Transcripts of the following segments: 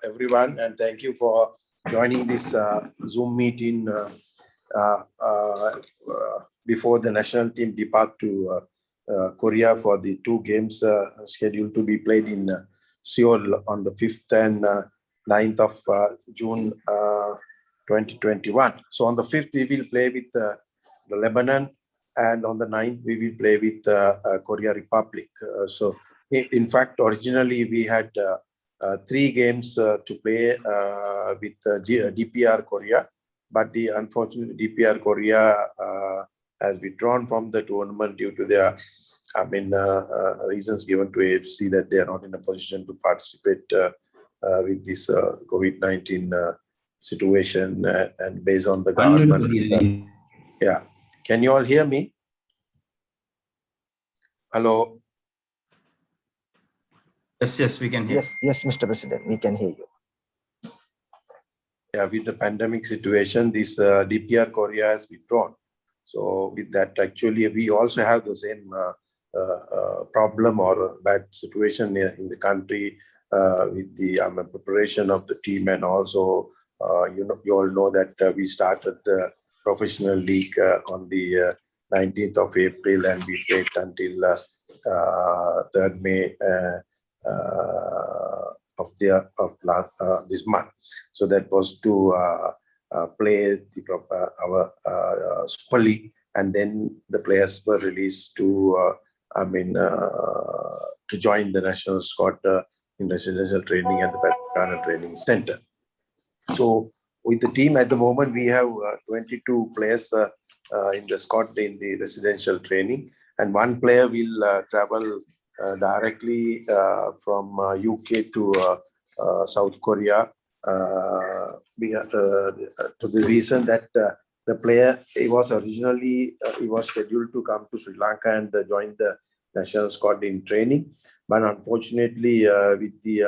everyone, and thank you for joining this Zoom meeting before the national team depart to Korea for the 2 games scheduled to be played in Seoul on the 5th and 9th of June 2021. So on the 5th, we will play with the Lebanon, and on the 9th, we will play with Korea Republic. So in fact, originally we had 3 games to play with DPR Korea, but unfortunately DPR Korea has withdrawn from the tournament due to their, reasons given to AFC that they are not in a position to participate with this COVID-19 situation, and based on the government. Yeah, can you all hear me? Hello. Yes, we can hear. Yes, Mr. President, we can hear you. Yeah, with the pandemic situation, this DPR Korea has withdrawn. So with that, actually, we also have the same problem or bad situation in the country with the preparation of the team, and also you all know that we started the professional league on the 19th of April, and we played until 3rd May of this month. So that was to play our Super League, and then the players were released to to join the national squad in residential training at the Perera Training Center. So with the team at the moment, we have 22 players in the squad in the residential training, and 1 player will travel directly from UK to South Korea, to the reason that the player, he was scheduled to come to Sri Lanka and join the national squad in training, but unfortunately with the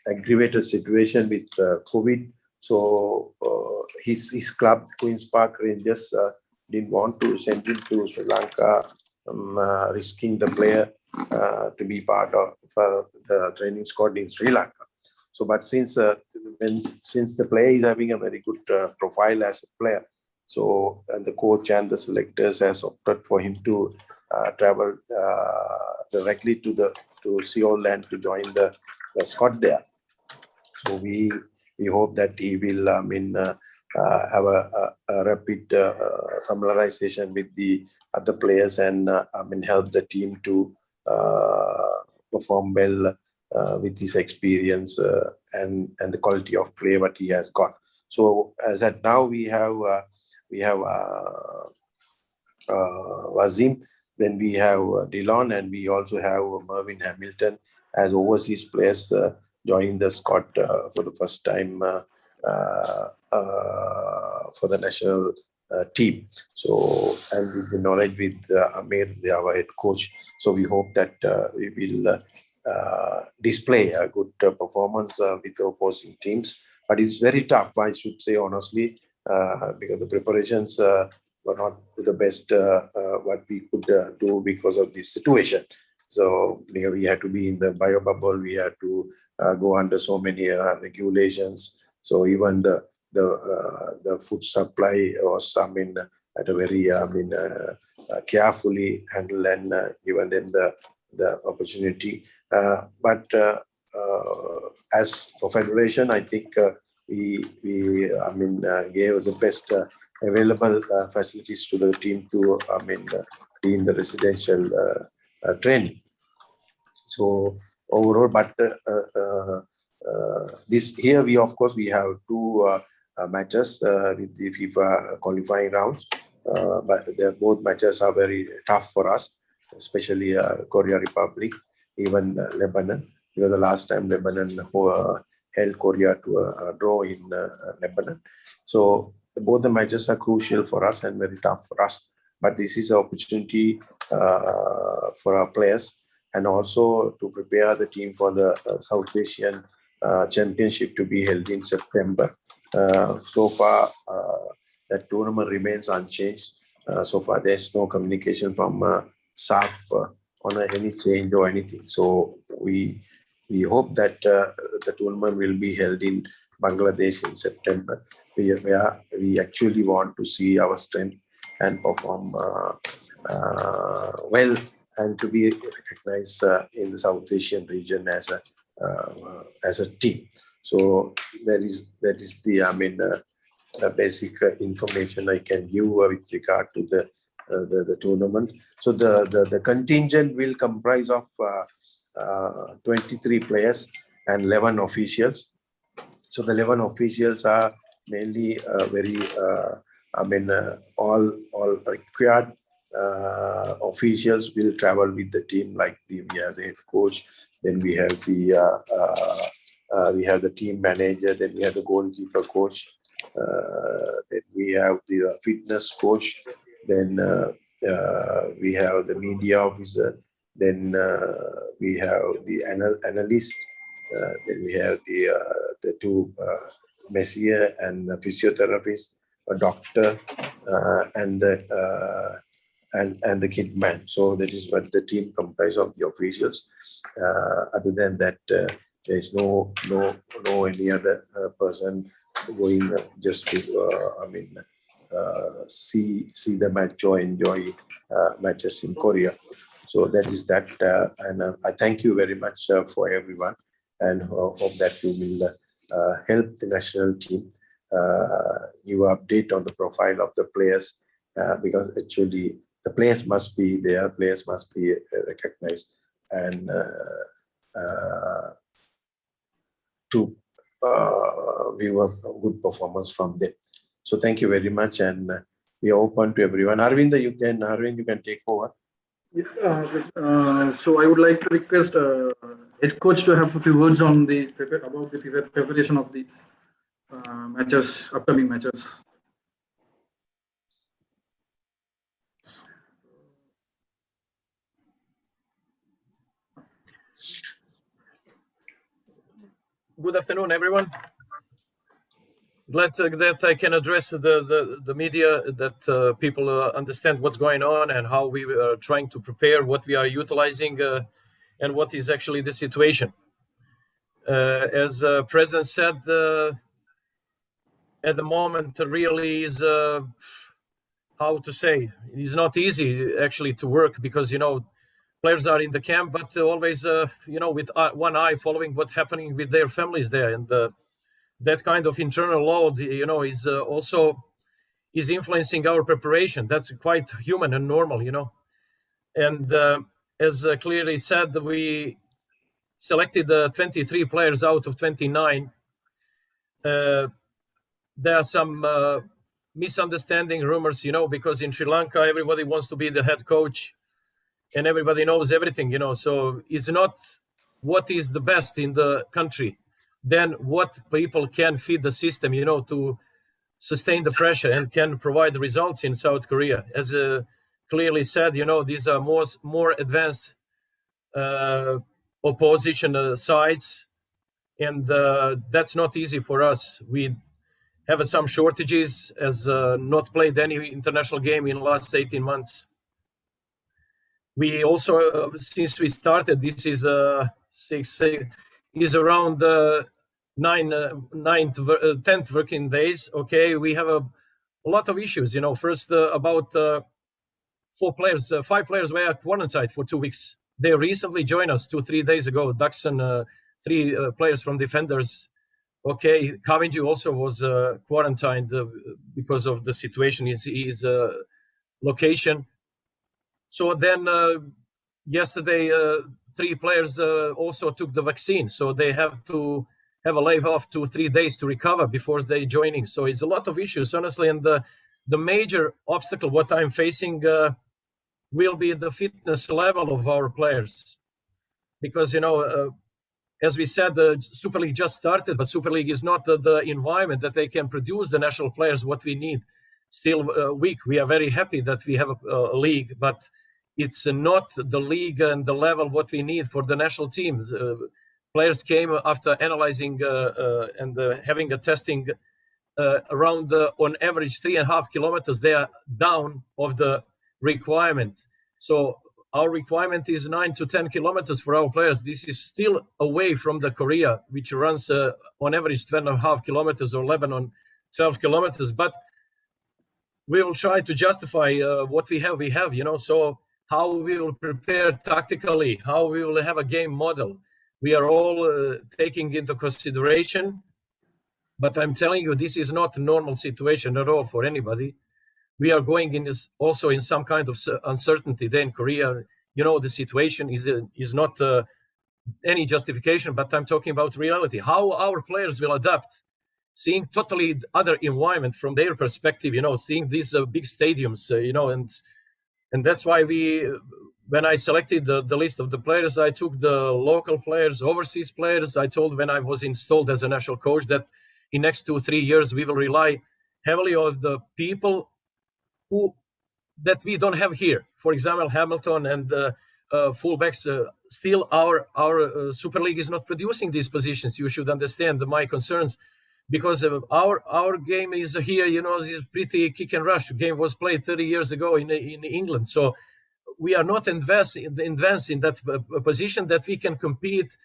aggravated situation with COVID, so his club, Queen's Park Rangers, didn't want to send him to Sri Lanka, risking the player to be part of the training squad in Sri Lanka. So, but since the player is having a very good profile as a player, so and the coach and the selectors has opted for him to travel directly to Seoul and to join the squad there. So we hope that he will have a rapid familiarization with the other players, and help the team to perform well with his experience and the quality of play what he has got. So as at now we have Wazim, then we have Dillon, and we also have Mervyn Hamilton as overseas players joining the squad for the first time for the national team. So, and with the knowledge with Amir, our head coach, so we hope that we will display a good performance with the opposing teams. But it's very tough, I should say honestly, because the preparations were not the best what we could do because of this situation. So we had to be in the bio bubble, we had to go under so many regulations. So even the food supply was, at a very, carefully handled, and given them the opportunity. But as for federation, I think we gave the best available facilities to the team to, be in the residential training. So overall, but this here we of course we have 2 matches with the FIFA qualifying rounds, but both matches are very tough for us, especially Korea Republic, even Lebanon, because the last time Lebanon held Korea to a draw in Lebanon. So both the matches are crucial for us and very tough for us. But this is an opportunity for our players, and also to prepare the team for the South Asian Championship to be held in September. So far, that tournament remains unchanged. So far, there's no communication from SAF on any change or anything. So we we hope that the tournament will be held in Bangladesh in September. We actually want to see our strength and perform well, and to be recognized in the South Asian region as a team. So that is the basic information I can give with regard to the tournament. So the contingent will comprise of 23 players and 11 officials. So the 11 officials are mainly all required officials will travel with the team. Like we have the head coach, then we have the team manager, then we have the goalkeeper coach, then we have the fitness coach, then we have the media officer, then we have the analyst, then we have the two Messier and physiotherapist, a doctor, and the kit man. So that is what the team comprises of the officials. Other than that, there is no any other person going just to see the match or enjoy matches in Korea. So that is that, and I thank you very much for everyone, and hope that you will help the national team give update on the profile of the players, because actually the players must be there, players must be recognized, and to view a good performance from them. So thank you very much, and we are open to everyone. Arvind, you can take over. So I would like to request head coach to have a few words on about the preparation of these matches, upcoming matches. Good afternoon, everyone. Glad that I can address the media, that people understand what's going on and how we are trying to prepare, what we are utilizing, and what is actually the situation. As President said, at the moment, really is, how to say, it is not easy actually to work, because, players are in the camp, but always, with one eye following what's happening with their families there. And that kind of internal load, is also is influencing our preparation. That's quite human and normal, And as clearly said, we selected 23 players out of 29. There are some misunderstanding rumors, because in Sri Lanka, everybody wants to be the head coach and everybody knows everything, So it's not what is the best in the country, then what people can feed the system, to sustain the pressure and can provide the results in South Korea. As clearly said, these are more advanced opposition sides, and that's not easy for us. We have some shortages, as not played any international game in the last 18 months. We also, since we started, this is is around 10th working days. Okay, we have a lot of issues. First about 5 players were quarantined for 2 weeks. They recently joined us 2-3 days ago. Daxon, 3 players from Defenders. Okay, Kavinji also was quarantined because of the situation, his location. So then yesterday, 3 players also took the vaccine. So they have to have a lay off 2-3 days to recover before they joining. So it's a lot of issues, honestly. And the major obstacle, what I'm facing, will be the fitness level of our players. Because, as we said, the Super League just started, but Super League is not the environment that they can produce the national players what we need. Still weak. We are very happy that we have a league, but it's not the league and the level what we need for the national teams. Players came after analyzing and having a testing around, on average, 3.5 kilometers. They are down of the requirement. So our requirement is 9 to 10 kilometers for our players. This is still away from the Korea, which runs on average 12.5 kilometers, or Lebanon 12 kilometers. But we will try to justify what we have, so how we will prepare tactically, how we will have a game model. We are all taking into consideration, but I'm telling you, this is not a normal situation at all for anybody. We are going in this also in some kind of uncertainty there in Korea. The situation is not any justification, but I'm talking about reality. How our players will adapt, seeing totally other environment from their perspective, seeing these big stadiums, and that's why when I selected the list of the players, I took the local players, overseas players. I told when I was installed as a national coach that in next 2-3 years, we will rely heavily on the people that we don't have here. For example, Hamilton and fullbacks. Still, our Super League is not producing these positions. You should understand my concerns, because our game is here. Is pretty kick and rush. The game was played 30 years ago in England, so we are not advanced in that position that we can compete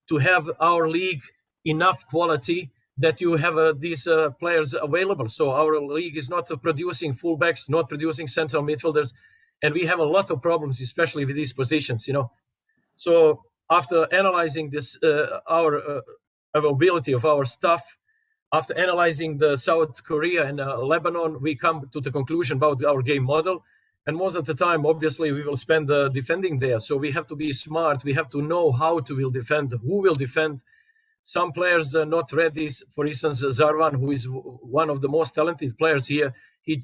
to have our league enough quality that you have these players available. So our league is not producing fullbacks, not producing central midfielders, and we have a lot of problems, especially with these positions. So after analyzing this, our availability of our staff, after analyzing the South Korea and Lebanon, we come to the conclusion about our game model. And most of the time, obviously, we will spend defending there. So we have to be smart. We have to know how to will defend, who will defend. Some players are not ready. For instance, Zarvan, who is one of the most talented players here, he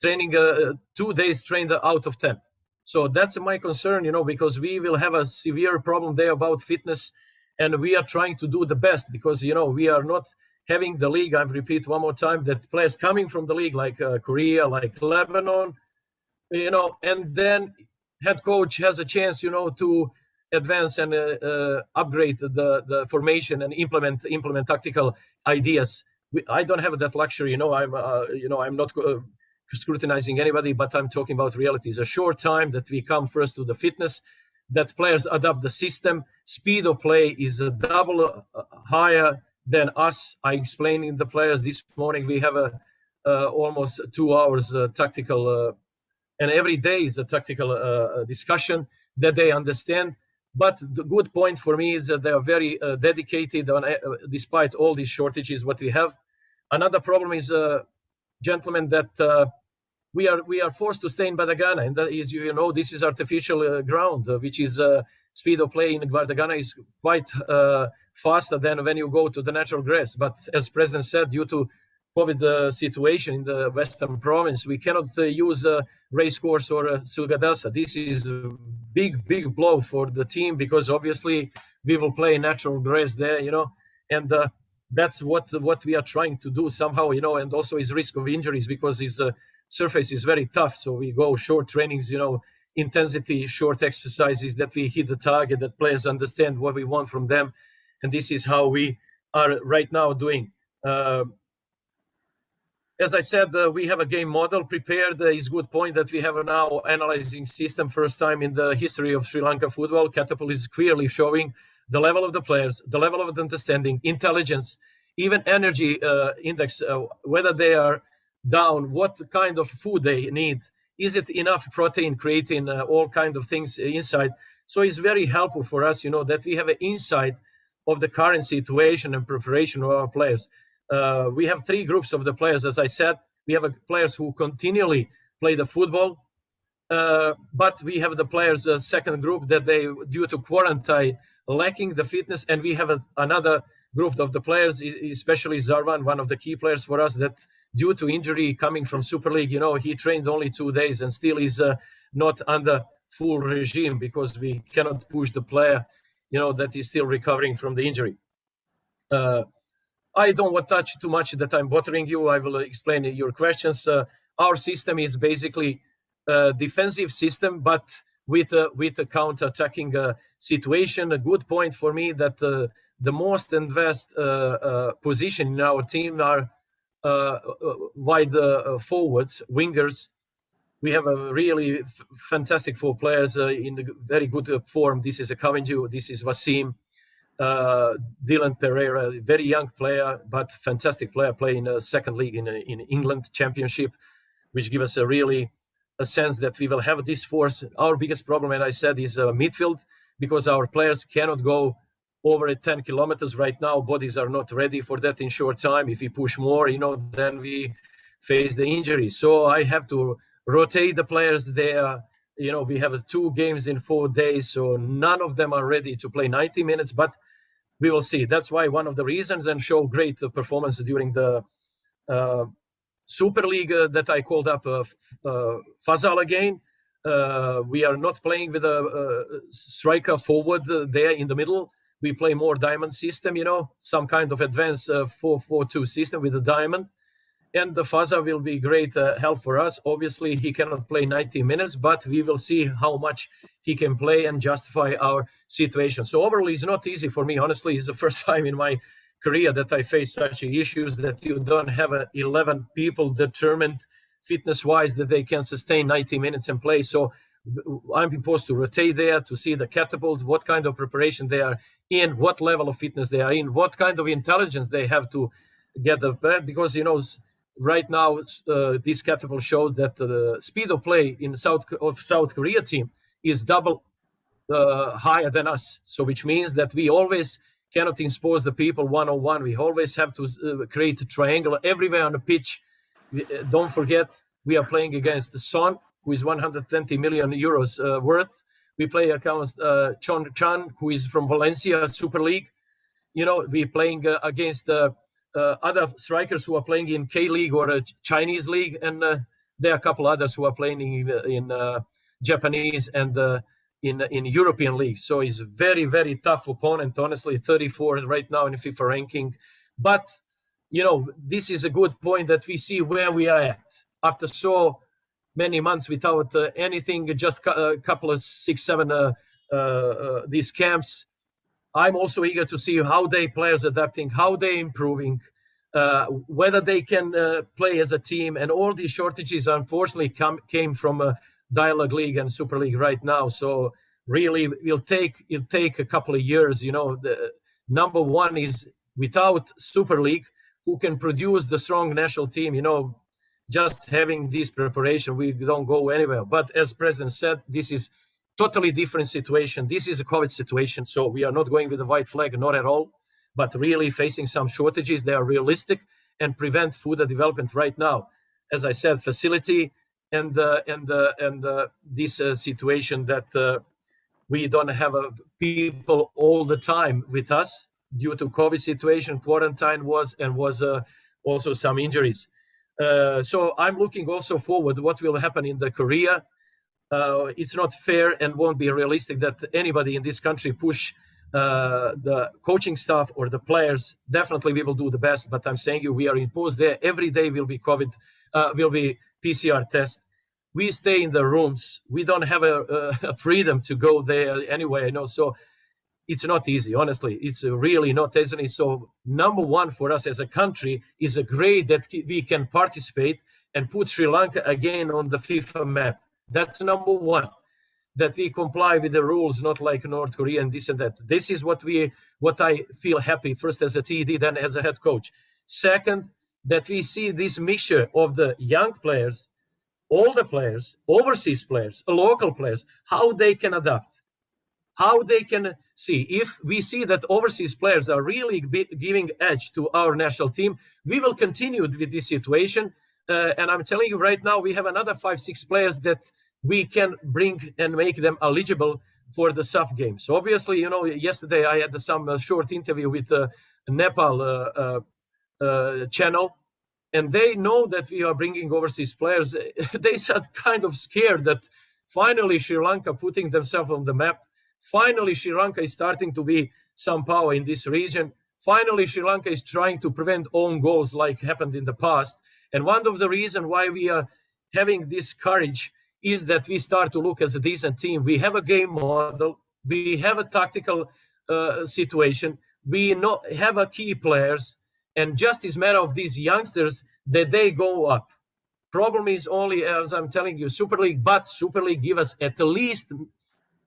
training 2 days trained out of 10. So that's my concern, because we will have a severe problem there about fitness, and we are trying to do the best because, we are not having the league. I repeat one more time that players coming from the league like Korea, like Lebanon, and then head coach has a chance, to advance and upgrade the formation and implement tactical ideas. I don't have that luxury, I'm not scrutinizing anybody, but I'm talking about reality. It's a short time that we come first to the fitness, that players adapt the system. Speed of play is a double higher than us. I explained in the players this morning. We have almost 2 hours tactical, and every day is a tactical discussion that they understand. But the good point for me is that they are very dedicated despite all these shortages what we have. Another problem is, gentlemen, that we are forced to stay in Badagana, and that is, this is artificial ground, which is speed of play in Badagana is quite faster than when you go to the natural grass. But as President said, due to COVID situation in the Western province, we cannot use a race course or a Sugadasa. This is a big blow for the team, because obviously we will play natural grass there, and that's what we are trying to do somehow, and also is risk of injuries because his surface is very tough. So we go short trainings, intensity, short exercises that we hit the target, that players understand what we want from them. And this is how we are right now doing. As I said, we have a game model prepared. It's a good point that we have a now analyzing system. First time in the history of Sri Lanka football, Catapult is clearly showing the level of the players, the level of understanding, intelligence, even energy index, whether they are down, what kind of food they need. Is it enough protein, creatine, all kind of things inside? So it's very helpful for us, that we have an insight of the current situation and preparation of our players. We have 3 groups of the players, as I said. We have players who continually play the football, but we have the players, second group, that they, due to quarantine, lacking the fitness, and we have another group of the players, especially Zarvan, one of the key players for us, that due to injury coming from Super League, he trained only 2 days and still is not under full regime, because we cannot push the player, that is still recovering from the injury. I don't want to touch too much that I'm bothering you. I will explain your questions. Our system is basically a defensive system, but with a counter-attacking situation. A good point for me that the most advanced position in our team are wide forwards, wingers, We have a really fantastic 4 players in the very good form. This is a Kavinju, this is Vasim, Dylan Perera, very young player, but fantastic player, playing a second league in England Championship, which gives us a sense that we will have this force. Our biggest problem, as I said, is midfield, because our players cannot go over 10 kilometers right now. Bodies are not ready for that in short time. If we push more, then we face the injury. So I have to rotate the players there. We have 2 games in 4 days, so none of them are ready to play 90 minutes, but we will see. That's why one of the reasons, and show great performance during the Super League that I called up Fazal again. We are not playing with a striker forward there in the middle. We play more diamond system, some kind of advanced 4-4-2 system with a diamond. And the Faza will be great help for us. Obviously, he cannot play 90 minutes, but we will see how much he can play and justify our situation. So overall, it's not easy for me. Honestly, it's the first time in my career that I face such issues, that you don't have 11 people determined fitness-wise that they can sustain 90 minutes and play. So I'm supposed to rotate there to see the catapult, what kind of preparation they are in, what level of fitness they are in, what kind of intelligence they have to get the, because right now this catapult shows that the speed of play in South Korea team is double higher than us. So which means that we always cannot expose the people one-on-one. We always have to create a triangle everywhere on the pitch. Don't forget, we are playing against the Son, who is 120 million euros worth. We play against Chon Chan, who is from Valencia Super League. We're playing against other strikers who are playing in K-League or a Chinese league, and there are a couple others who are playing in Japanese and in European league. So it's very, very tough opponent, honestly, 34th right now in FIFA ranking. But, this is a good point that we see where we are at. After so many months without anything, just a couple of 6-7 these camps, I'm also eager to see how they players adapting, how they improving, whether they can play as a team. And all these shortages, unfortunately, came from Dialogue League and Super League right now. So really, it'll take a couple of years. The number one is, without Super League, who can produce the strong national team, just having this preparation, we don't go anywhere. But as President said, this is totally different situation. This is a COVID situation, so we are not going with a white flag, not at all, but really facing some shortages. They are realistic and prevent further development right now. As I said, facility and this situation that we don't have people all the time with us due to COVID situation. Quarantine was also some injuries. So I'm looking also forward what will happen in the Korea. It's not fair and won't be realistic that anybody in this country push the coaching staff or the players. Definitely we will do the best, but I'm saying we are imposed there. Every day will be COVID, will be PCR test. We stay in the rooms. We don't have a freedom to go there anyway, so it's not easy, honestly. It's really not easy. So number one for us as a country is a great that we can participate and put Sri Lanka again on the FIFA map. That's number one, that we comply with the rules, not like North Korea and this and that. This is what I feel happy, first as a TD, then as a head coach. Second, that we see this mixture of the young players, older players, overseas players, local players, how they can adapt, how they can see. If we see that overseas players are really giving edge to our national team, we will continue with this situation. And I'm telling you right now, we have another 5-6 players that we can bring and make them eligible for the SAF game. So obviously, yesterday I had some short interview with Nepal channel, and they know that we are bringing overseas players. They said kind of scared that finally Sri Lanka putting themselves on the map. Finally, Sri Lanka is starting to be some power in this region. Finally, Sri Lanka is trying to prevent own goals like happened in the past. And one of the reasons why we are having this courage is that we start to look as a decent team. We have a game model. We have a tactical situation. We have a key players. And just as matter of these youngsters that they go up. Problem is only, as I'm telling you, Super League, but Super League give us at least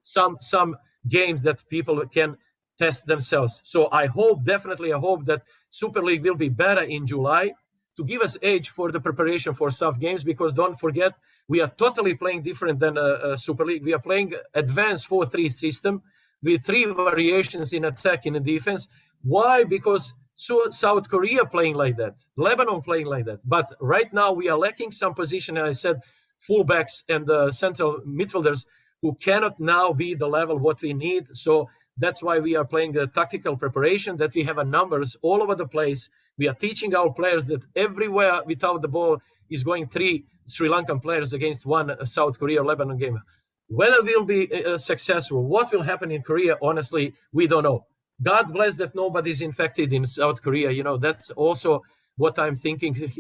some games that people can test themselves. So I hope, definitely I hope that Super League will be better in July to give us age for the preparation for SAF games, because don't forget, we are totally playing different than Super League. We are playing advanced 4-3 system with 3 variations in attack and in defense. Why? Because South Korea playing like that, Lebanon playing like that. But right now we are lacking some position, and I said fullbacks and central midfielders who cannot now be the level what we need. So that's why we are playing a tactical preparation, that we have a numbers all over the place. We are teaching our players that everywhere without the ball is going 3 Sri Lankan players against 1 South Korea or Lebanon game. Whether we'll be successful, what will happen in Korea, honestly, we don't know. God bless that nobody's infected in South Korea. You know, that's also what I'm thinking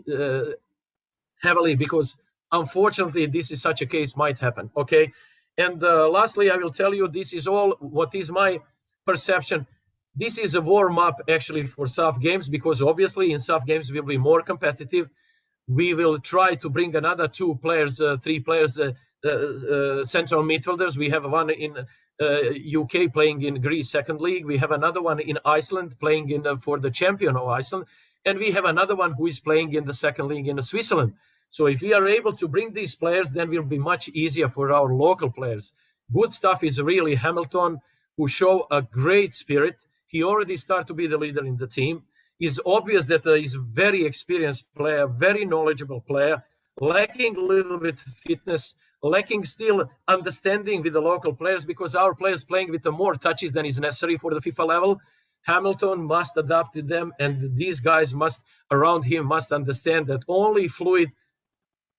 heavily, because unfortunately, this is such a case might happen. Okay. And lastly, I will tell you, this is all what is my perception. This is a warm-up actually for SAF games, because obviously in SAF games we'll be more competitive. We will try to bring another 2 players, 3 players, central midfielders. We have one in UK playing in Greece second league. We have another one in Iceland playing in for the champion of Iceland. And we have another one who is playing in the second league in Switzerland. So if we are able to bring these players, then it will be much easier for our local players. Good stuff is really Hamilton, who show a great spirit. He already started to be the leader in the team. It's obvious that he's a very experienced player, very knowledgeable player, lacking a little bit fitness, lacking still understanding with the local players, because our players playing with the more touches than is necessary for the FIFA level. Hamilton must adapt to them, and these guys must, around him, must understand that only fluid,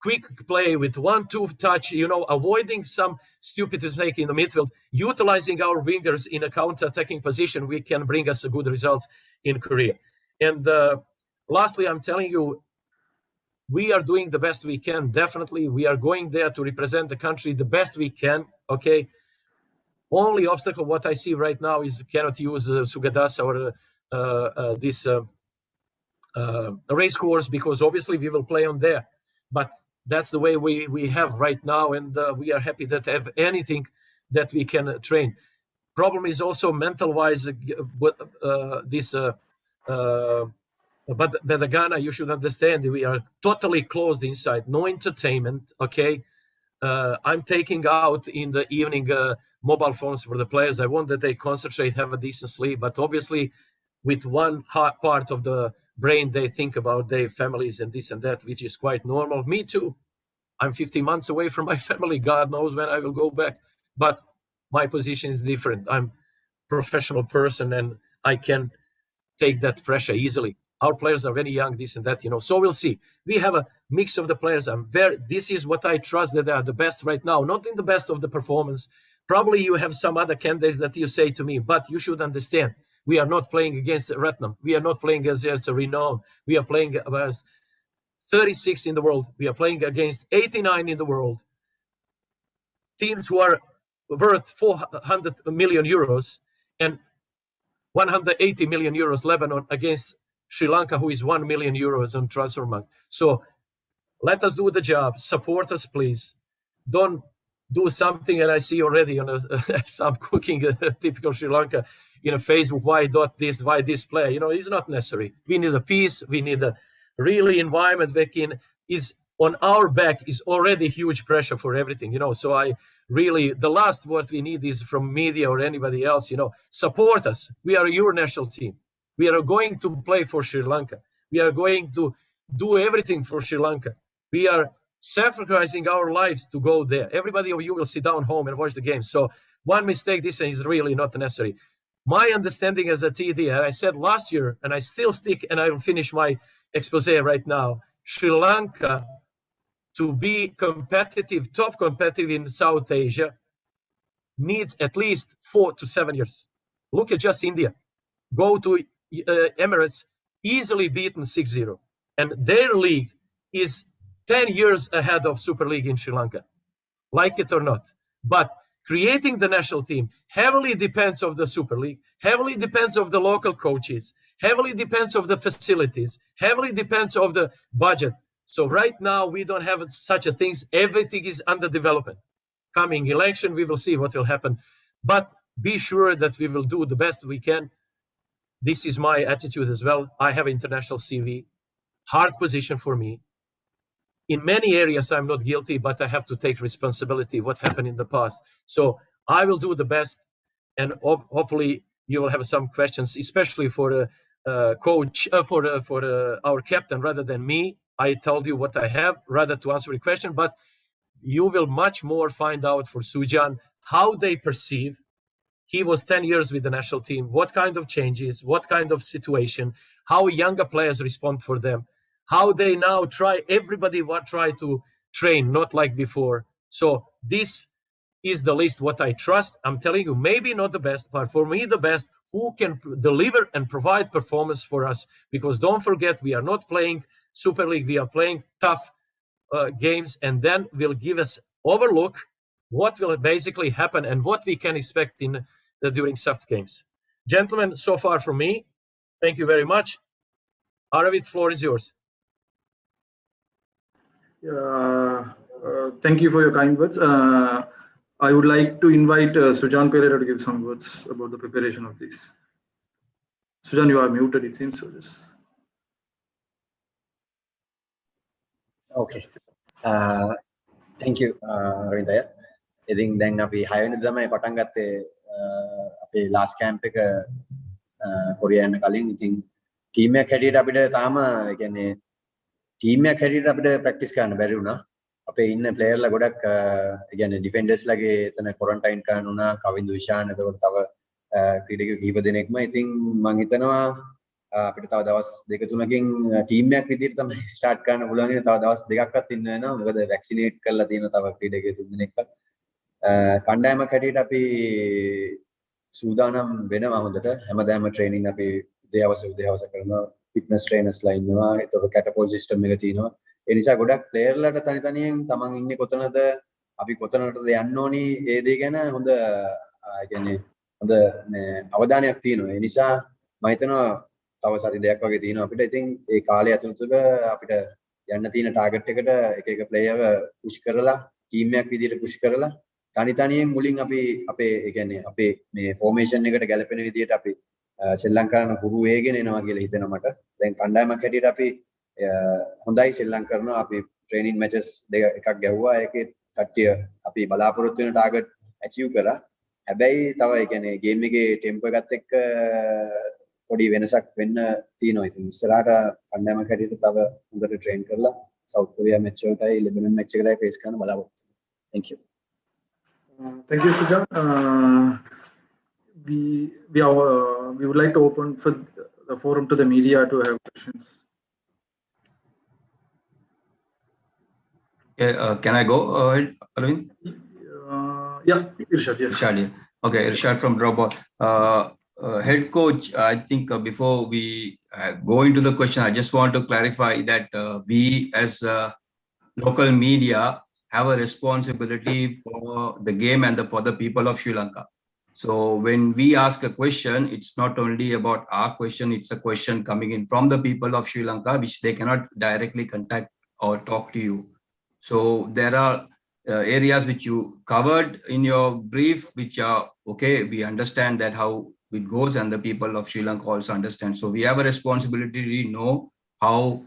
quick play with 1-2 touch, you know, avoiding some stupid mistake in the midfield, utilizing our wingers in a counter-attacking position, we can bring us good results in Korea. And lastly, I'm telling you, we are doing the best we can. Definitely, we are going there to represent the country the best we can. Okay. Only obstacle what I see right now is cannot use Sugadas or this race course, because obviously we will play on there. But that's the way we have right now, and we are happy that have anything that we can train. Problem is also mental-wise, but the Ghana, you should understand, we are totally closed inside, no entertainment, okay? I'm taking out in the evening mobile phones for the players. I want that they concentrate, have a decent sleep, but obviously with one part of the brain, they think about their families and this and that, which is quite normal. Me too. I'm 50 months away from my family. God knows when I will go back, but my position is different. I'm a professional person and I can take that pressure easily. Our players are very young, this and that, you know, so we'll see. We have a mix of the players. This is what I trust, that they are the best right now, not in the best of the performance. Probably you have some other candidates that you say to me, but you should understand, we are not playing against Ratnam. We are not playing against Renown. We are playing against 36 in the world. We are playing against 89 in the world. Teams who are worth 400 million euros and 180 million euros Lebanon against Sri Lanka, who is 1 million euros on transfer market. So let us do the job. Support us, please. Don't do something, and I see already on some cooking typical Sri Lanka in a Facebook, why this player? You know, it's not necessary. We need a peace. We need a really environment that is on our back is already huge pressure for everything, you know. So I really, the last word we need is from media or anybody else, you know, support us. We are your national team. We are going to play for Sri Lanka. We are going to do everything for Sri Lanka. We are sacrificing our lives to go there. Everybody of you will sit down home and watch the game. So one mistake, this is really not necessary. My understanding as a TD, and I said last year, and I still stick, and I will finish my expose right now, Sri Lanka, to be competitive, top competitive in South Asia, needs at least 4 to 7 years. Look at just India. Go to Emirates, easily beaten 6-0. And their league is 10 years ahead of Super League in Sri Lanka, like it or not. But creating the national team heavily depends on the Super League, heavily depends on the local coaches, heavily depends on the facilities, heavily depends on the budget. So right now we don't have such a things. Everything is under development. Coming election, we will see what will happen. But be sure that we will do the best we can. This is my attitude as well. I have international CV, hard position for me. In many areas, I'm not guilty, but I have to take responsibility what happened in the past. So I will do the best, and hopefully you will have some questions, especially for the coach, for our captain rather than me. I told you what I have rather to answer the question, but you will much more find out for Sujan how they perceive. He was 10 years with the national team. What kind of changes, what kind of situation, how younger players respond for them, how they now everybody try to train, not like before. So this is the list what I trust. I'm telling you, maybe not the best, but for me, the best, who can deliver and provide performance for us. Because don't forget, we are not playing Super League. We are playing tough games, and then will give us overlook what will basically happen and what we can expect in during soft games. Gentlemen, so far from me, thank you very much. Aravid, floor is yours. Thank you for your kind words. I would like to invite Sujan Perera to give some words about the preparation of this. Sujan, you are muted, it seems. So just... Okay. Thank you, Ridaya. ඉතින් දැන් අපි 6 වෙනිදා තමයි පටන් ගත්තේ අපේ last camp එක කොරියා යන්න කලින්. ඉතින් ටීම් එකක් හැටියට අපිට තාම කියන්නේ ටීම් එකක් හැටියට අපිට ප්‍රැක්ටිස් කරන්න බැරි වුණා. අපේ ඉන්න ප්ලේයර්ලා ගොඩක් කියන්නේ ඩිෆෙන්ඩර්ස්ලාගේ එතන ක්වොරන්ටයින් කරන්න වුණා. කවින්දු විශාන් එතකොට තව ක්‍රීඩකයෝ කිහිප දෙනෙක්ම. ඉතින් මම හිතනවා අපිට තව දවස් දෙක තුනකින් ටීම් එකක් විදිහට තමයි ස්ටාර්ට් කරන්න පුළුවන්. තව දවස් දෙකක්වත් ඉන්න වෙනවා. මොකද වැක්සිනේට් කරලා තියෙන තව ක්‍රීඩකයෝ තුන් දෙනෙක්වත් කණ්ඩායමක් හැටියට අපි සූදානම් වෙනවා හොඳට. හැමදාම ට්‍රේනින් අපි උදේ හවස කරනවා. ෆිට්නස් ට්‍රේනර්ස්ලා ඉන්නවා. ඒතකොට කැටපෝල් සිස්ටම් එක තියෙනවා. ඒ නිසා ගොඩක් ප්ලේයර්ලාට තනි තනියෙන් තමන් ඉන්නේ කොතනද, අපි කොතනටද යන්න ඕනි, ඒ දේ ගැන හොඳ කියන්නේ හොඳ අවධානයක් තියෙනවා. ඒ නිසා මම හිතනවා තව සති දෙකක් වගේ තියෙනවා අපිට. ඉතින් ඒ කාලය ඇතුළත අපිට යන්න තියෙන ටාගට් එකට එක ප්ලේයර්ව පුෂ් කරලා ටීම් එකක් විදිහට පුෂ් කරලා තනි තනියෙන් මුලින් අපි අපේ ඒ කියන්නේ අපේ මේ ෆෝමේෂන් එකට ගැලපෙන විදිහට අපි ශ්‍රී ලංකාන හුරු වේගෙන එනවා කියලා හිතෙනවා මට. දැන් කණ්ඩායමක් හැටියට අපි හොඳයි ශ්‍රී ලංකානවා. අපි ට්‍රේනින් මැචස් එකක් ගැහුවා. ඒකේ කට්ටිය අපි බලාපොරොත්තු වෙන ටාගට් ඇචීව් කරා. හැබැයි තව ඒ කියන්නේ ගේම් එකේ ටෙම්පෝ එකත් එක්ක පොඩි වෙනසක් වෙන්න තියෙනවා. ඉතින් ඉස්සරහට කණ්ඩායමක් හැටියට තව හොඳට ට්‍රේන් කරලා සවුත් කොරියා මැච් එකටයි ලෙබනන් මැච් එකටයි ෆේස් කරන්න බලාපොරොත්තු වෙනවා. Thank you. Thank you, Sujan. We would like to open for the forum to the media to have questions. Can I go ahead, Arvind? Yeah, Irshad, yes. Irshad, yeah. Okay, Irshad from Dropball. Head coach, I think before we go into the question, I just want to clarify that we as local media have a responsibility for the game and for the people of Sri Lanka. So when we ask a question, it's not only about our question, it's a question coming in from the people of Sri Lanka, which they cannot directly contact or talk to you. So there are areas which you covered in your brief, which are okay. We understand that how it goes, and the people of Sri Lanka also understand. So we have a responsibility to know how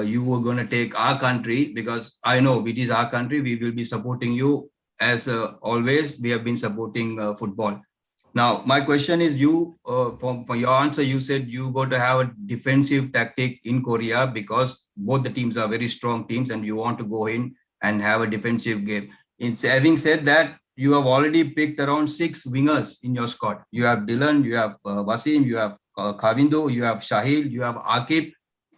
you are going to take our country, because I know it is our country. We will be supporting you as always. We have been supporting football. Now, my question is, you for your answer, you said you got to have a defensive tactic in Korea because both the teams are very strong teams, and you want to go in and have a defensive game. Having said that, you have already picked around 6 wingers in your squad. You have Dylan, you have Wasim, you have Kavindo, you have Shahil, you have Akib.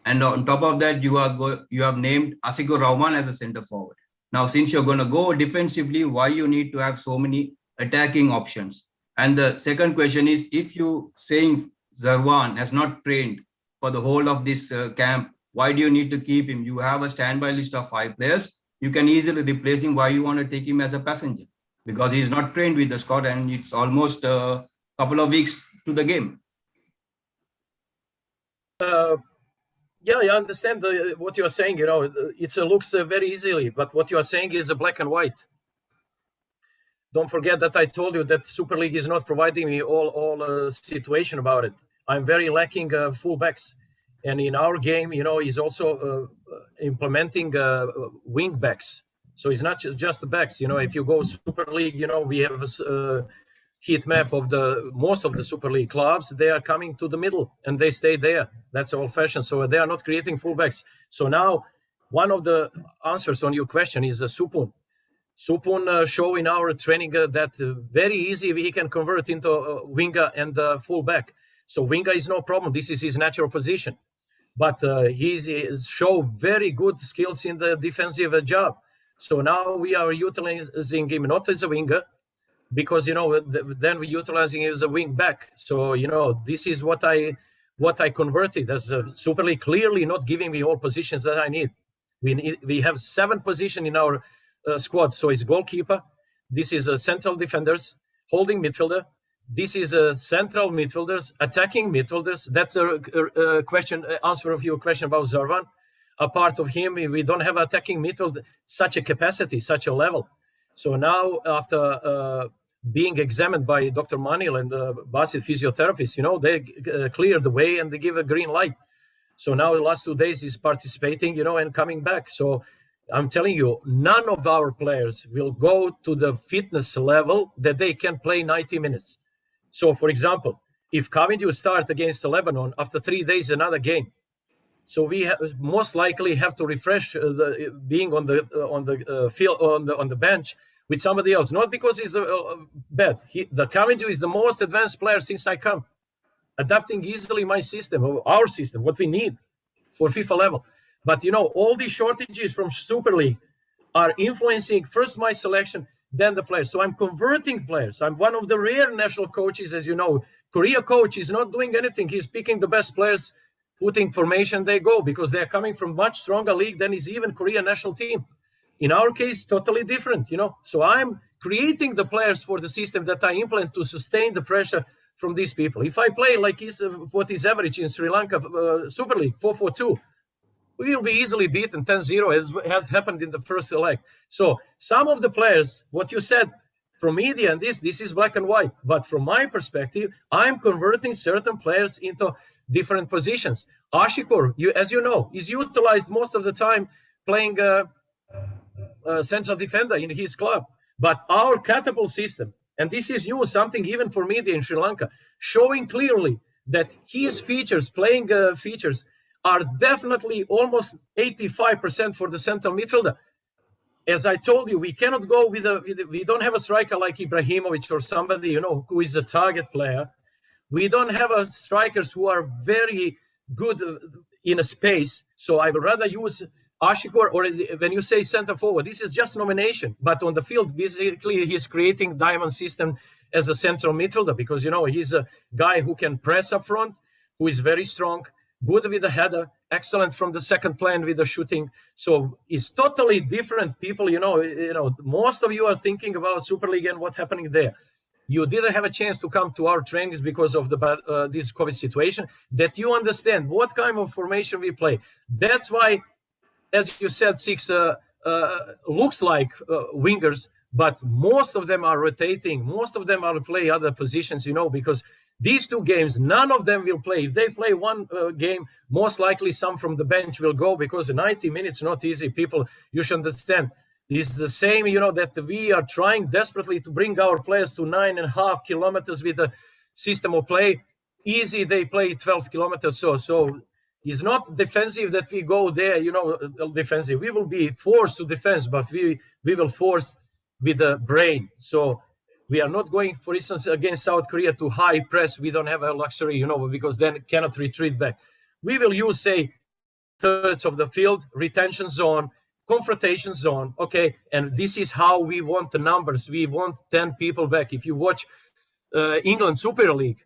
And on top of that, you have named Asikur Rahman as a center forward. Now, since you're going to go defensively, why you need to have so many attacking options? And the second question is, if you saying Zarwan has not trained for the whole of this camp, why do you need to keep him? You have a standby list of 5 players. You can easily replace him. Why you want to take him as a passenger? Because he's not trained with the squad, and it's almost a couple of weeks to the game. Yeah, I understand what you are saying. You know, it looks very easily, but what you are saying is black and white. Don't forget that I told you that Super League is not providing me all situation about it. I'm very lacking fullbacks, and in our game, you know, he's also implementing wing backs. So it's not just the backs. You know, if you go Super League, you know, we have a heat map of most of the Super League clubs. They are coming to the middle and they stay there. That's old fashioned. So they are not creating fullbacks. So now one of the answers on your question is Supun. Supun show in our training that very easy he can convert into winger and fullback. So winger is no problem. This is his natural position. But he show very good skills in the defensive job. So now we are utilizing him not as a winger, because, you know, then we're utilizing him as a wing back. So, you know, this is what I converted as a Super League, clearly not giving me all positions that I need. We have 7 positions in our squad. So it's goalkeeper. This is central defenders, holding midfielder. This is central midfielders, attacking midfielders. That's a question, answer of your question about Zarvan. A part of him, we don't have attacking midfield, such a capacity, such a level. So now, after being examined by Dr. Manil and Basit physiotherapists, you know, they clear the way and they give a green light. So now the last 2 days he's participating, you know, and coming back. So I'm telling you, none of our players will go to the fitness level that they can play 90 minutes. So, for example, if Cavendish start against Lebanon, after 3 days, another game. So we most likely have to refresh being on the field, on the bench with somebody else. Not because he's bad. The Cavendish is the most advanced player since I come, adapting easily my system, our system, what we need for FIFA level. But, you know, all these shortages from Super League are influencing first my selection, then the players. So I'm converting players. I'm one of the rare national coaches, as you know. Korea coach is not doing anything. He's picking the best players, putting formation, they go, because they're coming from much stronger league than is even Korean national team. In our case, totally different, you know. So I'm creating the players for the system that I implement to sustain the pressure from these people. If I play like what is average in Sri Lanka Super League, 4-4-2, we will be easily beaten 10-0, as had happened in the first leg. So some of the players, what you said from media and this is black and white. But from my perspective, I'm converting certain players into different positions. Ashikor, as you know, is utilized most of the time playing central defender in his club. But our catapult system, and this is new, something even for media in Sri Lanka, showing clearly that his features, playing features, are definitely almost 85% for the central midfielder. As I told you, we cannot go with we don't have a striker like Ibrahimovic or somebody, you know, who is a target player. We don't have strikers who are very good in a space. So I would rather use Ashikor, or when you say center forward, this is just nomination. But on the field, basically, he's creating diamond system as a central midfielder, because, you know, he's a guy who can press up front, who is very strong, good with the header, excellent from the second plan with the shooting. So it's totally different people. You know, most of you are thinking about Super League and what's happening there. You didn't have a chance to come to our trainings because of this COVID situation, that you understand what kind of formation we play. That's why, as you said, 6 looks like wingers, but most of them are rotating. Most of them are play other positions, you know, because these 2 games, none of them will play. If they play one game, most likely some from the bench will go, because 90 minutes not easy. People, you should understand. It's the same, you know, that we are trying desperately to bring our players to 9.5 kilometers with the system of play. Easy, they play 12 kilometers. So it's not defensive that we go there, you know, defensive. We will be forced to defense, but we will force with the brain. So we are not going, for instance, against South Korea to high press. We don't have a luxury, you know, because then cannot retreat back. We will use, say, thirds of the field, retention zone, confrontation zone, okay? And this is how we want the numbers. We want 10 people back. If you watch England Super League,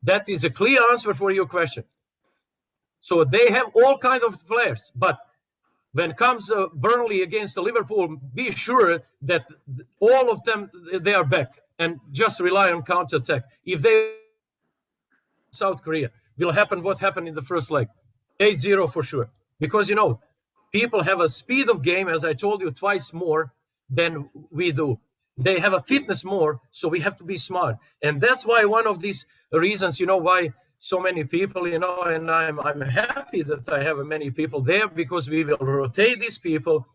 that is a clear answer for your question. So they have all kinds of players, but when comes Burnley against Liverpool, be sure that all of them, they are back, and just rely on counter-attack. If they South Korea, will happen what happened in the first leg. 8-0 for sure. Because, people have a speed of game, as I told you, twice more than we do. They have a fitness more, so we have to be smart. And that's why one of these reasons, why so many people, and I'm happy that I have many people there, because we will rotate these people.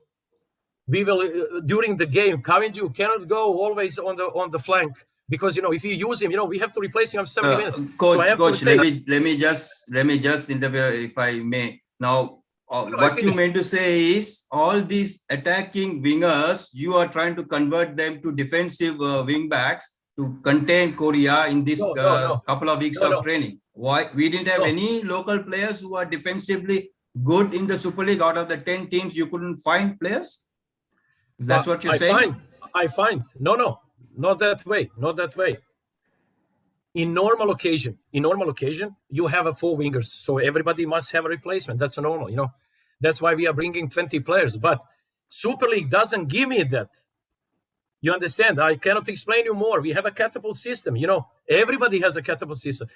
We will, during the game, Kavinju cannot go always on the flank, because, if you use him, we have to replace him after 70 minutes. Coach, let me just interfere, if I may. Now, what you meant to say is all these attacking wingers, you are trying to convert them to defensive wing backs to contain Korea in this couple of weeks of training. Why we didn't have any local players who are defensively good in the Super League? Out of the 10 teams, you couldn't find players? That's what you're saying? I find. No, not that way. Not that way. In normal occasion, you have 4 wingers, so everybody must have a replacement. That's normal, That's why we are bringing 20 players. But Super League doesn't give me that. You understand? I cannot explain you more. We have a catapult system. Everybody has a catapult system.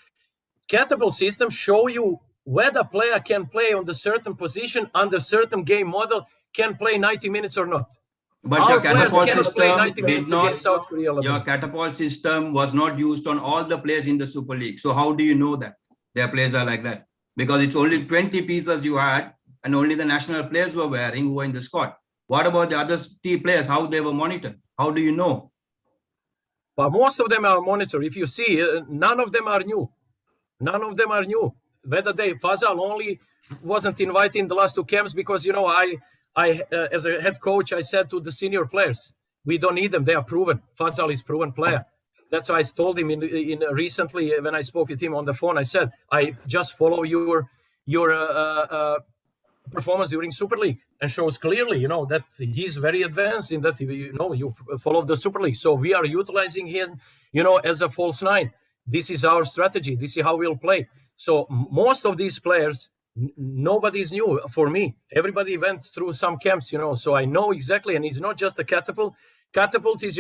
Catapult system show you whether player can play on the certain position under certain game model, can play 90 minutes or not. But your catapult system was not used on all the players in the Super League. So how do you know that their players are like that? Because it's only 20 pieces you had, and only the national players were wearing who were in the squad. What about the other players? How they were monitored? How do you know? But most of them are monitored. If you see, none of them are new. None of them are new. Whether Fazal only wasn't invited in the last 2 camps because, I as a head coach, I said to the senior players, we don't need them. They are proven. Fazal is proven player. That's why I told him in recently when I spoke with him on the phone. I said, I just follow your performance during Super League, and shows clearly, that he's very advanced in that. You follow the Super League. So we are utilizing him, as a false 9. This is our strategy. This is how we'll play. So most of these players, nobody's new for me. Everybody went through some camps, so I know exactly. And it's not just a catapult. Catapult is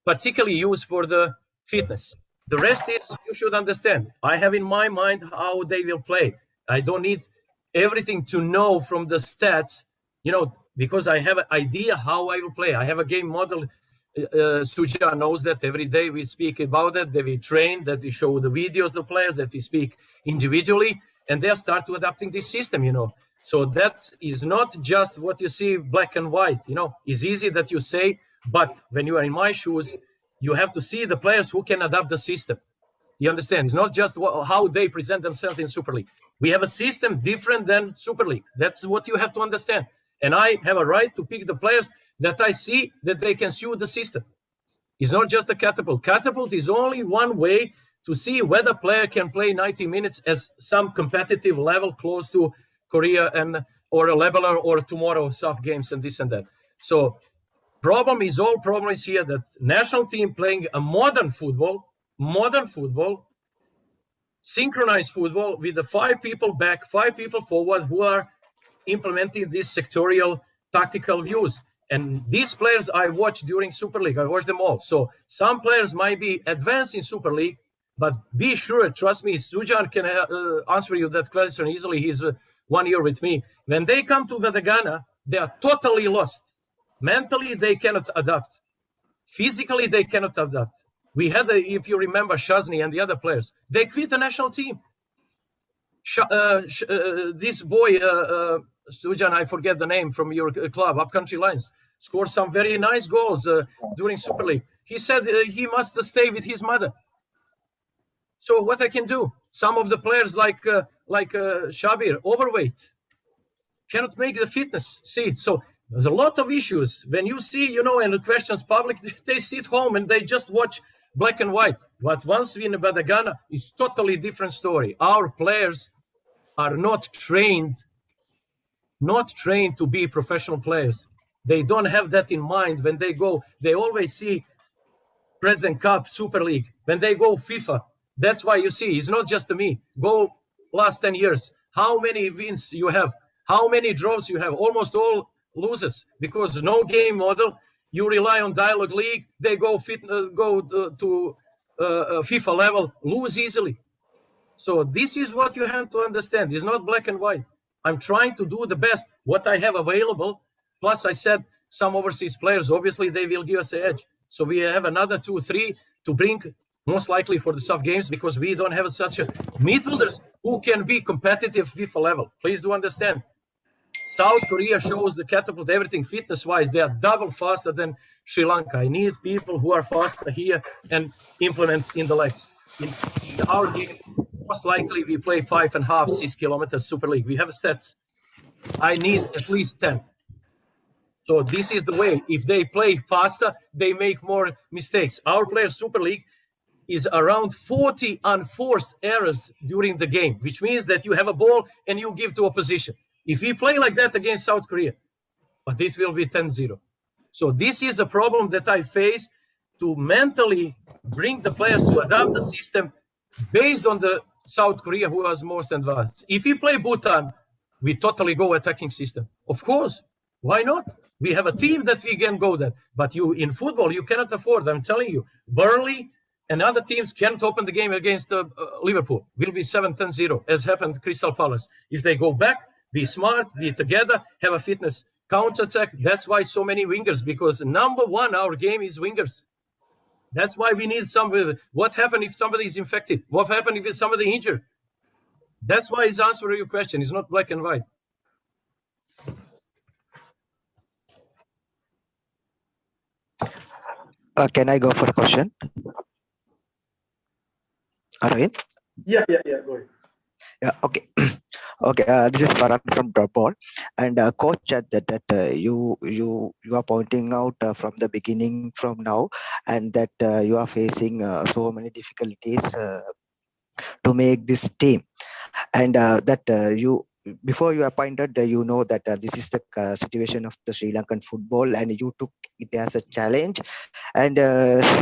particularly used for the fitness. The rest is, you should understand, I have in my mind how they will play. I don't need everything to know from the stats, because I have an idea how I will play. I have a game model. Sujan knows that every day we speak about it, that we train, that we show the videos of players, that we speak individually, and they start to adapting this system, So that is not just what you see black and white, It's easy that you say, but when you are in my shoes, you have to see the players who can adapt the system. You understand? It's not just how they present themselves in Super League. We have a system different than Super League. That's what you have to understand. And I have a right to pick the players that I see that they can suit the system. It's not just a catapult. Catapult is only one way to see whether player can play 90 minutes as some competitive level close to Korea or a leveler or tomorrow soft games and this and that. So problem is here that national team playing a modern football, synchronized football with the 5 people back, 5 people forward who are implementing these sectorial tactical views. And these players I watched during Super League, I watched them all. So some players might be advanced in Super League, but be sure, trust me, Sujan can answer you that question easily. He's 1 year with me. When they come to Badagana, they are totally lost. Mentally, they cannot adapt. Physically, they cannot adapt. We had, if you remember, Shazni and the other players, they quit the national team. This boy, Sujan, I forget the name from your club, Upcountry Lions, scored some very nice goals during Super League. He said he must stay with his mother. So what I can do? Some of the players like Shabir, overweight, cannot make the fitness. See, so there's a lot of issues. When you see, and the questions public, they sit home and they just watch black and white. But once we in Badagana, it's totally different story. Our players are not trained to be professional players. They don't have that in mind when they go. They always see President Cup, Super League. When they go FIFA, that's why you see, it's not just me. Go last 10 years. How many wins you have? How many draws you have? Almost all losers, because no game model. You rely on dialogue league. They go to FIFA level, lose easily. So this is what you have to understand. It's not black and white. I'm trying to do the best, what I have available. Plus, I said some overseas players, obviously, they will give us an edge. So we have another 2, 3 to bring, most likely for the soft games, because we don't have such a midfielders who can be competitive FIFA level. Please do understand. South Korea shows the catapult everything fitness-wise. They are double faster than Sri Lanka. I need people who are faster here and implement in the legs. In our game, most likely we play 5.5, 6 kilometers Super League. We have stats. I need at least 10. So this is the way. If they play faster, they make more mistakes. Our player Super League is around 40 unforced errors during the game, which means that you have a ball and you give to opposition. If we play like that against South Korea, but this will be 10-0. So this is a problem that I face to mentally bring the players to adapt the system based on the South Korea who was most advanced. If we play Bhutan, we totally go attacking system. Of course, why not? We have a team that we can go that. But you in football, you cannot afford. I'm telling you, Burnley and other teams can't open the game against Liverpool. Will be 7-10-0, as happened to Crystal Palace. If they go back, be smart, be together, have a fitness counter-attack. That's why so many wingers, because number one, our game is wingers. That's why we need somebody. What happened if somebody is infected? What happened if somebody injured? That's why his answer to your question is not black and white. Can I go for a question? Arvind? Yeah, go ahead. Yeah, okay. Okay, this is Paran from Dropball, and coach said that you are pointing out from the beginning from now, and that you are facing so many difficulties to make this team, and that you before you appointed, you know that this is the situation of the Sri Lankan football, and you took it as a challenge, and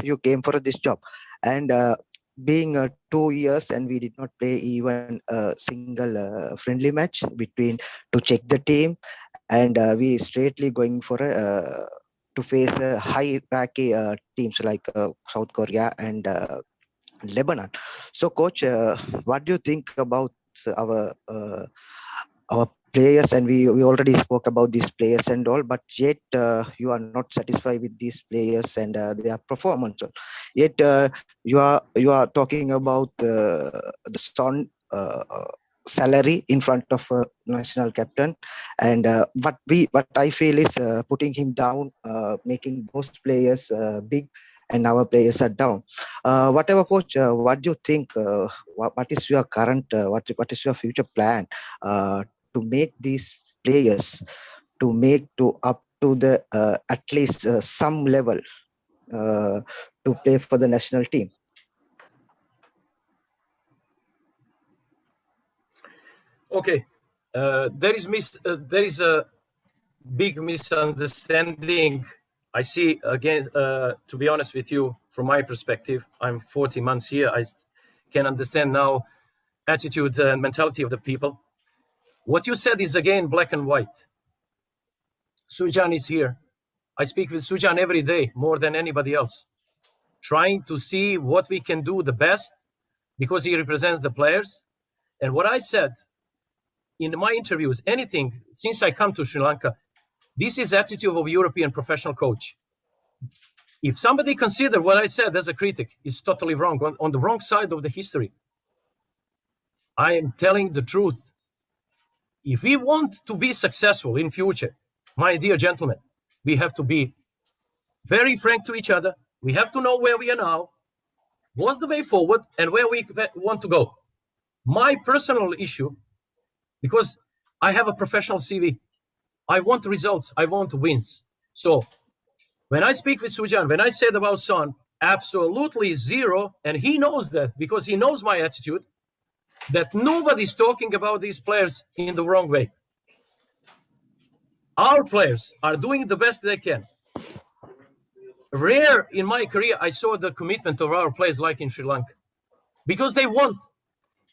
you came for this job, and being 2 years and we did not play even a single friendly match between to check the team, and we straightly going for to face hierarchy teams like South Korea and Lebanon. So coach, what do you think about our players? And we already spoke about these players and all, but yet you are not satisfied with these players and their performance. Yet you are talking about the Son salary in front of national captain, and what I feel is putting him down, making those players big, and our players are down. Whatever, coach, what do you think? What is your current? What is your future plan to make these players to up to the at least some level to play for the national team? Okay, there is a big misunderstanding. I see again. To be honest with you, from my perspective, I'm 40 months here. I can understand now attitude and mentality of the people. What you said is again black and white. Sujan is here. I speak with Sujan every day, more than anybody else, trying to see what we can do the best, because he represents the players. And what I said in my interviews, anything since I come to Sri Lanka, this is attitude of a European professional coach. If somebody consider what I said as a critic, it's totally wrong, on the wrong side of the history. I am telling the truth. If we want to be successful in future, my dear gentlemen, we have to be very frank to each other. We have to know where we are now, what's the way forward, and where we want to go. My personal issue, because I have a professional CV, I want results, I want wins. So when I speak with Sujan, when I said about Son, absolutely zero, and he knows that because he knows my attitude, that nobody's talking about these players in the wrong way. Our players are doing the best they can. Rare in my career, I saw the commitment of our players like in Sri Lanka, because they want.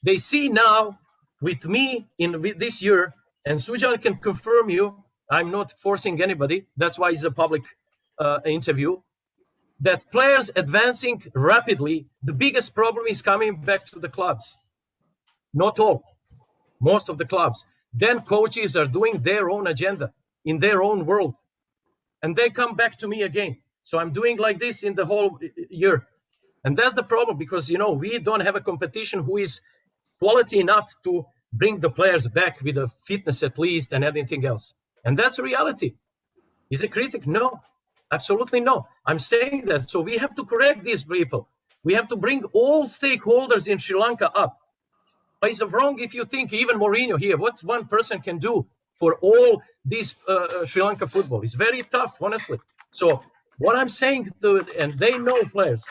They see now with me with this year, and Sujan can confirm you, I'm not forcing anybody. That's why it's a public interview, that players advancing rapidly, the biggest problem is coming back to the clubs. not all, most of the clubs. Then coaches are doing their own agenda in their own world. And they come back to me again. So I'm doing like this in the whole year. And that's the problem because, we don't have a competition who is quality enough to bring the players back with a fitness at least and anything else. And that's a reality. Is it critic? No, absolutely no. I'm saying that. So we have to correct these people. We have to bring all stakeholders in Sri Lanka up. But it's wrong if you think even Mourinho here, what one person can do for all this Sri Lanka football. It's very tough, honestly. So what I'm saying and they know players,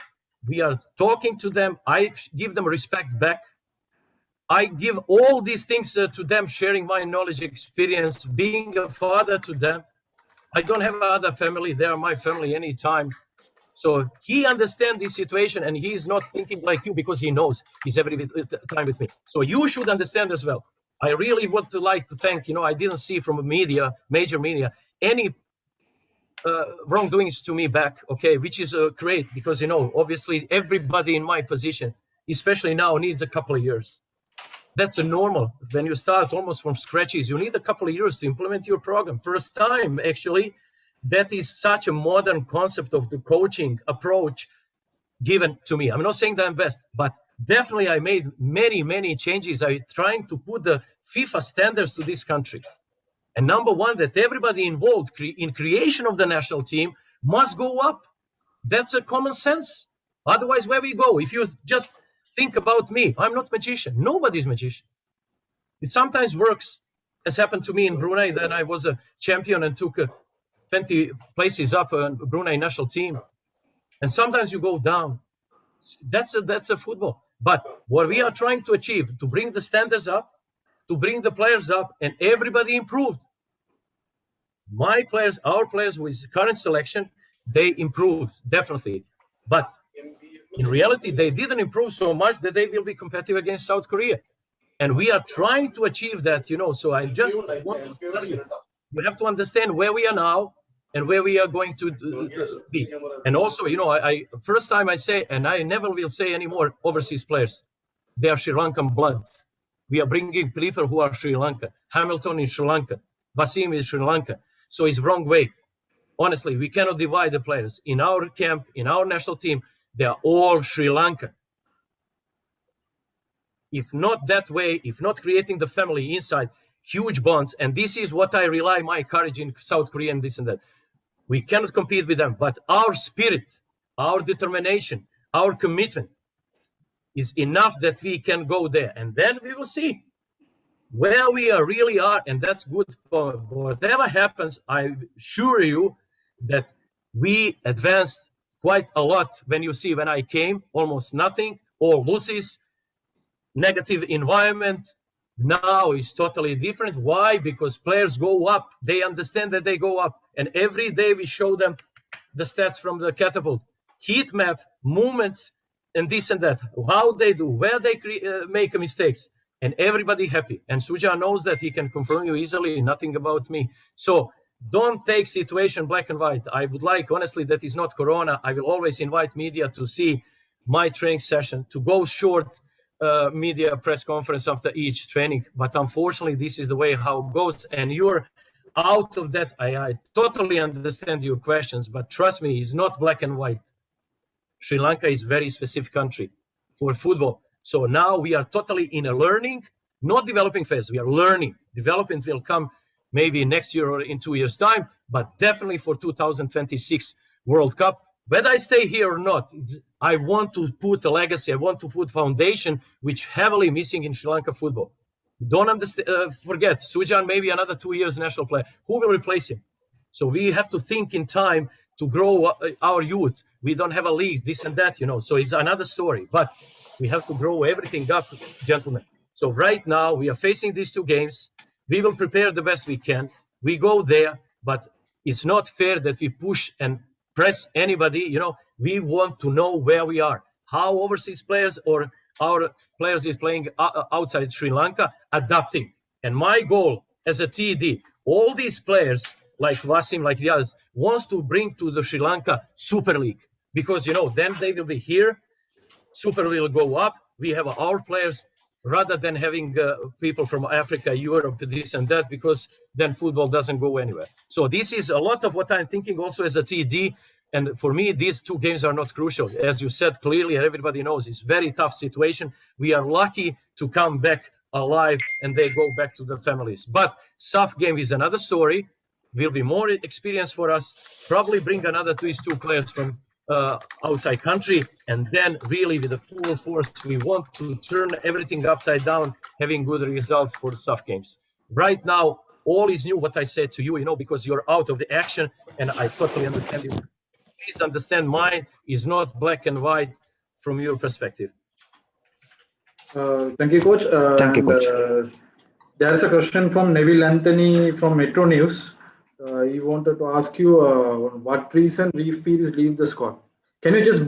we are talking to them. I give them respect back. I give all these things to them, sharing my knowledge, experience, being a father to them. I don't have other family. They are my family anytime. So he understands this situation and he's not thinking like you because he knows he's every time with me. So you should understand as well. I really would like to thank, I didn't see from media, major media, any wrongdoings to me back, okay, which is great because, obviously everybody in my position, especially now, needs a couple of years. That's a normal. When you start almost from scratches, you need a couple of years to implement your program. First time, actually, that is such a modern concept of the coaching approach given to me. I'm not saying that I'm best, but definitely I made many, many changes. I'm trying to put the FIFA standards to this country. And number one, that everybody involved in creation of the national team must go up. That's a common sense. Otherwise, where we go? If you just think about me, I'm not magician. Nobody's magician. It sometimes works, as happened to me in Brunei. Then I was a champion and took 20 places up in Brunei national team. And sometimes you go down. That's a football. But what we are trying to achieve, to bring the standards up, to bring the players up, and everybody improved. My players, our players with current selection, they improved, definitely. But in reality, they didn't improve so much that they will be competitive against South Korea. And we are trying to achieve that, so I just want to tell you, we have to understand where we are now and where we are going to be. And also, I first time I say, and I never will say anymore, overseas players, they are Sri Lankan blood. We are bringing people who are Sri Lanka. Hamilton is Sri Lanka. Wasim is Sri Lanka. So it's wrong way. Honestly, we cannot divide the players. In our camp, in our national team, they are all Sri Lankan. If not that way, if not creating the family inside, huge bonds, and this is what I rely my courage in South Korea and this and that. We cannot compete with them, but our spirit, our determination, our commitment is enough that we can go there. And then we will see where we really are, and that's good. For whatever happens, I assure you that we advanced quite a lot. When you see when I came, almost nothing, all losses, negative environment. Now it's totally different. Why? Because players go up. They understand that they go up. And every day we show them the stats from the catapult, heat map, movements, and this and that, how they do, where they make mistakes, and everybody happy. And Sujan knows that he can confirm you easily, nothing about me. So don't take situation black and white. I would like, honestly, that is not Corona. I will always invite media to see my training session, to go short media press conference after each training. But unfortunately, this is the way how it goes. And you're out of that. I totally understand your questions, but trust me, it's not black and white. Sri Lanka is a very specific country for football. So now we are totally in a learning, not developing phase. We are learning. Development will come maybe next year or in 2 years' time, but definitely for 2026 World Cup. Whether I stay here or not, I want to put a legacy. I want to put foundation, which heavily missing in Sri Lanka football. Don't forget, Sujan, maybe another 2 years national player. Who will replace him? So we have to think in time to grow our youth. We don't have a league, this and that, so it's another story. But we have to grow everything up, gentlemen. So right now we are facing these 2 games. We will prepare the best we can. We go there, but it's not fair that we push and press anybody. We want to know where we are, how overseas players or our players is playing outside Sri Lanka, adapting. And my goal as a TD, all these players like Wasim, like the others, wants to bring to the Sri Lanka Super League, because then they will be here. Super League will go up. We have our players rather than having people from Africa, Europe, this and that, because then football doesn't go anywhere. So this is a lot of what I'm thinking also as a TD. And for me, these two games are not crucial. As you said clearly, everybody knows it's very tough situation. We are lucky to come back alive and they go back to their families. But SAF game is another story. Will be more experience for us. Probably bring another two players from outside country, and then really with the full force, we want to turn everything upside down, having good results for the SAF games. Right now, all is new, what I said to you, because you're out of the action, and I totally understand you. Please understand mine is not black and white from your perspective. Thank you, Coach. Thank you, Coach. There's a question from Neville Anthony from Metro News. He wanted to ask you what reason Reef Pires leave the squad. Can you just,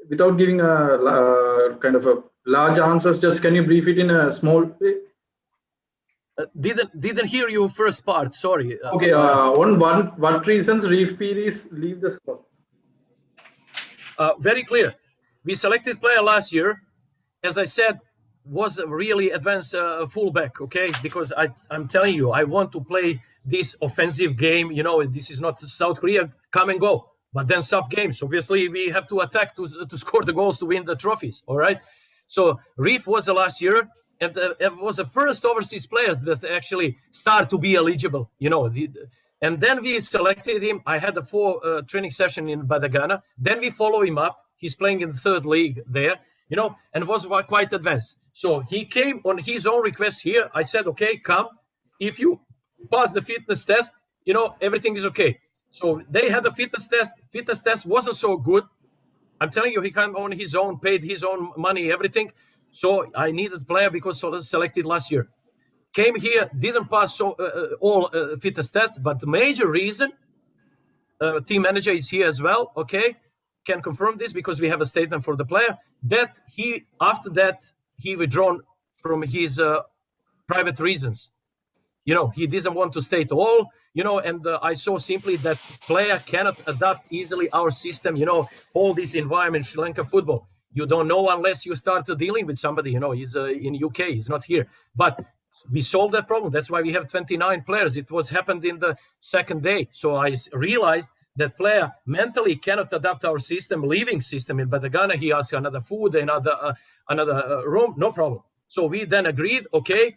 without giving a kind of a large answers, just can you brief it in a small way? Didn't hear your first part. Sorry. Okay. What reasons Reef Pires leave the squad? Very clear. We selected player last year, as I said, was a really advanced fullback, okay? Because I'm telling you, I want to play this offensive game. This is not South Korea, come and go. But then SAF games, obviously, we have to attack to score the goals to win the trophies, all right? So Reef was the last year, and it was the first overseas players that actually start to be eligible, and then we selected him. I had a 4 training session in Badagana. Then we follow him up. He's playing in the 3rd league there, and was quite advanced. So he came on his own request here. I said, okay, come. If you pass the fitness test, everything is okay. So they had a fitness test. Fitness test wasn't so good. I'm telling you, he came on his own, paid his own money, everything. So I needed a player because selected last year. Came here, didn't pass all fitness tests, but the major reason, team manager is here as well, okay, can confirm this because we have a statement for the player, that after that, he withdrawn from his private reasons. He doesn't want to stay at all, and I saw simply that player cannot adapt easily our system, all this environment, Sri Lanka football. You don't know unless you start dealing with somebody, he's in UK, he's not here. But we solved that problem. That's why we have 29 players. It happened in the 2nd day. So I realized that player mentally cannot adapt our system, living system in Badagana. He asked another food, another room, no problem. So we then agreed, okay,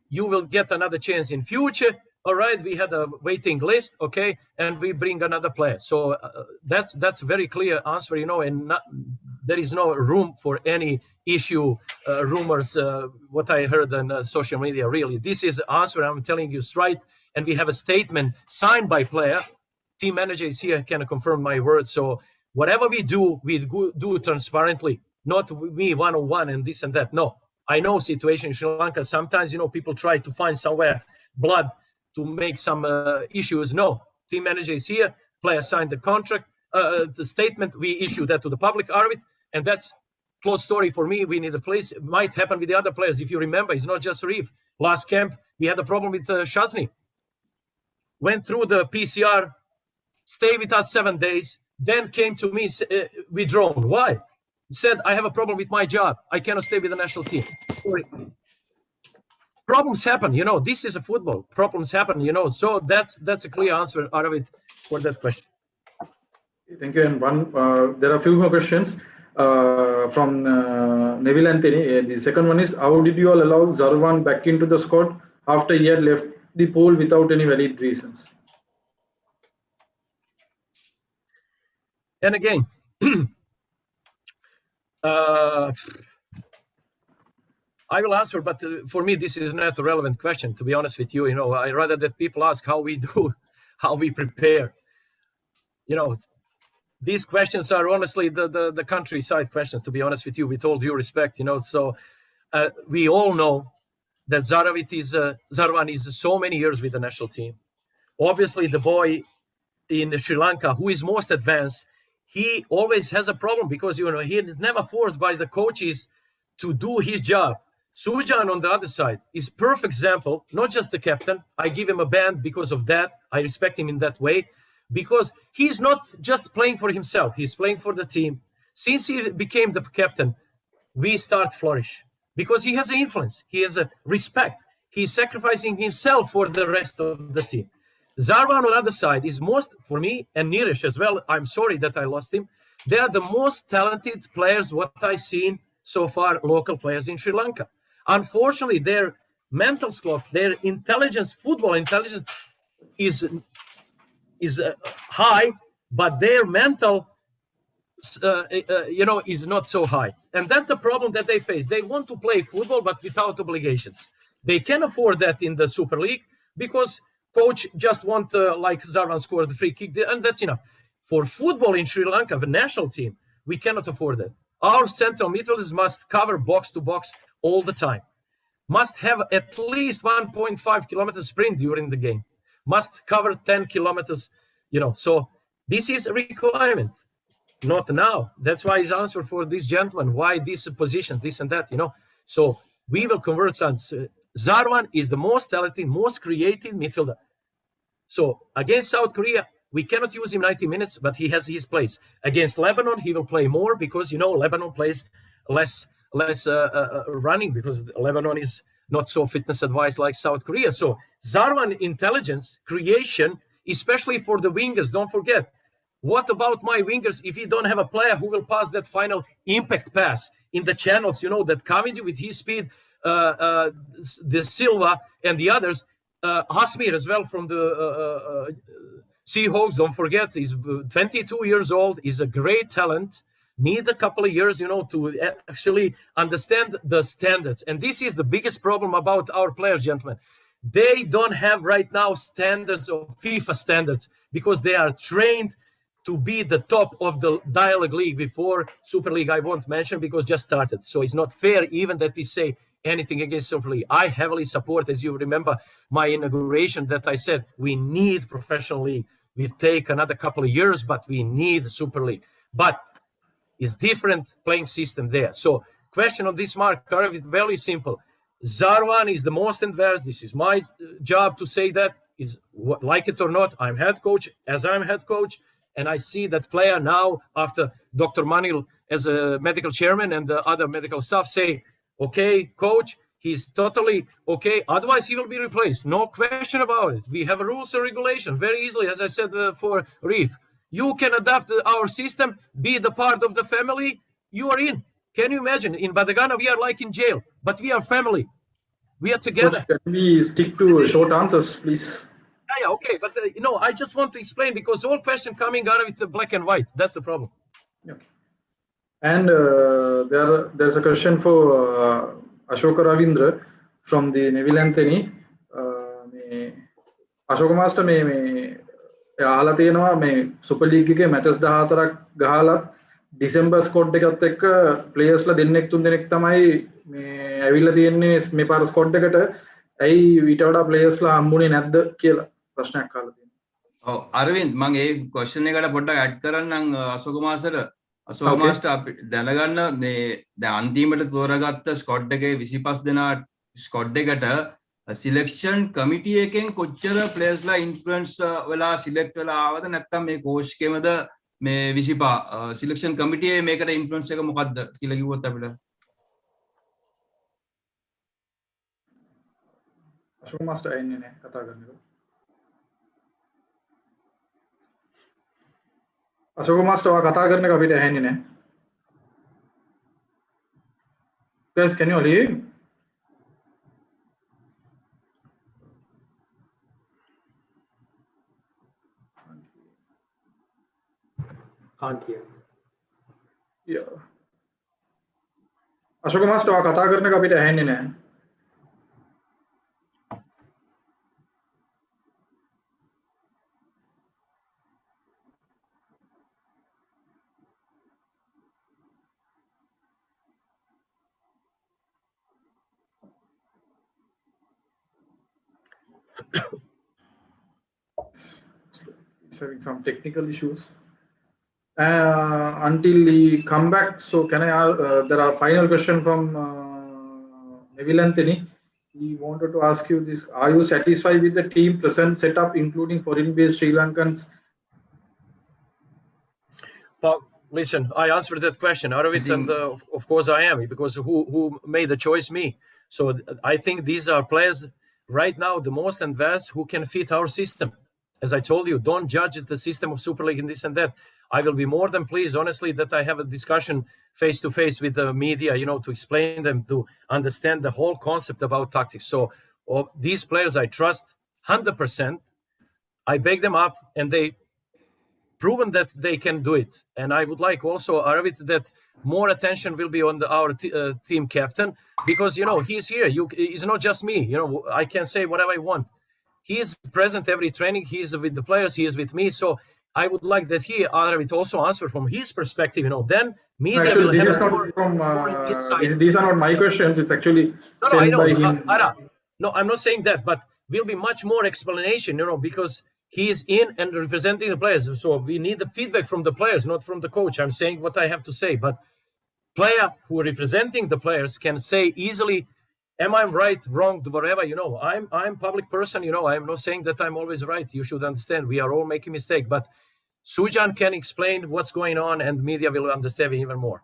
you will get another chance in future. All right, we had a waiting list, okay, and we bring another player. So that's a very clear answer, and there is no room for any issue, rumors, what I heard on social media, really. This is the answer, I'm telling you straight, and we have a statement signed by player. Team manager is here, can confirm my words. So whatever we do transparently, not me one-on-one and this and that. No, I know situation in Sri Lanka. Sometimes, people try to find somewhere blood to make some issues. No, team manager is here. Player signed the contract, the statement. We issue that to the public, Arvid, and that's close story for me. We need a place. It might happen with the other players. If you remember, it's not just Reef. Last camp, we had a problem with Shazni. Went through the PCR, stayed with us 7 days, then came to me withdrawn. Why? He said, I have a problem with my job. I cannot stay with the national team. Sorry. Problems happen, this is a football. Problems happen, so that's a clear answer, Arvid, for that question. Thank you. And there are a few more questions from Neville Anthony. The second one is, how did you all allow Zarwan back into the squad after he had left the pool without any valid reasons? And again, I will answer, but for me, this is not a relevant question, to be honest with you. I rather that people ask how we do, how we prepare. These questions are honestly the countryside questions, to be honest with you, with all due respect, So we all know that Zarwan is so many years with the national team. Obviously, the boy in Sri Lanka, who is most advanced, he always has a problem because, he is never forced by the coaches to do his job. Sujan, on the other side, is perfect example, not just the captain. I give him a band because of that. I respect him in that way, because he's not just playing for himself. He's playing for the team. Since he became the captain, we start flourish. because he has influence, he has a respect, he's sacrificing himself for the rest of the team. Zarwan on the other side is most, for me, and Neeraj as well, I'm sorry that I lost him, they are the most talented players what I've seen so far, local players in Sri Lanka. Unfortunately, their mental scope, their intelligence, football intelligence is high, but their mental is not so high. And that's a problem that they face. They want to play football, but without obligations. They can afford that in the Super League because coach just want, like Zarwan scored the free kick, and that's enough. For football in Sri Lanka, the national team, we cannot afford that. Our central midfielders must cover box to box all the time. Must have at least 1.5 kilometers sprint during the game. Must cover 10 kilometers, So this is a requirement. Not now. That's why his answer for this gentleman, why these positions, this and that, So we will convert sons. Zarwan is the most talented, most creative midfielder. So against South Korea, we cannot use him 90 minutes, but he has his place. Against Lebanon, he will play more because, Lebanon plays less running because Lebanon is not so fitness advised like South Korea. So Zarwan intelligence, creation, especially for the wingers, don't forget. What about my wingers if you don't have a player who will pass that final impact pass in the channels, that Kavindi with his speed, the Silva and the others, Amir as well from the Seahawks, don't forget, he's 22 years old, is a great talent, need a couple of years, to actually understand the standards. And this is the biggest problem about our players, gentlemen. They don't have right now standards of FIFA standards because they are trained to be the top of the dialogue league before Super League. I won't mention because just started. So it's not fair even that we say anything against Super League. I heavily support, as you remember, my inauguration that I said, we need professional league. We take another couple of years, but we need Super League. But it's different playing system there. So question on this, Mark, it's very simple. Zarwan is the most advanced. This is my job to say that. Is like it or not, I'm head coach. As I'm head coach, and I see that player now after Dr. Manil as a medical chairman and the other medical staff say, okay, coach, he's totally okay. Otherwise, he will be replaced. No question about it. We have rules and regulations very easily, as I said for Reef. You can adapt our system, be the part of the family. You are in. Can you imagine? In Badagana, we are like in jail, but we are family. We are together. Coach, can we stick to short answers, please? Yeah, okay, but I just want to explain because all questions coming out with the black and white. That's the problem. Okay. And there's a question for Ashoka Ravindra from the Neville Anthony. Ashoka Master, me අහලා තියෙනවා මේ super league එකේ matches 14ක් ගහලා December squad එකත් එක්ක ප්ලේයර්ස්ලා දෙන්නෙක් තුන් දෙනෙක් තමයි මේ ඇවිල්ලා තියෙන්නේ මේ පාර ස්කොඩ් එකට. ඇයි ඊට වඩා ප්ලේයර්ස්ලා හම්බුනේ නැද්ද කියලා ප්‍රශ්නයක් අහලා තියෙනවා. ඔව් අරවින්ද් මම ඒ ක්වෙස්චන් එකට පොඩ්ඩක් ඇඩ් කරන්නම් අශෝක මාස්ටර්. අශෝක මාස්ටර් අපි දැනගන්න මේ දැන් අන්තිමට තෝරාගත්ත ස්කොඩ් එකේ 25 දෙනා ස්කොඩ් එකට සිලෙක්ෂන් කමිටි එකෙන් කොච්චර ප්ලේයර්ස්ලා ඉන්ෆ්ලුවෙන්ස් වෙලා සිලෙක්ට් වෙලා ආවද නැත්නම් මේ කෝච් කෙමද මේ 25 සිලෙක්ෂන් කමිටියේ මේකට ඉන්ෆ්ලුවෙන්ස් එක මොකක්ද කියලා කිව්වොත් අපිට අශෝක මාස්ටර් එන්නේ නැහැ කතා කරන්නකො. අශෝක මාස්ටර් ඔයා කතා කරන එක අපිට ඇහෙන්නේ නැහැ. Guys, can you all hear? Can't hear. Yeah. Ashoka master ඔයා කතා කරන එක අපිට ඇහෙන්නේ නැහැ. He's having some technical issues. Until he come back, so can I there are final question from Neville Anthony. He wanted to ask you this: are you satisfied with the team present setup including foreign based Sri Lankans? Listen, I answered that question, Aravid, and of course I am, because who made the choice? Me. So I think these are players right now the most advanced who can fit our system. As I told you, don't judge the system of Super League and this and that. I will be more than pleased, honestly, that I have a discussion face to face with the media, to explain them, to understand the whole concept about tactics. So these players I trust 100%. I beg them up, and they proven that they can do it. And I would like also, Arvid, that more attention will be on our team captain, because he's here. It's not just me. I can say whatever I want. He is present every training. He is with the players. He is with me. So I would like that Arvid also answer from his perspective. Then media actually, will this have is not more from these are not my questions. It's actually no, I sent know. by him. No, I'm not saying that, but will be much more explanation, because he is in and representing the players. So we need the feedback from the players, not from the coach. I'm saying what I have to say, but player who are representing the players can say easily, am I right, wrong, whatever, I'm public person, I'm not saying that I'm always right. You should understand we are all making mistake, but Sujan can explain what's going on and media will understand even more.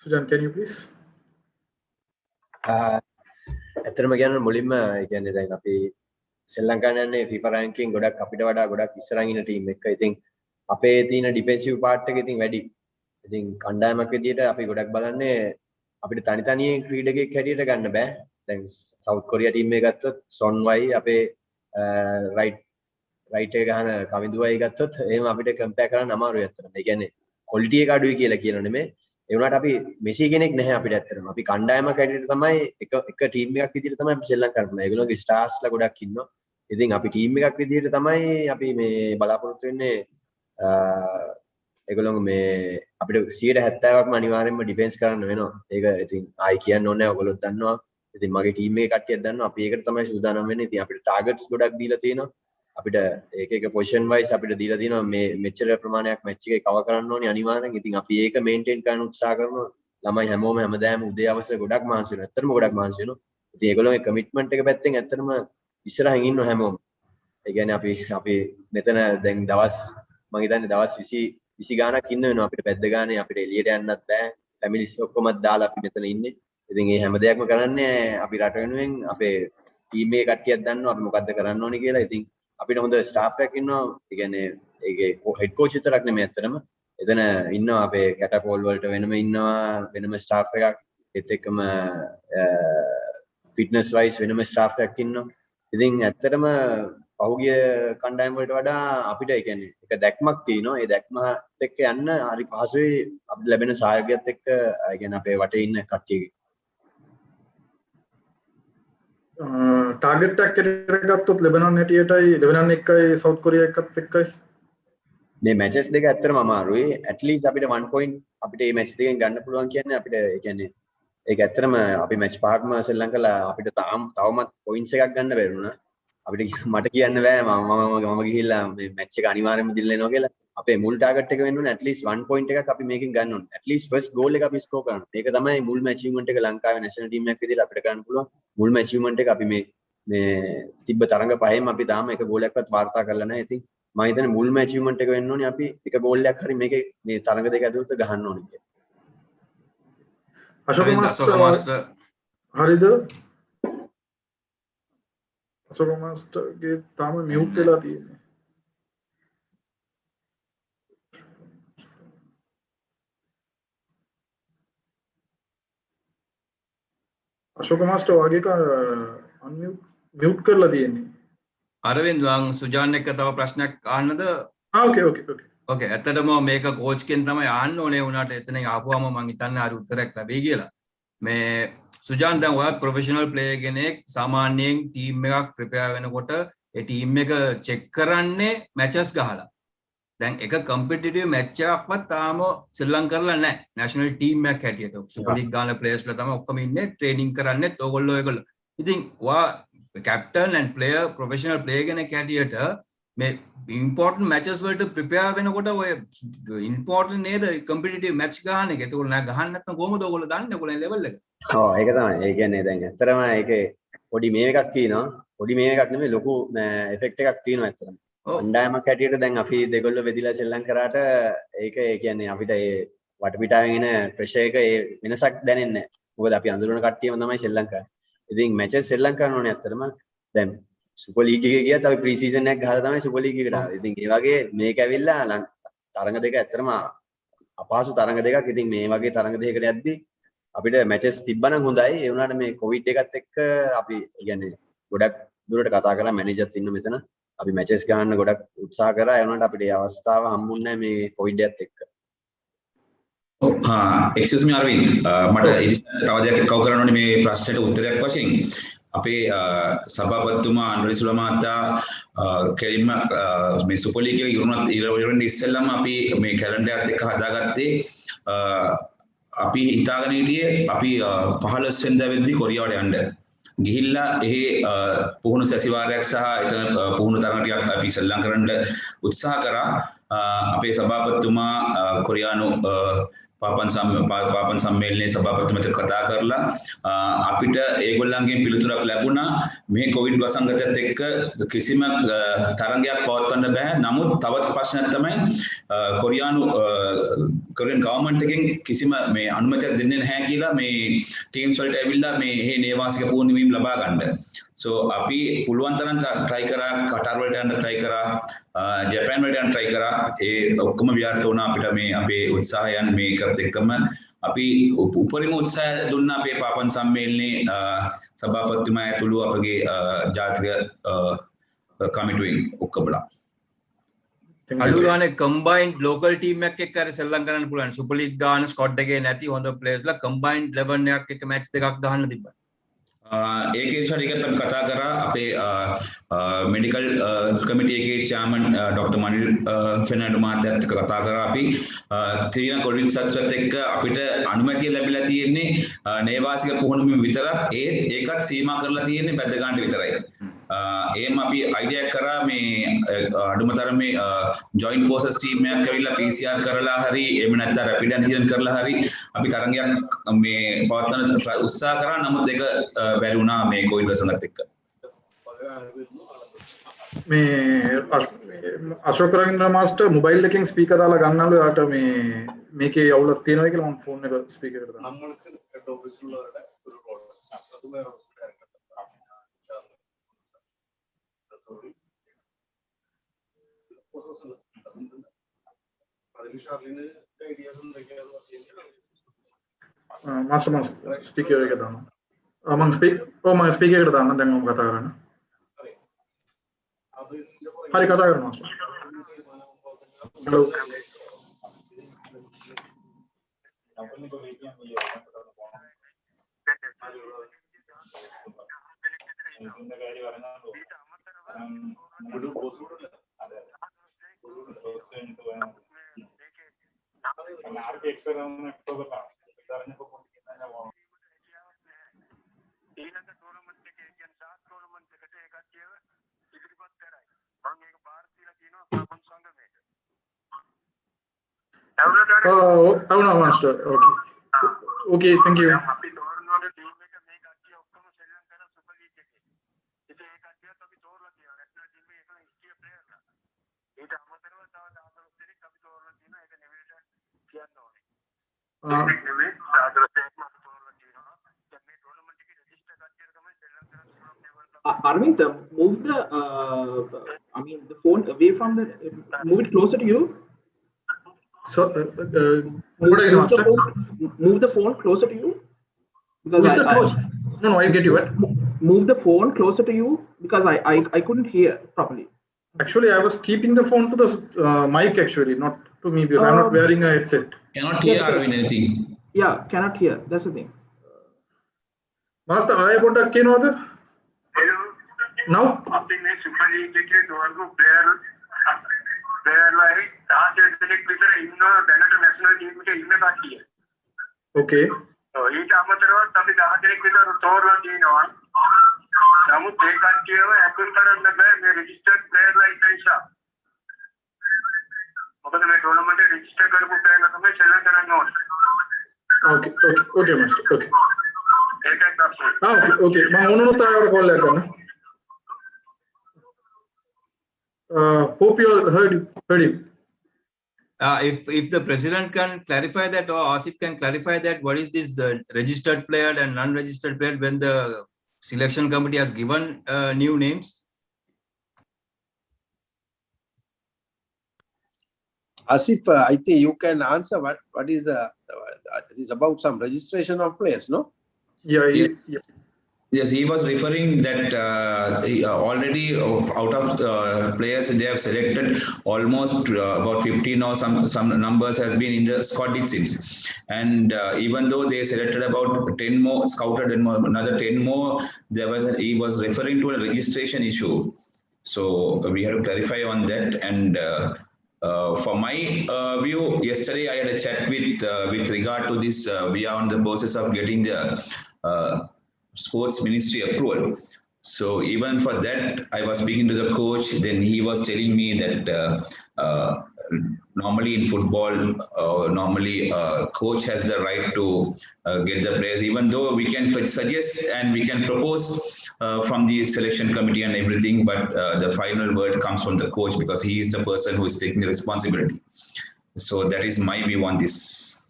Sujan, can you please? ඇත්තටම කියන්න මුලින්ම කියන්නේ දැන් අපි ශ්‍රී ලංකාව යන්නේ FIFA ranking ගොඩක් අපිට වඩා ගොඩක් ඉස්සරහින් ඉන්න ටීම් එක. ඉතින් අපේ තියෙන ඩිෆෙන්සිව් පාර්ට් එක ඉතින් වැඩි. ඉතින් කණ්ඩායමක් විදියට අපි ගොඩක් බලන්නේ අපිට තනි තනියෙන් ක්‍රීඩකයෙක් හැටියට ගන්න බෑ. දැන් සවුත් කොරියා ටීම් එක ගත්තොත් සොන් වයි අපේ රයිට් එක ගහන කවිඳුවයි ගත්තොත් එහෙම අපිට කම්පෙයාර් කරන්න අමාරුයි ඇත්තටම. ඒ කියන්නේ ක්වොලිටි එක අඩුයි කියලා කියන නෙමෙයි. ඒ වුණාට අපි මෙසි කෙනෙක් නැහැ අපිට ඇත්තටම. අපි කණ්ඩායමක් හැටියට තමයි එක ටීම් එකක් විදියට තමයි අපි ශ්‍රී ලංකාවට කරන්නේ. ඒගොල්ලෝගේ ස්ටාර්ස්ලා ගොඩක් ඉන්නවා. ඉතින් අපි ටීම් එකක් විදියට තමයි අපි මේ බලාපොරොත්තු වෙන්නේ ඒගොල්ලෝ මේ අපිට 70%ක්ම අනිවාර්යෙන්ම ඩිෆෙන්ස් කරන්න වෙනවා. ඒක ඉතින් ආයි කියන්න ඕනේ නැහැ. ඔයගොල්ලොත් දන්නවා. ඉතින් මගේ ටීම් එකේ කට්ටියක් දන්නවා. අපි ඒකට තමයි සූදානම් වෙන්නේ. ඉතින් අපිට ටාගට්ස් ගොඩක් දීලා තියෙනවා. අපිට එක පොසිෂන් වයිස් අපිට දීලා තියෙනවා මේ මෙච්චර ප්‍රමාණයක් මැච් එකේ කවර් කරන්න ඕනේ අනිවාර්යෙන්. ඉතින් අපි ඒක මේන්ටේන් කරන්න උත්සාහ කරනවා. ළමයි හැමෝම හැමදාම උදේ අවශ්‍ය ගොඩක් මහන්සි වෙනවා. ඇත්තටම ගොඩක් මහන්සි වෙනවා. ඉතින් ඒගොල්ලෝගේ කමිට්මන්ට් එක පැත්තෙන් ඇත්තටම ඉස්සරහින් ඉන්නවා හැමෝම. ඒ කියන්නේ අපි මෙතන දැන් දවස් මම හිතන්නේ දවස් 20 ගාණක් ඉන්න වෙනවා අපිට පැද්ද ගානේ අපිට එළියට යන්නත් බෑ. ෆැමිලිස් ඔක්කොමත් දාලා අපි මෙතන ඉන්නේ. ඉතින් මේ හැම දෙයක්ම කරන්නේ අපි රට වෙනුවෙන් අපේ ටීම් එකේ කට්ටියක් දන්නවා අපි මොකද්ද කරන්න ඕනේ කියලා. ඉතින් අපිට හොඳ ස්ටාෆ් එකක් ඉන්නවා. ඒ කියන්නේ ඒකේ හෙඩ් කෝච් විතරක් නෙමෙයි ඇත්තටම. එතන ඉන්නවා අපේ කැටපෝල් වලට වෙනම ඉන්නවා වෙනම ස්ටාෆ් එකක්. ඒත් එක්කම ෆිට්නස් වයිස් වෙනම ස්ටාෆ් එකක් ඉන්නවා. ඉතින් ඇත්තටම පහුගිය කණ්ඩායම වලට වඩා අපිට ඒ කියන්නේ එක දැක්මක් තියෙනවා. ඒ දැක්මත් එක්ක යන්න හරි පහසුයි අපිට ලැබෙන සහයෝගයත් එක්ක ඒ කියන්නේ අපේ වටේ ඉන්න කට්ටියගේ. ටාගට් එකක් ගත්තොත් ලෙබනන් හැටියටයි ලෙබනන් එකයි සවුත් කොරියා එකත් එක්කයි මේ මැචස් දෙක ඇත්තටම අමාරුයි. ඇට්ලීස්ට් අපිට 1 පොයින්ට් අපිට මේ මැච් දෙකෙන් ගන්න පුළුවන් කියන්නේ අපිට ඒ කියන්නේ ඒක ඇත්තටම අපි මැච් පහක්ම ශ්‍රී ලංකාවලා අපිට තවමත් පොයින්ට්ස් එකක් ගන්න බැරි වුණා. අපිට මට කියන්න බෑ මම ගිහිල්ලා මේ මැච් එක අනිවාර්යයෙන්ම දිල්ල එනවා කියලා. අපේ මුල් ටාගට් එක වෙන්න ඕනේ ඇට්ලීස්ට් 1 පොයින්ට් එකක් අපි මේකෙන් ගන්න ඕනේ. ඇට්ලීස්ට් ෆස්ට් ගෝල් එක අපි ස්කෝර් කරන්න. මේක තමයි මුල්ම අචීව්මන්ට් එක ලංකාවේ නැෂනල් ටීම් එකක් විදිහට අපිට ගන්න පුළුවන්. මුල්ම අචීව්මන්ට් එක අපි මේ තිබ්බ තරඟ පහෙම අපි තාම එක ගෝලයක්වත් වාර්තා කරලා නැහැ. ඉතින් මම හිතන්නේ මුල්ම අචීව්මන්ට් එක වෙන්න ඕනේ අපි එක ගෝලයක් හරි මේකේ මේ තරඟ දෙක ඇතුළත ගහන්න ඕනේ කියලා. අශෝක මාස්ටර් හරිද? අශෝක මාස්ටර්ගේ තාම මියුට් වෙලා තියෙන්නේ. අශෝක මාස්ටර් වගේ මියුට් කරලා තියෙන්නේ. අරවින්ද වන් සුජාන් එක්ක තව ප්‍රශ්නයක් අහන්නද? ඕකේ ඇත්තටම මේක කෝච් කෙන් තමයි අහන්න ඕනේ වුණාට එතනින් ආපුවම මම හිතන්නේ හරි උත්තරයක් ලැබෙයි කියලා. මේ සුජාන් දැන් ඔයත් ප්‍රොෆෙෂනල් ප්ලේයර් කෙනෙක් සාමාන්‍යයෙන් ටීම් එකක් ප්‍රිපෙයාර් වෙනකොට ඒ ටීම් එක චෙක් කරන්නේ මැචස් ගහලා. දැන් එක කම්පිටිටිව් මැච් එකක්වත් තාම ශ්‍රී ලංකාවලා නැහැ. නැෂනල් ටීම් එකක් හැටියට සුපර් ලීග් ගාන ප්ලේයර්ස්ලා තමයි ඔක්කොම ඉන්නේ ට්‍රේනින් කරන්නේත් ඕගොල්ලෝ. ඉතින් ඔයා captain and player professional player කෙනෙක් හැටියට මේ ඉම්පෝර්ටන්ට් මැචස් වලට ප්‍රිපෙයාර් වෙනකොට ඔය ඉම්පෝර්ටන්ට් නේද කම්පිටිටිව් මැච් ගන්න එක. ඒක නෑ ගහන්න නැත්නම් කොහොමද ඔයගොල්ලෝ දන්නේ ඔයගොල්ලෝ ලෙවල් එක? ඔව් ඒක තමයි. ඒ කියන්නේ දැන් ඇත්තටම ඒකේ පොඩි මේ එකක් තියෙනවා. පොඩි මේ එකක් නෙමෙයි ලොකු ඉෆෙක්ට් එකක් තියෙනවා ඇත්තටම. අණ්ඩායමක් හැටියට දැන් අපි දෙගොල්ලෝ වෙදිලා ශ්‍රී ලංකාවට ඒක ඒ කියන්නේ අපිට ඒ වටපිටාවෙන් එන ප්‍රෙෂර් එක ඒ වෙනසක් දැනෙන්නේ නැහැ. මොකද අපි අඳුරන කට්ටියම තමයි ශ්‍රී ලංකාවේ. ඉතින් මැචස් ශ්‍රී ලංකාවේ ඕනේ ඇත්තටම දැන් සුපර් ලීග් එකේ ගියත් අපි ප්‍රී සීසන් එකක් ගහලා තමයි සුපර් ලීග් එකට ආවේ. ඉතින් ඒ වගේ මේක ඇවිල්ලා තරඟ දෙක ඇත්තටම අපහසු තරඟ දෙකක්. ඉතින් මේ වගේ තරඟ දෙකකට යද්දි අපිට මැචස් තිබ්බනම් හොඳයි. ඒ වුණාට මේ කොවිඩ් එකත් එක්ක අපි කියන්නේ ගොඩක් දුරට කතා කරලා මැනේජර්ත් ඉන්න මෙතන. අපි මැචස් ගන්න ගොඩක් උත්සාහ කරා. ඒ වුණාට අපිට ඒ අවස්ථාව හම්බුන්නේ නැහැ මේ කොවිඩ් එකත් එක්ක. එක්ස්කියුස් මී අරවින්ද් මට තව දෙයක් කව කරන්න ඕනේ මේ ප්‍රශ්නෙට උත්තරයක් වශයෙන් අපේ සභාපතිතුමා අනුර සිල්වා මහතා කෙලින්ම මේ සුපර් ලීග් එක ඉවරන ඉස්සෙල්ලම අපි මේ කැලෙන්ඩර් එකත් එක්ක හදාගත්තේ අපි හිතාගෙන හිටියේ අපි 15 වෙනිදා වෙද්දී කොරියාවට යන්න ගිහිල්ලා එහි පුහුණු සැසිවාරයක් සහ එතන පුහුණු තරඟ ටිකක් අපි ශ්‍රී ලංකාවට උත්සාහ කරා අපේ සභාපතිතුමා කොරියානු පාපන් සම්මේලනයේ සභාපතිතුමත් කතා කරලා අපිට ඒගොල්ලන්ගෙන් පිළිතුරක් ලැබුණා මේ කොවිඩ් වසංගතයත් එක්ක කිසිම තරඟයක් පවත්වන්න බෑ. නමුත් තවත් ප්‍රශ්නයක් තමයි කොරියන් ගවර්න්මන්ට් එකෙන් කිසිම මේ අනුමැතියක් දෙන්නේ නැහැ කියලා මේ ටීම්ස් වලට ඇවිල්ලා මේ හේ නේවාසික පුහුණු වීම ලබා ගන්න. So අපි පුළුවන් තරම් try කරා කටාර් වලට යන්න try කරා ජපාන් වලට යන්න try කරා ඒ ඔක්කොම ව්‍යාර්ථ වුණා අපිට මේ අපේ උත්සාහයන් මේකත් එක්කම අපි උපරිම උත්සාහය දුන්නා අපේ පාපන් සම්මේලනයේ සභාපතිතුමා ඇතුළු අපගේ ජාතික කමිටුවෙන් ඔක්කොමලා අලු ගානේ කම්බයින්ඩ් ලෝකල් ටීම් එකක් එක්ක හරි සෙල්ලම් කරන්න පුළුවන් සුපර් ලීග් ගාන ස්කොඩ් එකේ නැති හොඳ ප්ලේයර්ස්ලා කම්බයින්ඩ් 11 එකක් එක්ක මැච් දෙකක් ගහන්න තිබ්බා. ඒකේ ශරීරයත් අපි කතා කරා අපේ මෙඩිකල් කමිටි එකේ චෙයාමන් ඩොක්ටර් මනිල් ෆෙර්නැන්ඩෝ මහත්තයාත් එක්ක කතා කරා අපි තීන කොවිඩ් සත්‍යත් එක්ක අපිට අනුමැතිය ලැබිලා තියෙන්නේ නේවාසික පුහුණුවීම විතරක් ඒකත් සීමා කරලා තියෙන්නේ බැද්ද ගන්නට විතරයි. එහෙම අපි අයිඩියා කරා මේ අඩුම තරමේ ජොයින්ට් ෆෝසස් ටීම් එකක් ඇවිල්ලා PCR කරලා හරි එහෙම නැත්නම් රැපිඩ් ඇන්ටිජන් කරලා හරි අපි තරගයක් මේ පවත්වන උත්සාහ කරා. නමුත් ඒක බැරි වුණා මේ කොවිඩ් වසංගතත් එක්ක. මේ අශෝක රවින්ද්‍ර මාස්ටර් මොබයිල් එකෙන් ස්පීකර් දාලා ගන්නවලු යාට මේ මේකේ අවුලක් තියෙනවා කියලා මම ෆෝන් එක ස්පීකර් එකට දානවා. നമ്മൾക്ക് ഹെഡ് ഓഫീസിലുള്ളവരുടെ ഒരു റോൾ അതും വേറെ സോറി പ്രോസസ് അതിന് ഷാർലിന് ഐഡിയാസ് എന്തൊക്കെയാണെന്ന് പറഞ്ഞു මාස්ටර් මම ස්පීකර් එක දානවා. මම ස්පීකර් එකට දාන්න දැන් මම කතා කරන්නේ. හරි කතා කරමු මාස්ටර්. හලෝ అవునా master okay okay thank you Arvind, move the the phone away from the move it closer to you. So move the phone closer to you because no I get you. Move the phone closer to you because I couldn't hear properly. Actually, I was keeping the phone to the mic actually, not to me because I'm not wearing a headset. Cannot hear Arvind anything. Yeah, cannot hear. That's the thing. Master, I got a keynote. Hello. Now? आपने में super league के दौर को player like आज एक भीतर इन Bennett national team के इनमें बात की है. Okay. तो ये काम तरह तभी आज एक भीतर तौर ला तीन और हम एक बात किया है एक्चुअल तरह में रजिस्टर्ड प्लेयर लाइक ऐसा मतलब मैं टूर्नामेंट रजिस्टर कर को प्लेयर तो मैं चलन करना Okay master. Okay. एक बात Okay. मैं उन्होंने तो यार कॉल लेकर ना Hope you all heard him. If the president can clarify that, or Asif can clarify that, what is this the registered player and non-registered player when the selection committee has given new names? Asif, I think you can answer what is the it is about some registration of players, no? Yeah. Yes, he was referring that already out of players they have selected almost about 15 or some numbers has been in the squad it seems, and even though they selected about 10 more, scouted and another 10 more, he was referring to a registration issue. So we have to clarify on that. And for my view, yesterday I had a chat with regard to this. We are on the process of getting the sports ministry approval. So even for that, I was speaking to the coach. Then he was telling me that normally in football, normally coach has the right to get the players. Even though we can suggest and we can propose from the selection committee and everything, but the final word comes from the coach because he is the person who is taking the responsibility. So that is my view on this.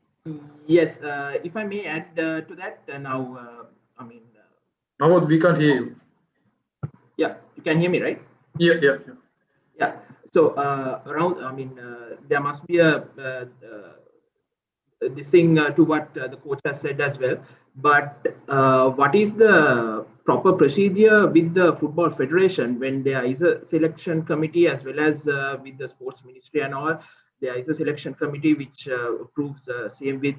Yes, if I may add to that now, I mean. Now we can't hear you. Yeah, you can hear me, right? Yeah. So around, I mean, there must be a this thing to what the coach has said as well. But what is the proper procedure with the Football Federation when there is a selection committee as well as with the sports ministry and all? There is a selection committee which approves same with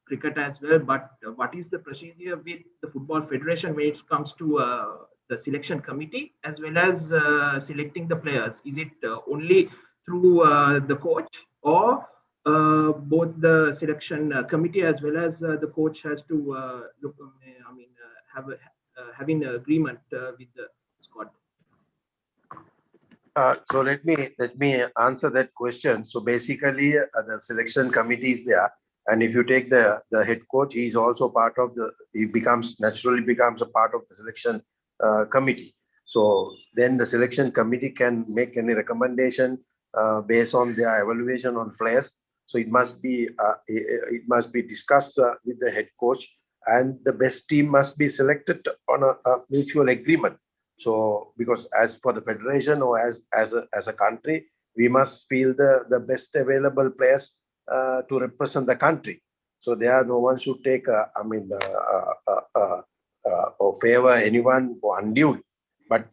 cricket as well. But what is the procedure with the Football Federation when it comes to the selection committee as well as selecting the players? Is it only through the coach, or both the selection committee as well as the coach has to look? I mean, having an agreement with the squad. So let me answer that question. So basically, the selection committee is there, and if you take the head coach, he is also part of the. He naturally becomes a part of the selection committee. So then the selection committee can make any recommendation based on their evaluation on players. So it must be discussed with the head coach, and the best team must be selected on a mutual agreement. So because as for the federation or as a country, we must feel the best available players to represent the country. So there no one should take or favor anyone for undue. But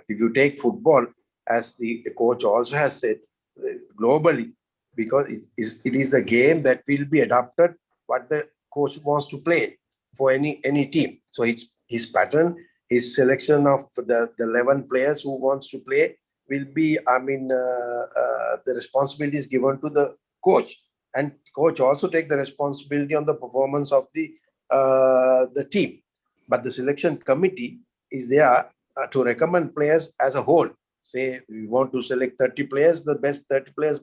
if you take football, as the coach also has said, globally, because it is the game that will be adapted what the coach wants to play for any team. So it's his pattern, his selection of the 11 players who wants to play will be, the responsibility is given to the coach, and coach also take the responsibility on the performance of the team. But the selection committee is there to recommend players as a whole. Say we want to select 30 players, the best 30 players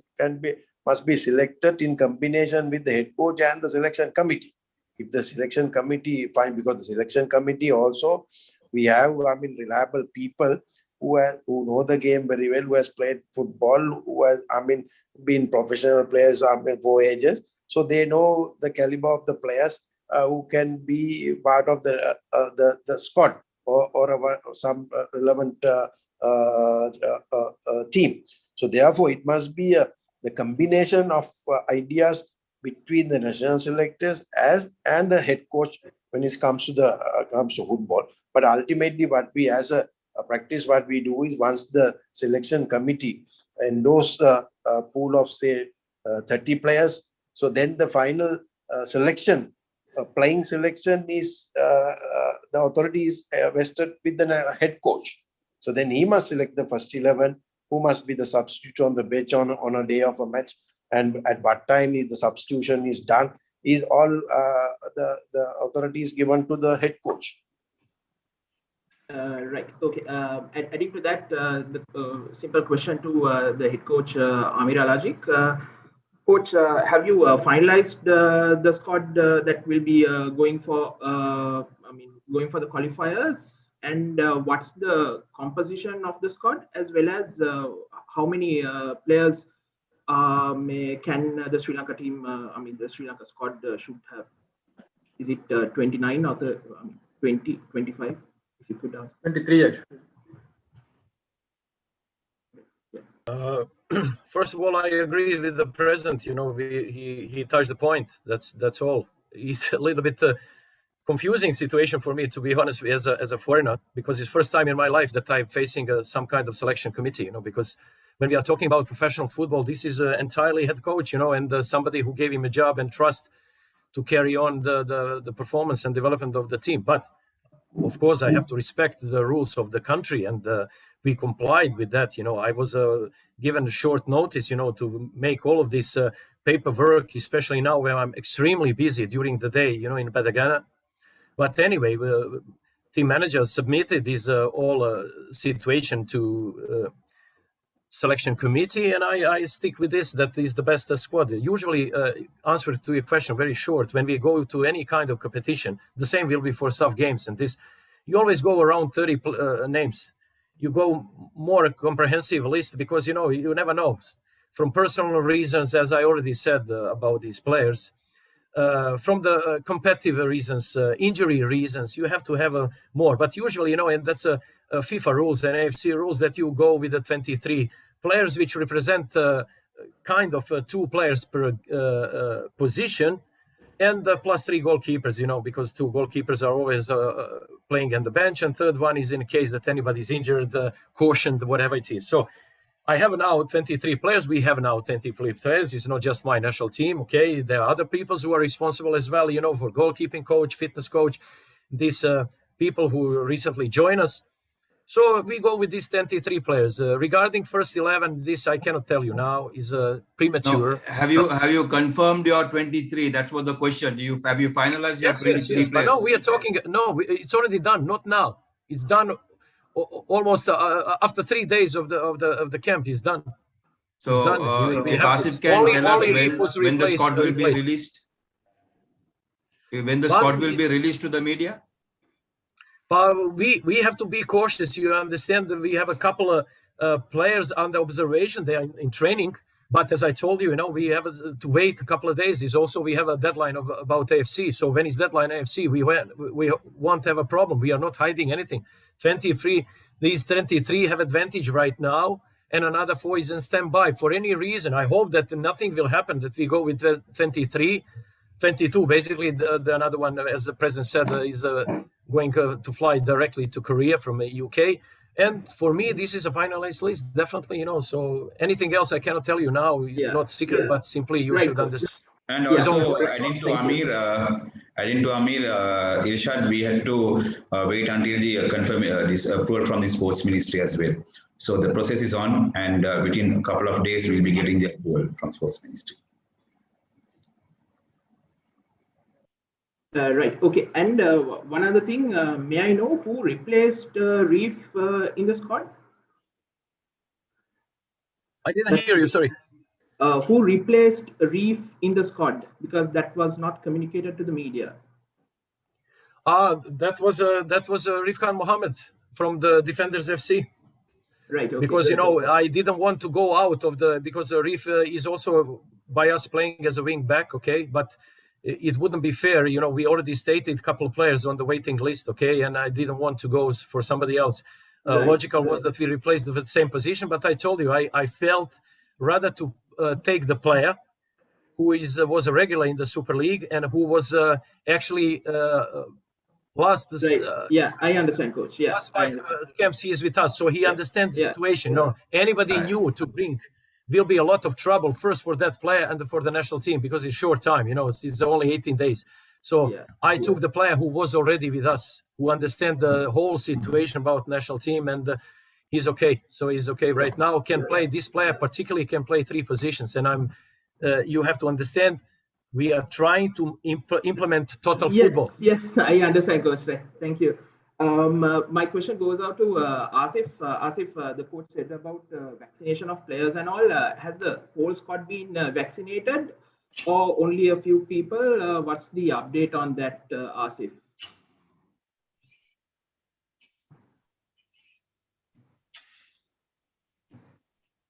must be selected in combination with the head coach and the selection committee. If the selection committee fine, because the selection committee also, we have reliable people who know the game very well, who has played football, who has been professional players for ages, so they know the caliber of the players who can be part of the squad or some relevant team. So therefore, it must be the combination of ideas between the national selectors and the head coach when it comes to football. But ultimately, what we as a practice, what we do is once the selection committee endorse a pool of say 30 players, so then the final selection, playing selection is the authority is vested with the head coach. So then he must select the first 11, who must be the substitute on the bench on a day of a match, and at what time the substitution is done is all the authority is given to the head coach. Right. Okay. Adding to that, the simple question to the head coach Amir Alargic. Coach, have you finalized the squad that will be going for the qualifiers, And what's the composition of the squad, as well as how many players can the Sri Lanka team, the Sri Lanka squad should have? Is it 29 or 20, 25? If you could ask. 23 actually. First of all, I agree with the president. He touched the point. That's all. It's a little bit confusing situation for me, to be honest, as a foreigner, because it's first time in my life that I'm facing some kind of selection committee. Because when we are talking about professional football, this is entirely head coach, and somebody who gave him a job and trust to carry on the performance and development of the team. But of course, I have to respect the rules of the country, and we complied with that. I was given a short notice, to make all of this paperwork, especially now where I'm extremely busy during the day, in Badagana. But anyway, team manager submitted this all situation to selection committee, and I stick with this. That is the best squad. Usually, answer to your question very short. When we go to any kind of competition, the same will be for SAF games, and this you always go around 30 names. You go more comprehensive list because you never know. From personal reasons, as I already said about these players, from the competitive reasons, injury reasons, you have to have more. But usually, and that's FIFA rules and AFC rules, that you go with the 23 players, which represent kind of 2 players per position, and plus 3 goalkeepers, because 2 goalkeepers are always playing on the bench, and third one is in case that anybody's injured, cautioned, whatever it is. So I have now 23 players. We have now 23 players. It's not just my national team, okay? There are other people who are responsible as well, for goalkeeping coach, fitness coach, these people who recently joined us. So we go with these 23 players. Regarding first 11, this I cannot tell you now, is premature. No, have you confirmed your 23? That's what the question. Have you finalized your 23 yes. players? But no, we are talking. No, it's already done. Not now. It's done almost after 3 days of the camp. It's done. So it's done. if Asif can tell us when the squad will be released, when the squad will be released to the media. But we have to be cautious. You understand that we have a couple of players under observation. They are in training. But as I told you, we have to wait a couple of days. We have a deadline about AFC. So when it's deadline AFC, we won't have a problem. We are not hiding anything. 23, these 23 have advantage right now, and another 4 is in standby. For any reason, I hope that nothing will happen, that we go with 23, 22. Basically, the another one, as the president said, is going to fly directly to Korea from the UK. And for me, this is a finalized list, definitely, So anything else I cannot tell you now. It's not secret, but simply you should understand. And also, adding to Amir, Irshad, we had to wait until the confirm this approval from the sports ministry as well. So the process is on, and within a couple of days, we'll be getting the approval from sports ministry. Right. Okay. And one other thing, may I know who replaced Reef in the squad? I didn't hear you. Sorry. Who replaced Reef in the squad, because that was not communicated to the media? That was Rifkan Mohammed from the Defenders FC. Right. Okay. Because I didn't want to go out of because Reef is also by us playing as a wing back, okay, but it wouldn't be fair. We already stated a couple of players on the waiting list, okay, and I didn't want to go for somebody else. Logical was that we replaced the same position, but I told you I felt rather to take the player who was a regular in the Super League and who was actually last. Yeah, I understand, coach. Yeah, last 5 camps he is with us, so he understands the situation. Anybody new to bring will be a lot of trouble, first for that player and for the national team, because it's short time. It's only 18 days. So I took the player who was already with us, who understand the whole situation about national team, and he's okay. So he's okay right now. Can play, this player particularly can play 3 positions. And you have to understand, we are trying to implement total football. Yes, I understand, coach. Thank you. My question goes out to Asif. Asif, the coach said about vaccination of players and all. Has the whole squad been vaccinated, or only a few people? What's the update on that, Asif?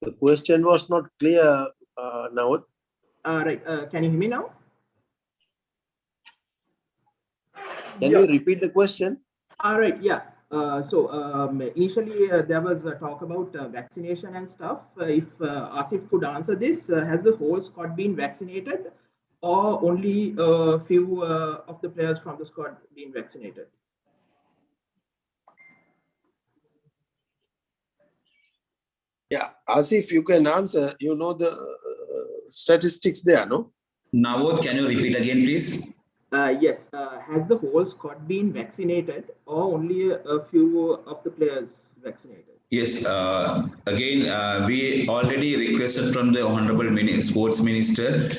The question was not clear, now. Right. Can you hear me now? Can you repeat the question? All right. Yeah. Initially there was a talk about vaccination and stuff. If Asif could answer this, has the whole squad been vaccinated, or only a few of the players from the squad been vaccinated? Yeah, Asif, you can answer. You know the statistics there, no? Nawod, can you repeat again, please? Yes. Has the whole squad been vaccinated, or only a few of the players vaccinated? Yes, again, we already requested from the Honorable Sports Minister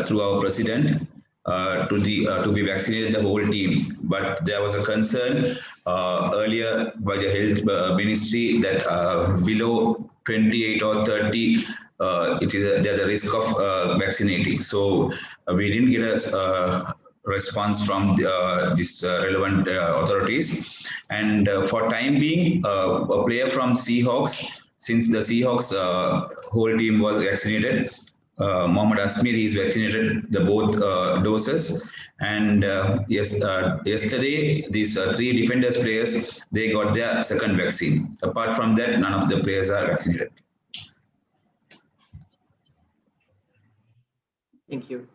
through our President to be vaccinated the whole team. But there was a concern earlier by the Health Ministry that below 28 or 30, there's a risk of vaccinating. So we didn't get a response from these relevant authorities. And for time being, a player from Seahawks, since the Seahawks whole team was vaccinated, Mohammad Asmir is vaccinated the both doses. And yes, yesterday these three defenders players, they got their second vaccine. Apart from that, none of the players are vaccinated. Thank you.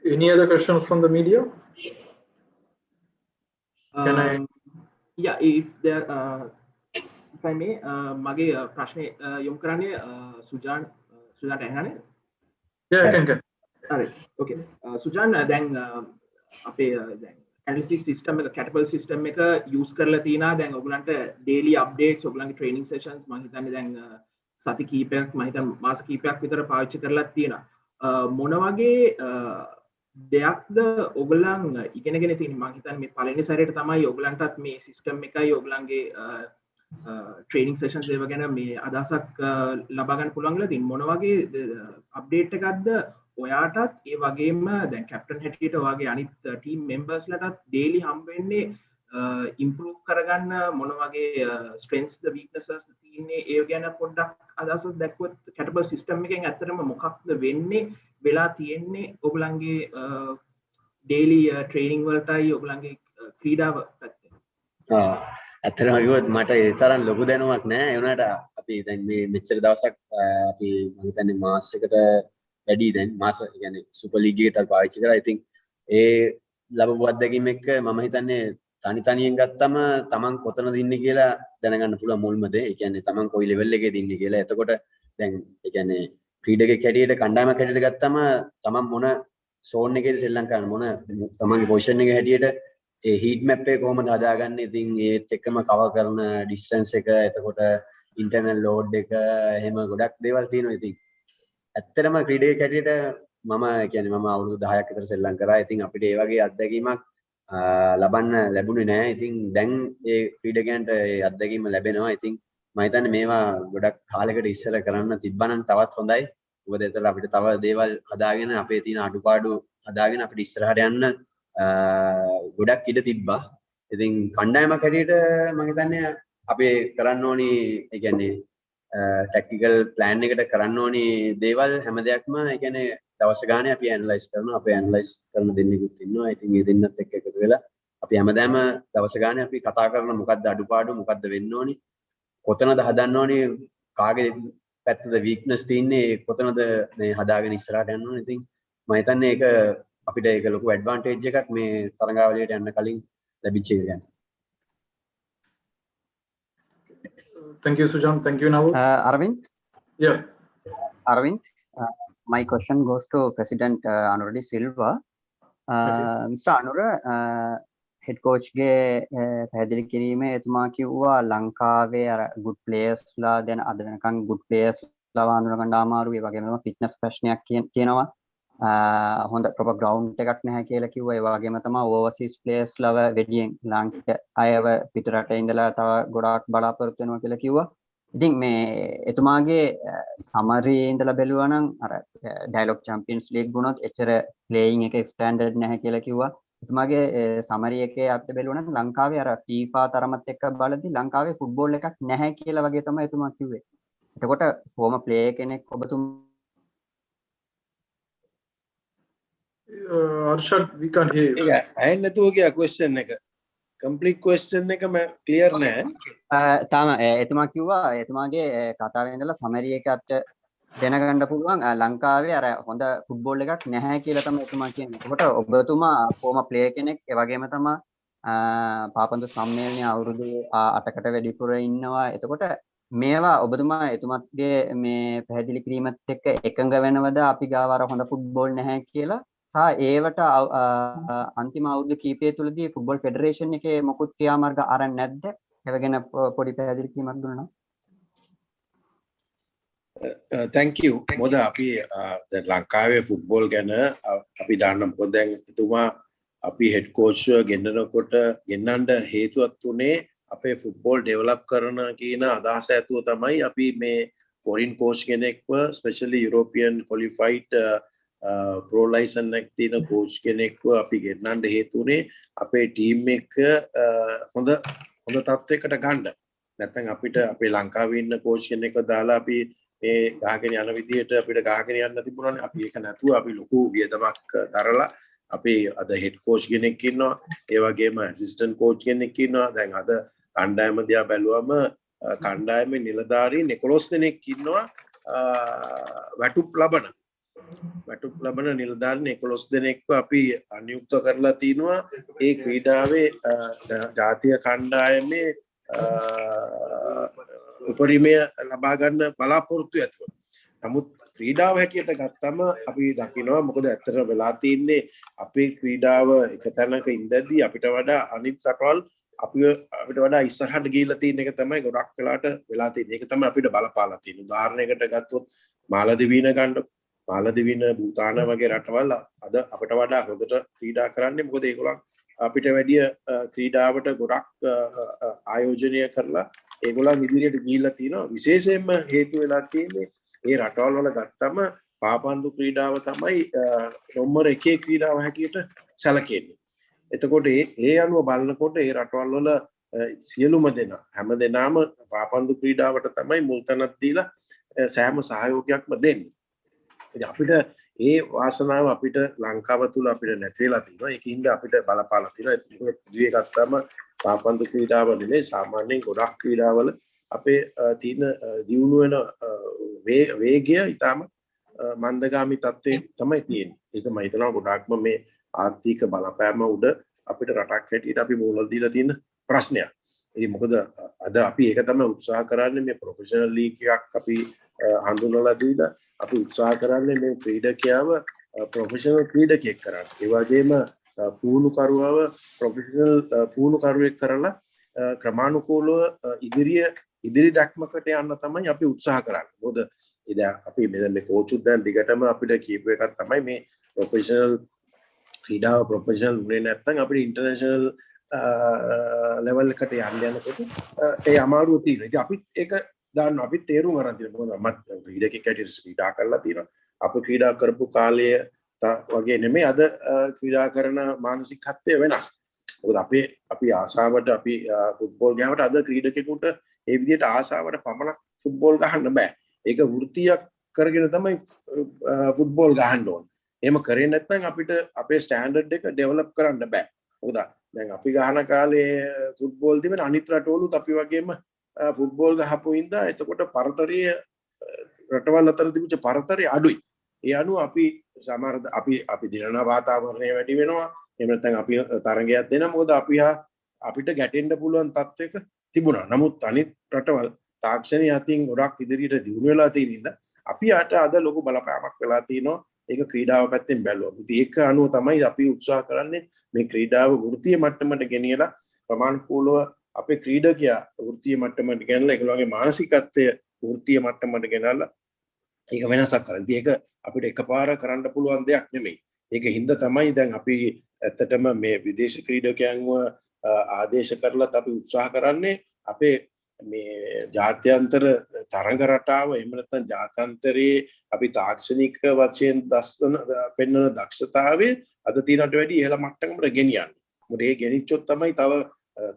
Any other questions from the media? Can I? Yeah, if there, if I may, mage prashne yom karane Sujan ahane. Yeah, I can. All right. Okay. Sujan, then ape then analysis system එක catapult system එක use කරලා තියනා දැන් ඔයගලන්ට daily updates ඔයගලන්ගේ training sessions මම හිතන්නේ දැන් සති කීපයක් මම හිතන්නේ මාස කීපයක් විතර පාවිච්චි කරලා තියෙනවා මොන වගේ දෙයක්ද ඔයගලන් ඉගෙනගෙන තියෙන්නේ මම හිතන්නේ මේ පළවෙනි සැරේට තමයි ඔයගලන්ටත් මේ system එකයි ඔයගලන්ගේ training sessions ඒව ගැන මේ අදහසක් ලබා ගන්න පුළුවන් කියලා තියෙන්නේ මොන වගේ update එකක්ද ඔයාටත් ඒ වගේම දැන් කැප්ටන් හැටියට ඔයාගේ අනිත් ටීම් මෙම්බර්ස්ලටත් ඩේලි හම්බ වෙන්නේ ඉම්ප්‍රූව් කරගන්න මොන වගේ ස්ට්‍රෙන්ත්ස් ද වීක්නසස් තියෙන්නේ ඒ ගැන පොඩ්ඩක් අදහසක් දැක්වුවොත් කැටබල් සිස්ටම් එකෙන් ඇත්තටම මොකක්ද වෙන්නේ වෙලා තියෙන්නේ ඔයගලන්ගේ ඩේලි ට්‍රේනින් වලටයි ඔයගලන්ගේ ක්‍රීඩාව පැත්තේ ඇත්තටම කිව්වොත් මට ඒ තරම් ලොකු දැනුමක් නැහැ ඒ වුණාට අපි දැන් මේ මෙච්චර දවසක් අපි මම හිතන්නේ මාස් එකට වැඩි දැන් මාස කියන්නේ සුපර් ලීග් එකට පාවිච්චි කරා. I think ඒ ලැබපු අත්දැකීම් එක්ක මම හිතන්නේ තනියෙන් ගත්තම තමන් කොතනද ඉන්නේ කියලා දැනගන්න පුළුවන් මුල්ම දේ. ඒ කියන්නේ තමන් කොයි ලෙවල් එකේද ඉන්නේ කියලා. එතකොට දැන් ඒ කියන්නේ ක්‍රීඩකෙක් හැටියට කණ්ඩායමක් හැටියට ගත්තම තමන් මොන සෝන් එකේද ශ්‍රී ලංකාවේ මොන තමන්ගේ පොසිෂන් එක හැටියට ඒ හීට් මැප් එක කොහොමද හදාගන්නේ. ඉතින් ඒත් එක්කම කවර් කරන ඩිස්ටන්ස් එක එතකොට ඉන්ටර්නල් ලෝඩ් එක එහෙම ගොඩක් දේවල් තියෙනවා. ඉතින් ඇත්තටම ක්‍රීඩකයෙක් හැටියට මම කියන්නේ මම අවුරුදු 10ක් විතර ශ්‍රී ලංකාවේ. ඉතින් අපිට ඒ වගේ අත්දැකීමක් ලබන්න ලැබුණේ නැහැ. ඉතින් දැන් ඒ ක්‍රීඩකයන්ට ඒ අත්දැකීම ලැබෙනවා. ඉතින් මම හිතන්නේ මේවා ගොඩක් කාලයකට ඉස්සර කරන්න තිබ්බනම් තවත් හොඳයි. මොකද ඒතර අපිට තව දේවල් හදාගෙන අපේ තියෙන අඩුපාඩු හදාගෙන අපිට ඉස්සරහට යන්න ගොඩක් ඉඩ තිබ්බා. ඉතින් කණ්ඩායමක් හැටියට මම හිතන්නේ අපි කරන්න ඕනි ඒ කියන්නේ ටැක්ටිකල් ප්ලෑන් එකට කරන්න ඕනි දේවල් හැම දෙයක්ම ඒ කියන්නේ දවස් ගානේ අපි ඇනලයිස් කරනවා. අපි ඇනලයිස් කරන දෙන්නෙකුත් ඉන්නවා. ඉතින් මේ දෙන්නත් එක්ක එකතු වෙලා අපි හැමදාම දවස් ගානේ අපි කතා කරන මොකද්ද අඩුපාඩු මොකද්ද වෙන්න ඕනි කොතනද හදන්න ඕනි කාගේ පැත්තද වීක්නස් තියෙන්නේ කොතනද මේ හදාගෙන ඉස්සරහට යන්න ඕනි. ඉතින් මම හිතන්නේ ඒක අපිට ඒක ලොකු ඇඩ්වාන්ටේජ් එකක් මේ තරඟාවලියට යන්න කලින් ලැබිච්ච එක ගැන. Thank you, Sujan. Thank you, Nawud. Arvind? Yeah. Arvind, my question goes to President Anura Silva. Mr. Anura, head coach ge පැහැදිලි කිරීමේ එතුමා කිව්වා ලංකාවේ අර good players ලා දැන් අද වෙනකන් good players ලා අඳුන ගන්න අමාරුයි. ඒ වගේම fitness ප්‍රශ්නයක් තියෙනවා. හොඳ proper ground එකක් නැහැ කියලා කිව්වා. ඒ වගේම තමයි overseas players ලව වැඩියෙන් ලාංකික අයව පිට රටේ ඉඳලා තව ගොඩාක් බලාපොරොත්තු වෙනවා කියලා කිව්වා. ඉතින් මේ එතුමාගේ සමරි ඉඳලා බැලුවා නම් අර ඩයලොග් චැම්පියන්ස් ලීග් වුණොත් එච්චර ප්ලේයින් එක ස්ටෑන්ඩඩ් නැහැ කියලා කිව්වා. එතුමාගේ සමරි එකේ අපිට බැලුවා නම් ලංකාවේ අර FIFA තරමත් එක්ක බලද්දි ලංකාවේ ෆුට්බෝල් එකක් නැහැ කියලා වගේ තමයි එතුමා කිව්වේ. එතකොට ෆෝම ප්ලේයර් කෙනෙක් Arshad, we can't hear you. ඒක ඇහෙන්නේ නැතුව ගියා question එක. Complete question එක මම clear නෑ. තාම එතුමා කිව්වා එතුමාගේ කතාවේ ඉඳලා සමරි එකකට දැනගන්න පුළුවන් ලංකාවේ අර හොඳ ෆුට්බෝල් එකක් නැහැ කියලා තමයි එතුමා කියන්නේ. එතකොට ඔබතුමා ෆෝම ප්ලේයර් කෙනෙක් ඒ වගේම තමයි පාපන්දු සම්මේලනයේ අවුරුදු 8කට වැඩිපුර ඉන්නවා. එතකොට මේවා ඔබතුමා එතුමාගේ මේ පැහැදිලි කිරීමත් එක්ක එකඟ වෙනවද අපි ගාව අර හොඳ ෆුට්බෝල් නැහැ කියලා? සහ ඒවට අන්තිම අවුරුදු කීපය තුලදී ෆුට්බෝල් ෆෙඩරේෂන් එකේ මොකුත් ක්‍රියාමාර්ග අරන් නැද්ද? ඒවගෙන පොඩි පැහැදිලි කිරීමක් දුන්නා. thank you. මොකද අපි දැන් ලංකාවේ ෆුට්බෝල් ගැන අපි දන්න මොකද දැන් එතුමා අපි හෙඩ් කෝච් ගෙන්නනකොට ගෙන්නන්න හේතුවක් උනේ අපේ ෆුට්බෝල් ඩෙවලොප් කරන කියන අදහස ඇතුව තමයි අපි මේ ෆොරින් කෝච් කෙනෙක්ව specially European qualified pro licence එකක් තියෙන කෝච් කෙනෙක්ව අපි ගෙන්නන්න හේතු උනේ අපේ ටීම් එක හොඳ තත්ත්වයකට ගන්න. නැත්නම් අපිට අපේ ලංකාවේ ඉන්න කෝච් කෙනෙක්ව දාලා අපි මේ ගහගෙන යන විදිහට අපිට ගහගෙන යන්න තිබුණානේ. අපි ඒක නැතුව අපි ලොකු වියදමක් දරලා අපි අද හෙඩ් කෝච් කෙනෙක් ඉන්නවා. ඒ වගේම ඇසිස්ටන්ට් කෝච් කෙනෙක් ඉන්නවා. දැන් අද කණ්ඩායම දිහා බැලුවම කණ්ඩායමේ නිලධාරීන් 11 දෙනෙක් ඉන්නවා. වැටුප් ලබන නිලධාරීන් 11 දෙනෙක්ව අපි අනියුක්ත කරලා තිනවා. ඒ ක්‍රීඩාවේ ජාතිය කණ්ඩායමේ උපරිමය ලබා ගන්න බලාපොරොත්තු ඇතුව. නමුත් ක්‍රීඩාව හැටියට ගත්තම අපි දකිනවා මොකද ඇත්තට වෙලා තින්නේ අපේ ක්‍රීඩාව එක තැනක ඉඳදී අපිට වඩා අනිත් රටවල් අපිට වඩා ඉස්සරහට ගිහිල්ලා තියෙන එක තමයි ගොඩක් වෙලාට වෙලා තියෙන්නේ. ඒක තමයි අපිට බලපාලා තියෙන්නේ. උදාහරණයකට ගත්තොත් මාලදිවයින ගන්න මාලදිවයින භූතාන වගේ රටවල් අද අපිට වඩා හොඳට ක්‍රීඩා කරන්නේ මොකද ඒගොල්ලන් අපිට වැඩිය ක්‍රීඩාවට ගොඩක් ආයෝජනය කරලා ඒගොල්ලන් ඉදිරියට ගිහිල්ලා තියෙනවා. විශේෂයෙන්ම හේතු වෙලා තියෙන්නේ ඒ රටවල් වල ගත්තම පාපන්දු ක්‍රීඩාව තමයි නම්බර් 1 ක්‍රීඩාව හැටියට සැලකෙන්නේ. එතකොට ඒ අනුව බලනකොට ඒ රටවල් වල සියලුම දෙනා හැම දෙනාම පාපන්දු ක්‍රීඩාවට තමයි මුල් තැනක් දීලා සෑම සහයෝගයක්ම දෙන්නේ. ඉතින් අපිට ඒ වාසනාව අපිට ලංකාව තුල අපිට නැති වෙලා තියෙනවා. ඒකින්ද අපිට බලපාලා තියෙනවා. ඒක දුවේ ගත්තම පාපන්දු ක්‍රීඩාව නෙමෙයි සාමාන්‍යයෙන් ගොඩක් ක්‍රීඩාවල අපේ තියෙන දියුණු වෙන වේගය ඊටම මන්දගාමී තත්ත්වයේ තමයි තියෙන්නේ. ඒක මම හිතනවා ගොඩක්ම මේ ආර්ථික බලපෑම උඩ අපිට රටක් හැටියට අපි මුහුණ දීලා තියෙන ප්‍රශ්නයක්. ඉතින් මොකද අද අපි ඒක තමයි උත්සාහ කරන්නේ මේ ප්‍රොෆෙෂනල් ලීග් එකක් අපි හඳුන්වලා දීලා අපි උත්සාහ කරන්නේ මේ ක්‍රීඩකයාව ප්‍රොෆෙෂනල් ක්‍රීඩකයෙක් කරන්න. ඒ වගේම පුහුණුකරුවව ප්‍රොෆෙෂනල් පුහුණුකරුවෙක් කරලා ක්‍රමානුකූලව ඉදිරි දැක්මකට යන්න තමයි අපි උත්සාහ කරන්නේ. මොකද ඉතින් අපි මේ කෝචුත් දැන් දිගටම අපිට කියපු එකක් තමයි මේ ප්‍රොෆෙෂනල් ක්‍රීඩාව ප්‍රොෆෙෂනල් උනේ නැත්නම් අපිට ඉන්ටර්නැෂනල් ලෙවල් එකට යනකොට ඒ අමාරුව තියෙනවා. ඉතින් අපිත් ඒක දාන්න අපිත් තේරුම් ගන්න තියෙනවා. මොකද මම ක්‍රීඩකෙක් හැටියට ක්‍රීඩා කරලා තියෙනවා. අපි ක්‍රීඩා කරපු කාලය වගේ නෙමෙයි අද ක්‍රීඩා කරන මානසිකත්වය වෙනස්. මොකද අපි ආසාවට අපි ෆුට්බෝල් ගහවට අද ක්‍රීඩකෙකුට ඒ විදිහට ආසාවට පමණක් ෆුට්බෝල් ගහන්න බෑ. ඒක වෘත්තියක් කරගෙන තමයි ෆුට්බෝල් ගහන්න ඕනේ. එහෙම කරේ නැත්නම් අපිට අපේ ස්ටෑන්ඩඩ් එක ඩෙවලොප් කරන්න බෑ. මොකද දැන් අපි ගහන කාලේ ෆුට්බෝල් තිබෙන අනිත් රටවලුත් අපි වගේම ෆුට්බෝල් ගහපු ඉඳා එතකොට පරතරය රටවල් අතර තිබිච්ච පරතරය අඩුයි. ඒ අනුව අපි සමහර අපි දිනන වාතාවරණය වැඩි වෙනවා. එහෙම නැත්නම් අපි තරඟයක් දෙනවා. මොකද අපිට ගැටෙන්න පුළුවන් තත්ත්වයක තිබුණා. නමුත් අනිත් රටවල් තාක්ෂණය අතින් ගොඩක් ඉදිරියට දියුණු වෙලා තියෙන ඉඳ අපි අද ලොකු බලපෑමක් වෙලා තිනවා. ඒක ක්‍රීඩාව පැත්තෙන් බැලුවම. ඉතින් ඒක අනුව තමයි අපි උත්සාහ කරන්නේ මේ ක්‍රීඩාව වෘත්තීය මට්ටමට ගෙනියලා ප්‍රමාණිකූලව අපේ ක්‍රීඩකයා වෘත්තීය මට්ටමට ගෙනලා ඒගොල්ලෝගේ මානසිකත්වය වෘත්තීය මට්ටමට ගෙනලා ඒක වෙනසක් කරන්න. ඉතින් ඒක අපිට එකපාර කරන්න පුළුවන් දෙයක් නෙමෙයි. ඒක හින්දා තමයි දැන් අපි ඇත්තටම මේ විදේශ ක්‍රීඩකයන්ව ආදේශ කරලත් අපි උත්සාහ කරන්නේ අපේ මේ ජාත්‍යන්තර තරඟ රටාව එහෙම නැත්නම් ජාත්‍යන්තරයේ අපි තාක්ෂණික වශයෙන් පෙන්වන දක්ෂතාවය අද තියෙනට වැඩිය ඉහළ මට්ටමකට ගෙනියන්න. මොකද ඒ ගෙනිච්චොත් තමයි තව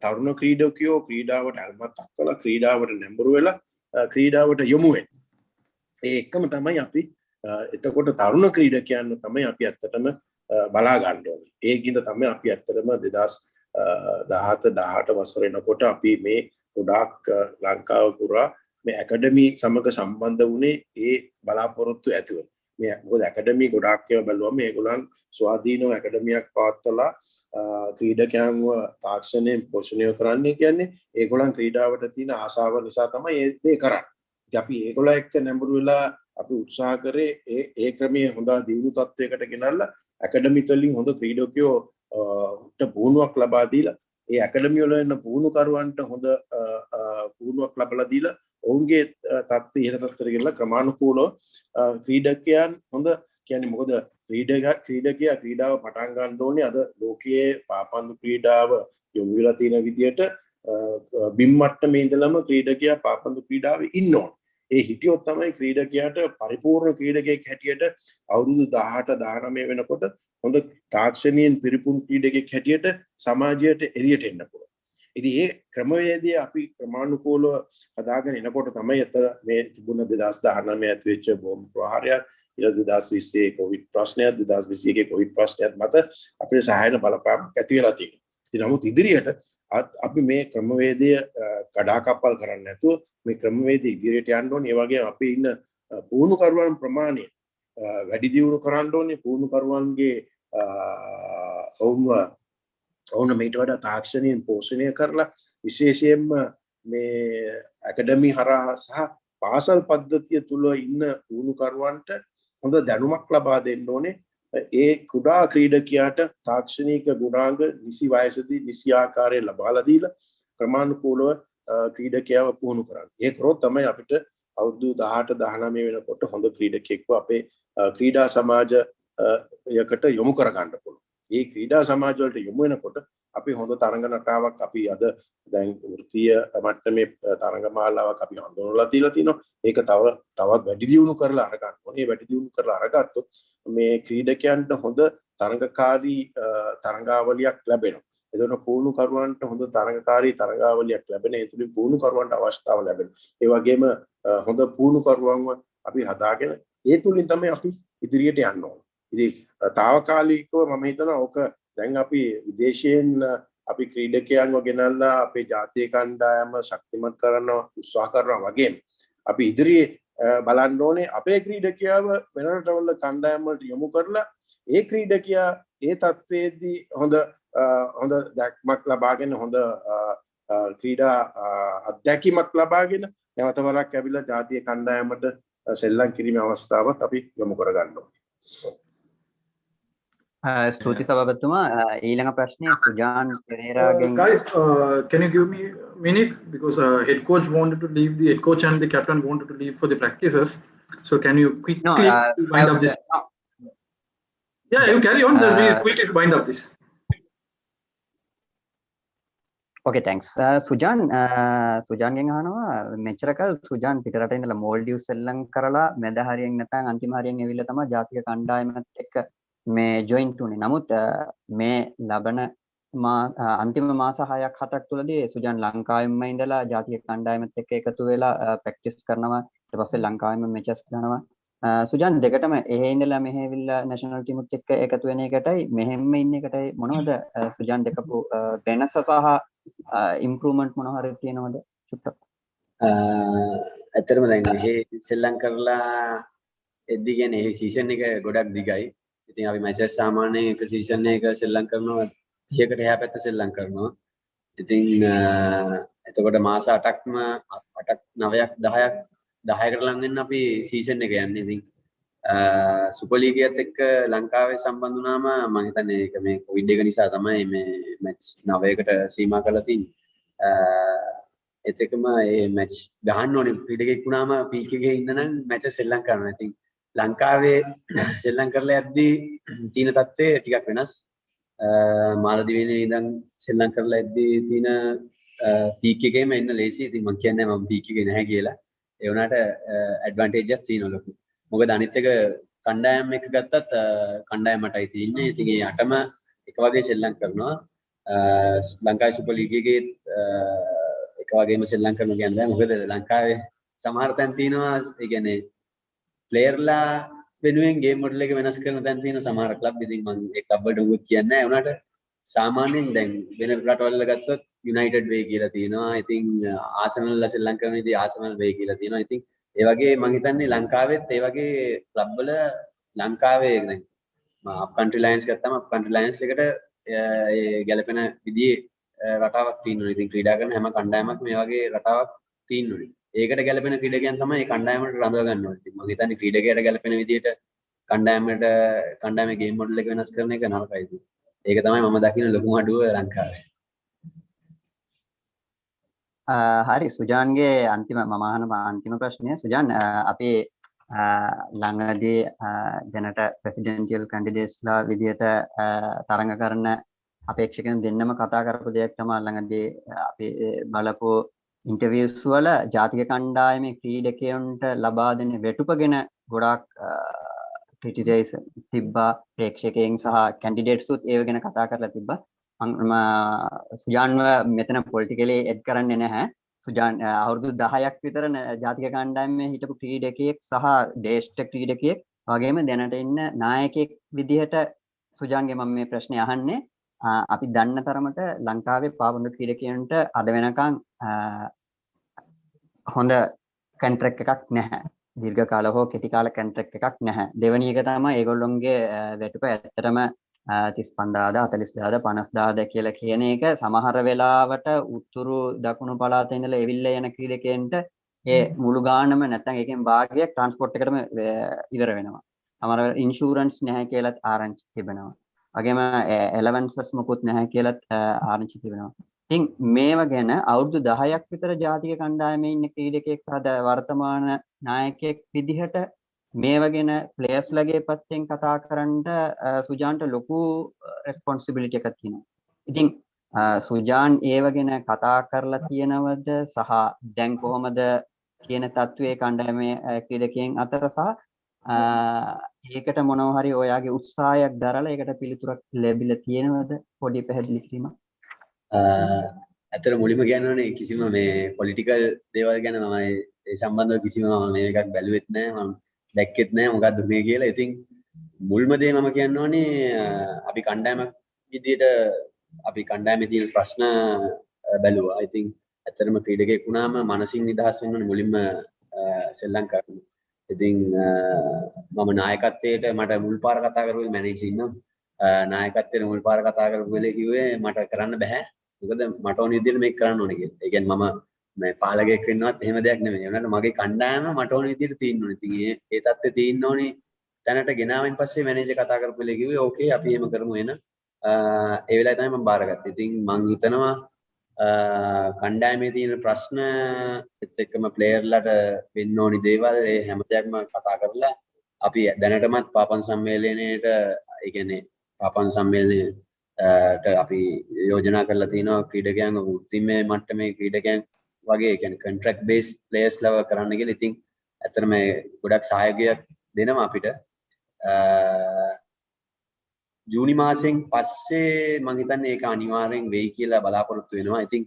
තරුණ ක්‍රීඩකයෝ ක්‍රීඩාවට හැල්මත් අක්කලා ක්‍රීඩාවට නැඹුරු වෙලා ක්‍රීඩාවට යොමු වෙන්නේ. ඒ එක්කම තමයි අපි එතකොට තරුණ ක්‍රීඩකයන් තමයි අපි ඇත්තටම බලා ගන්න ඕනේ. ඒකින්ද තමයි අපි ඇත්තටම 2017-18 වසර එනකොට අපි මේ ගොඩාක් ලංකාව පුරා මේ ඇකඩමි සමග සම්බන්ධ වුණේ ඒ බලාපොරොත්තු ඇතුව. මේ මොකද ඇකඩමි ගොඩාක් ඒවා බැලුවම මේගොල්ලන් ස්වාධීනව ඇකඩමියක් පවත්වලා ක්‍රීඩකයන්ව තාක්ෂණයෙන් පෝෂණය කරන්නේ කියන්නේ ඒගොල්ලන් ක්‍රීඩාවට තියෙන ආසාව නිසා තමයි ඒ දේ කරන්නේ. ඉතින් අපි ඒගොල්ලෝ එක්ක නැඹුරු වෙලා අපි උත්සාහ කරේ ඒ ක්‍රමයේ හොඳ දියුණු තත්වයකට ගෙනල්ලා ඇකඩමි වලින් හොඳ ක්‍රීඩකයෝ පුහුණුවක් ලබා දීලා ඒ ඇකඩමි වල ඉන්න පුහුණුකරුවන්ට හොඳ පුහුණුවක් ලබා දීලා ඔවුන්ගේ තත්ත්වය ඉහළ තත්ත්වයට ගෙනලා ක්‍රමානුකූලව ක්‍රීඩකයන් හොඳ කියන්නේ මොකද ක්‍රීඩකයා ක්‍රීඩාව පටන් ගන්න ඕනේ අද ලෝකයේ පාපන්දු ක්‍රීඩාව යොමු වෙලා තියෙන විදියට බිම් මට්ටමේ ඉඳලම ක්‍රීඩකයා පාපන්දු ක්‍රීඩාවේ ඉන්න ඕනේ. ඒ හිටියොත් තමයි ක්‍රීඩකයාට පරිපූර්ණ ක්‍රීඩකයෙක් හැටියට අවුරුදු 18 19 වෙනකොට හොඳ තාක්ෂණයෙන් පිරිපුන් ක්‍රීඩකයෙක් හැටියට සමාජයට එළියට එන්න පුළුවන්. ඉතින් ඒ ක්‍රමවේදය අපි ක්‍රමානුකූලව හදාගෙන එනකොට තමයි අතර මේ තිබුණ 2019 ඇති වෙච්ච බෝම්බ ප්‍රහාරයක්, ඊට 2020 කොවිඩ් ප්‍රශ්නයක්, 2021 කොවිඩ් ප්‍රශ්නයක් මත අපේ සහායන බලපෑමක් ඇති වෙලා තියෙනවා. ඉතින් නමුත් ඉදිරියට අපි මේ ක්‍රමවේදය කඩාකප්පල් කරන්නේ නැතුව මේ ක්‍රමවේදය ඉදිරියට යන්න ඕනේ. ඒ වගේම අපේ ඉන්න පුහුණුකරුවන් ප්‍රමාණය වැඩි දියුණු කරන්න ඕනේ. පුහුණුකරුවන්ගේ ඔවුන් මේට වඩා තාක්ෂණයෙන් පෝෂණය කරලා විශේෂයෙන්ම මේ ඇකඩමි හරහා සහ පාසල් පද්ධතිය තුල ඉන්න පුහුණුකරුවන්ට හොඳ දැනුමක් ලබා දෙන්න ඕනේ. ඒ කුඩා ක්‍රීඩකයාට තාක්ෂණික ගුණාංග නිසි වයසදී නිසි ආකාරයෙන් ලබාලා දීලා ක්‍රමානුකූලව ක්‍රීඩකයාව පුහුණු කරන්න. ඒ කරොත් තමයි අපිට අවුරුදු 18 19 වෙනකොට හොඳ ක්‍රීඩකයෙක්ව අපේ ක්‍රීඩා සමාජයකට යොමු කරගන්න පුළුවන්. මේ ක්‍රීඩා සමාජ වලට යොමු වෙනකොට අපි හොඳ තරඟ නටාවක් අපි අද දැන් වෘත්තීය මට්ටමේ තරඟමාලාවක් අපි හඳුන්වලා තියලා තිනවා. ඒක තවත් වැඩි දියුණු කරලා අරගන්න ඕනේ. වැඩි දියුණු කරලා අරගත්තොත් මේ ක්‍රීඩකයන්ට හොඳ තරඟකාරී තරඟාවලියක් ලැබෙනවා. එතකොට පුහුණුකරුවන්ට හොඳ තරඟකාරී තරඟාවලියක් ලැබෙන. ඒ තුලින් පුහුණුකරුවන්ට අවස්ථාව ලැබෙනවා. ඒ වගේම හොඳ පුහුණුකරුවන්ව අපි හදාගෙන ඒ තුලින් තමයි අපි ඉදිරියට යන්න ඕනේ. ඉතින් తాවකාලිකව මම හිතනවා ඕක දැන් අපි විදේශයෙන් අපි ක්‍රීඩකයන්ව ගෙනල්ලා අපේ ජාතිය කණ්ඩායම ශක්තිමත් කරන්න උත්සාහ කරනවා වගේම අපි ඉදිරියේ බලන්න ඕනේ අපේ ක්‍රීඩකයාව වෙන රටවල කණ්ඩායම් වලට යොමු කරලා ඒ ක්‍රීඩකයා ඒ තත්ත්වයේදී හොඳ දැක්මක් ලබාගෙන හොඳ ක්‍රීඩා අත්දැකීමක් ලබාගෙන නැවත වරක් ඇවිල්ලා ජාතිය කණ්ඩායමට සෙල්ලම් කිරීමේ අවස්ථාවක් අපි යොමු කරගන්න ඕනේ. ස්තුති සභාපතිතුමා ඊළඟ ප්‍රශ්නේ සුජාන් පෙරේරාගෙන් guys can you give me a minute because head coach wanted to leave, the head coach and the captain wanted to leave for the practices, so can you quickly wind up this? Yeah, you carry on, just we quickly wind up this. Okay, thanks. සුජාන්ගෙන් අහනවා මෙච්චර කල් සුජාන් පිටරට ඉඳලා මෝල්ඩිව්ස් සෙල්ලම් කරලා මැද හරියෙන් නැත්නම් අන්තිම හරියෙන් ඇවිල්ලා තමයි ජාතික කණ්ඩායමත් එක්ක මේ ජොයින්ට් උනේ. නමුත් මේ ලබන අන්තිම මාස 6ක් 7ක් තුලදී සුජාන් ලංකාවෙම ඉඳලා ජාතික කණ්ඩායමත් එක්ක එකතු වෙලා ප්‍රැක්ටිස් කරනවා. ඊට පස්සේ ලංකාවෙම මැචස් ගන්නවා. සුජාන් දෙකටම එහෙ ඉඳලා මෙහෙ ඇවිල්ලා නැෂනල් ටීමුත් එක්ක එකතු වෙන එකටයි මෙහෙම ඉන්න එකටයි මොනවද සුජාන් දෙකපු වෙනස සහ ඉම්ප්‍රූව්මන්ට් මොන හරි තියෙනවද චුට්ටක්? ඇත්තටම දැන් මෙහෙ සෙල්ලම් කරලා එද්දි කියන්නේ මේ සීසන් එක ගොඩක් දිගයි. ඉතින් අපි මැචස් සාමාන්‍යයෙන් එක සීසන් එක සෙල්ලම් කරනවා 30කට එහා පැත්ත සෙල්ලම් කරනවා. ඉතින් එතකොට මාස 8ක්ම 8ක් 9ක් 10කට ලඟ වෙන අපි සීසන් එක යන්නේ. ඉතින් සුපර් ලීගයත් එක්ක ලංකාවේ සම්බන්ධ වුණාම මම හිතන්නේ ඒක මේ කොවිඩ් එක නිසා තමයි මේ මැච් 9කට සීමා කරලා තින්නේ. ඒත් එක්කම මේ මැච් ගහන්න ඕනේ ක්‍රීඩකෙක් වුණාම පීක් එකේ ඉන්න නම් මැච් සෙල්ලම් කරනවා. ඉතින් ලංකාවේ සෙල්ලම් කරලා යද්දී තියෙන තත්ත්වය ටිකක් වෙනස්. මාලදිවයිනේ ඉඳන් සෙල්ලම් කරලා යද්දී තියෙන පීක් එකේම ඉන්න ලේසි. ඉතින් මම කියන්නේ මම පීක් එකේ නැහැ කියලා. ඒ වුණාට ඇඩ්වාන්ටේජ් එකක් තියෙනවා ලොකු. මොකද අනිත් එක කණ්ඩායම් එක ගත්තත් කණ්ඩායමටයි තියෙන්නේ. ඉතින් ඒ අටම එක වගේ සෙල්ලම් කරනවා. ලංකාවේ සුපර් ලීග් එකේ එක වගේම සෙල්ලම් කරනවා කියන්නේ මොකද ලංකාවේ සමහර තැන් තියෙනවා ඒ කියන්නේ ප්ලේයර්ලා වෙනුවෙන් ගේම් මොඩල් එක වෙනස් කරන තැන් තියෙනවා සමහර ක්ලබ්. ඉතින් මම ඒ ක්ලබ් වලට උගත් කියන්නේ නැහැ. උනාට සාමාන්‍යයෙන් දැන් වෙන රටවල් ගත්තොත් යුනයිටඩ් වේ කියලා තියෙනවා. ඉතින් ආසනල් ශ්‍රී ලංකාවේදී ආසනල් වේ කියලා තියෙනවා. ඉතින් ඒ වගේ මම හිතන්නේ ලංකාවෙත් ඒ වගේ ක්ලබ් වල ලංකාවේ දැන් අප් කන්ට්‍රි ලයන්ස් ගත්තම අප් කන්ට්‍රි ලයන්ස් එකට ඒ ගැලපෙන විදිහේ රටාවක් තියෙනවා. ඉතින් ක්‍රීඩා කරන හැම කණ්ඩායමක්ම මේ වගේ රටාවක් තියෙනවා. ඒකට ගැලපෙන ක්‍රීඩකයන් තමයි මේ කණ්ඩායමට රඳව ගන්න ඕනේ. ඉතින් මම හිතන්නේ ක්‍රීඩකයාට ගැලපෙන විදිහට කණ්ඩායමේ ගේම් මොඩල් එක වෙනස් කරන එක නරකයි. ඒක තමයි මම දකින ලොකුම අඩුව ලංකාවේ. හරි සුජාන්ගේ අන්තිම මම අහන අන්තිම ප්‍රශ්නය සුජාන් අපි ළඟදී දැනට ප්‍රෙසිඩෙන්ටියල් කැන්ඩිඩේට්ස්ලා විදියට තරඟ කරන අපේක්ෂකයන් දෙන්නම කතා කරපු දෙයක් තමයි ළඟදී අපි බලපු ඉන්ටර්විව්ස් වල ජාතික කණ්ඩායමේ ක්‍රීඩකයන්ට ලබා දෙන වෙටුප ගැන ගොඩාක් ක්‍රිටිසයිස් තිබ්බා ප්‍රේක්ෂකයන් සහ කැන්ඩිඩේට්ස් උත් ඒව ගැන කතා කරලා තිබ්බා. මම සුජාන්ව මෙතන පොලිටිකලි එඩ් කරන්නේ නැහැ. සුජාන් අවුරුදු 10ක් විතර ජාතික කණ්ඩායමේ හිටපු ක්‍රීඩකයෙක් සහ දේශීය ක්‍රීඩකයෙක් වගේම දැනට ඉන්න නායකයෙක් විදිහට සුජාන්ගේ මම මේ ප්‍රශ්නේ අහන්නේ. අපි දන්න තරමට ලංකාවේ පාබන්දු ක්‍රීඩකයන්ට අද වෙනකන් හොඳ කොන්ට්‍රැක්ට් එකක් නැහැ. දීර්ඝ කාල හෝ කෙටි කාල කොන්ට්‍රැක්ට් එකක් නැහැ. දෙවෙනි එක තමයි ඒගොල්ලොන්ගේ වැටුප ඇත්තටම 35000 40000 50000 කියලා කියන එක සමහර වෙලාවට උතුරු දකුණු පළාතේ ඉඳලා එවිල්ලා යන ක්‍රීඩකයන්ට ඒ මුළු ගානම නැත්නම් ඒකෙන් භාගයක් ට්‍රාන්ස්පෝර්ට් එකටම ඉවර වෙනවා. සමහර ඉන්ෂුරන්ස් නැහැ කියලාත් ආරංචි තිබෙනවා. වගේම එලවන්සස් මොකුත් නැහැ කියලාත් ආරංචි තිබෙනවා. ඉතින් මේව ගැන අවුරුදු 10ක් විතර ජාතික කණ්ඩායමේ ඉන්න ක්‍රීඩකයෙක් සහ වර්තමාන නායකයෙක් විදිහට මේව ගැන ප්ලේයර්ස්ලගේ පැත්තෙන් කතා කරන්න සුජාන්ට ලොකු රෙස්පොන්සිබිලිටි එකක් තියෙනවා. ඉතින් සුජාන් ඒව ගැන කතා කරලා තියෙනවද සහ දැන් කොහොමද කියන තත්වයේ කණ්ඩායමේ ක්‍රීඩකයන් අතර සහ ඒකට මොනවා හරි ඔයාගේ උත්සාහයක් දරලා ඒකට පිළිතුරක් ලැබිලා තියෙනවද පොඩි පැහැදිලි කිරීමක්? ඇත්තට මුලින්ම කියනවනේ කිසිම මේ පොලිටිකල් දේවල් ගැන මම ඒ සම්බන්ධව කිසිම මේ එකක් බැලුවෙත් නැහැ. මම දැක්කෙත් නැහැ මොකක්ද මේ කියලා. ඉතින් මුල්ම දේ මම කියනෝනේ අපි කණ්ඩායමක් විදියට අපි කණ්ඩායමේ තියෙන ප්‍රශ්න බැලුවා. ඉතින් ඇත්තටම ක්‍රීඩකයෙක් වුණාම මානසික නිදහස් වෙන්න ඕනේ මුලින්ම ශ්‍රී ලංකාවේ. ඉතින් මම නායකත්වයට මට මුල් පාර කතා කරපු මැනේජර් ඉන්නවා. නායකත්වයට මුල් පාර කතා කරපු වෙලේ කිව්වේ මට කරන්න බෑ. මොකද මට ඕන විදිහට මේක කරන්න ඕනේ කියලා. ඒ කියන්නේ මම මේ පාලකයෙක් වෙන්නවත් එහෙම දෙයක් නෙමෙයි. ඒ වුණාට මගේ කණ්ඩායම මට ඕන විදිහට තියෙන්න ඕනේ. ඉතින් ඒ தත්ත්වය තියෙන්න ඕනේ. දැනට ගෙනාවෙන් පස්සේ මැනේජර් කතා කරපු වෙලේ කිව්වේ ඕකේ අපි එහෙම කරමු එන. ඒ වෙලාවේ තමයි මම බාරගත්තේ. ඉතින් මං හිතනවා කණ්ඩායමේ තියෙන ප්‍රශ්න එක්කම ප්ලේයර්ලට වෙන්න ඕනි දේවල් ඒ හැම දෙයක්ම කතා කරලා අපි දැනටමත් පාපන් සම්මේලනයේට ඒ කියන්නේ පාපන් සම්මේලනයට අපි යෝජනා කරලා තිනවා ක්‍රීඩකයන් වෘත්තීමේ මට්ටමේ ක්‍රීඩකයන් වගේ ඒ කියන්නේ කොන්ට්‍රැක්ට් බේස් ප්ලේයර්ස් ලව කරන්න කියලා. ඉතින් ඇත්තටම ගොඩක් සහයෝගයක් දෙනවා අපිට. ජූනි මාසෙන් පස්සේ මම හිතන්නේ ඒක අනිවාර්යෙන් වෙයි කියලා බලාපොරොත්තු වෙනවා. ඉතින්